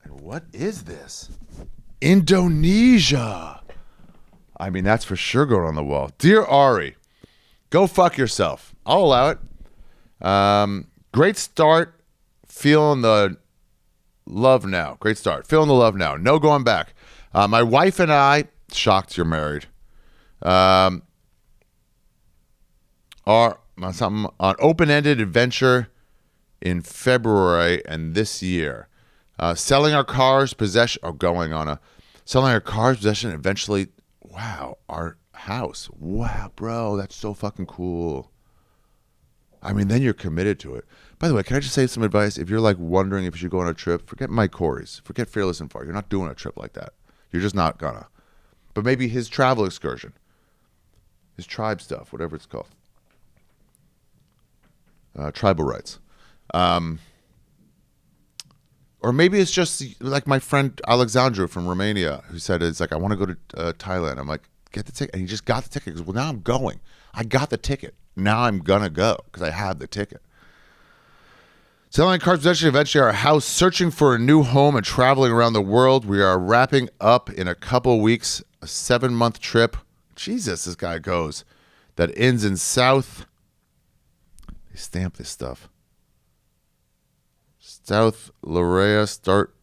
And what is this? Indonesia. I mean, that's for sure going on the wall. Dear Ari, go fuck yourself. I'll allow it. Great start. Feeling the love now. Great start. Feeling the love now. No going back. My wife and I, shocked you're married, are on something on open-ended adventure in February and this year. Selling our cars, possession, selling our cars, possession, eventually, wow, our house. Wow, bro, that's so fucking cool. I mean, then you're committed to it. By the way, can I just say some advice? If you're like wondering if you should go on a trip, forget Mike Corey's. Forget Fearless and Far. You're not doing a trip like that. You're just not gonna. but maybe his travel excursion, his tribe stuff, whatever it's called. Tribal rights. Or maybe it's just like my friend Alexandru from Romania who said, it's like, I want to go to Thailand. I'm like, get the ticket. And he just got the ticket. He goes, well, now I'm going. I got the ticket. Now I'm going to go because I have the ticket. Selling cars possession, eventually our house, searching for a new home and traveling around the world. We are wrapping up in a couple weeks, a 7-month trip. Jesus, this guy goes. That ends in South. They stamp this stuff. South Larea, start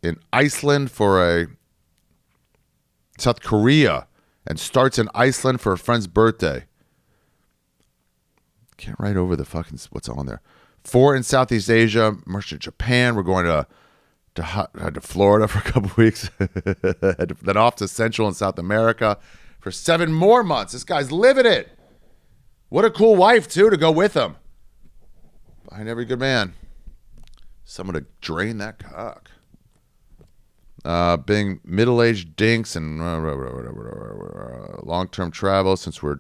in Iceland for South Korea, and starts in Iceland for a friend's birthday. Can't write over the fucking what's on there. 4 in Southeast Asia, merchant Japan. We're going to Florida for a couple weeks. Then off to Central and South America for 7 more months. This guy's living it. What a cool wife, too, to go with him. Behind every good man. Someone to drain that cock. Being middle-aged dinks and long-term travel since we're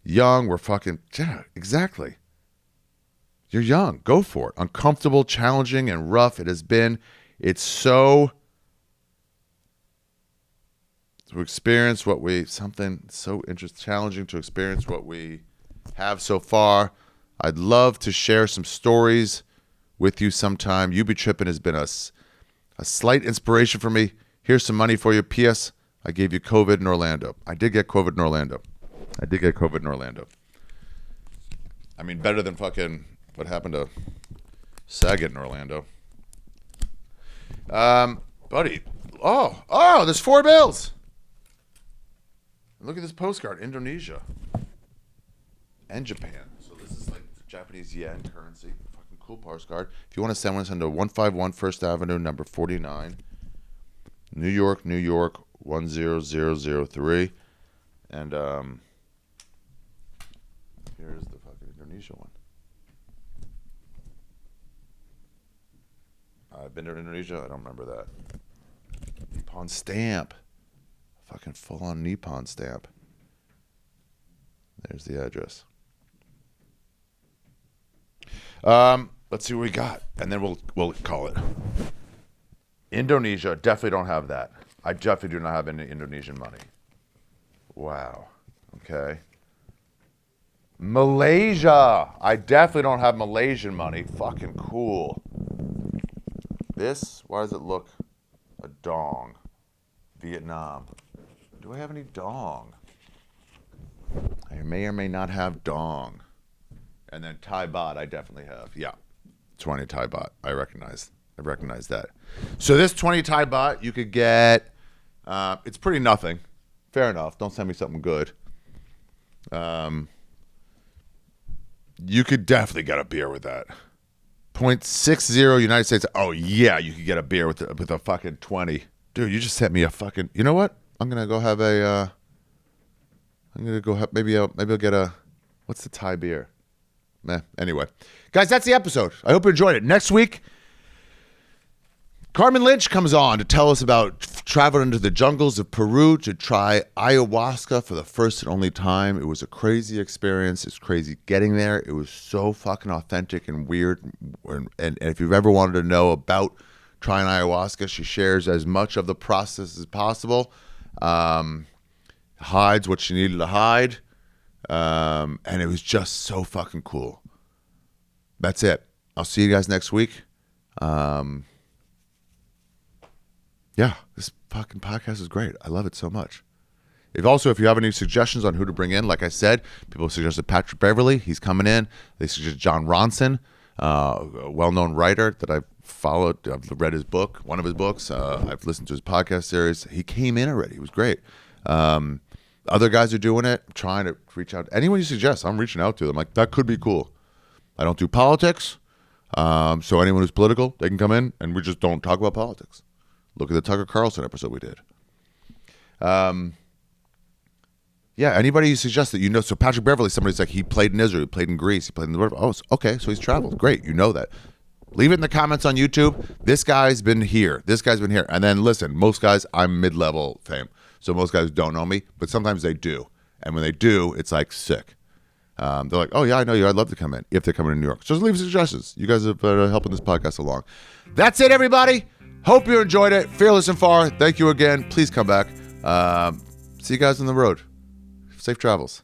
young. We're fucking... Yeah, exactly. You're young. Go for it. Uncomfortable, challenging, and rough it has been. It's so... To experience what we... Something so interesting, challenging to experience what we have so far. I'd love to share some stories with you sometime. You Be Trippin has been a slight inspiration for me. Here's some money for you. P.S. I gave you COVID in Orlando. I did get COVID in Orlando. I mean, better than fucking what happened to Saget in Orlando. Buddy. Oh, there's 4 bills. Look at this postcard. Indonesia. And Japan. So this is like Japanese yen currency. Cool postcard. If you want to send one, send to 151 First Avenue, number 49, New York, 10003. And here's the fucking Indonesia one. I've been to Indonesia. I don't remember that. Nippon stamp. Fucking full-on Nippon stamp. There's the address. Let's see what we got, and then we'll call it. Indonesia, definitely don't have that. I definitely do not have any Indonesian money. Wow. Okay. Malaysia. I definitely don't have Malaysian money. Fucking cool. This, why does it look a dong? Vietnam. Do I have any dong? I may or may not have dong. And then Thai baht, I definitely have. Yeah. 20 Thai baht. I recognize that. So this 20 Thai baht, you could get, it's pretty nothing. Fair enough. Don't send me something good. You could definitely get a beer with that. 0.60 United States. Oh, yeah, you could get a beer with a fucking 20. Dude, you just sent me a fucking, you know what? I'm going to go have maybe I'll get a, what's the Thai beer? Anyway, guys, that's the episode. I hope you enjoyed it. Next week, Carmen Lynch comes on to tell us about traveling into the jungles of Peru to try ayahuasca for the first and only time. It was a crazy experience. It's crazy getting there. It was so fucking authentic and weird. And if you've ever wanted to know about trying ayahuasca, she shares as much of the process as possible. Hides what she needed to hide. And it was just so fucking cool. That's it. I'll see you guys next week. Yeah, this fucking podcast is great. I love it so much. If you have any suggestions on who to bring in, like I said, people suggested Patrick Beverly. He's coming in. They suggested John Ronson, a well-known writer that I've followed. I've read his book, one of his books. I've listened to his podcast series. He came in already. He was great. Other guys are doing it. I'm trying to reach out. Anyone you suggest, I'm reaching out to them. Like, that could be cool. I don't do politics. So anyone who's political, they can come in, and we just don't talk about politics. Look at the Tucker Carlson episode we did. Yeah, anybody you suggest that you know. So Patrick Beverly, somebody's like, he played in Israel, he played in Greece, he played in the world. Oh, okay, so he's traveled. Great, you know that. Leave it in the comments on YouTube. This guy's been here. This guy's been here. And then listen, most guys, I'm mid-level fame. So most guys don't know me, but sometimes they do. And when they do, it's like sick. They're like, oh, yeah, I know you. I'd love to come in if they're coming to New York. So just leave suggestions. You guys have been helping this podcast along. That's it, everybody. Hope you enjoyed it. Fearless and Far, thank you again. Please come back. See you guys on the road. Safe travels.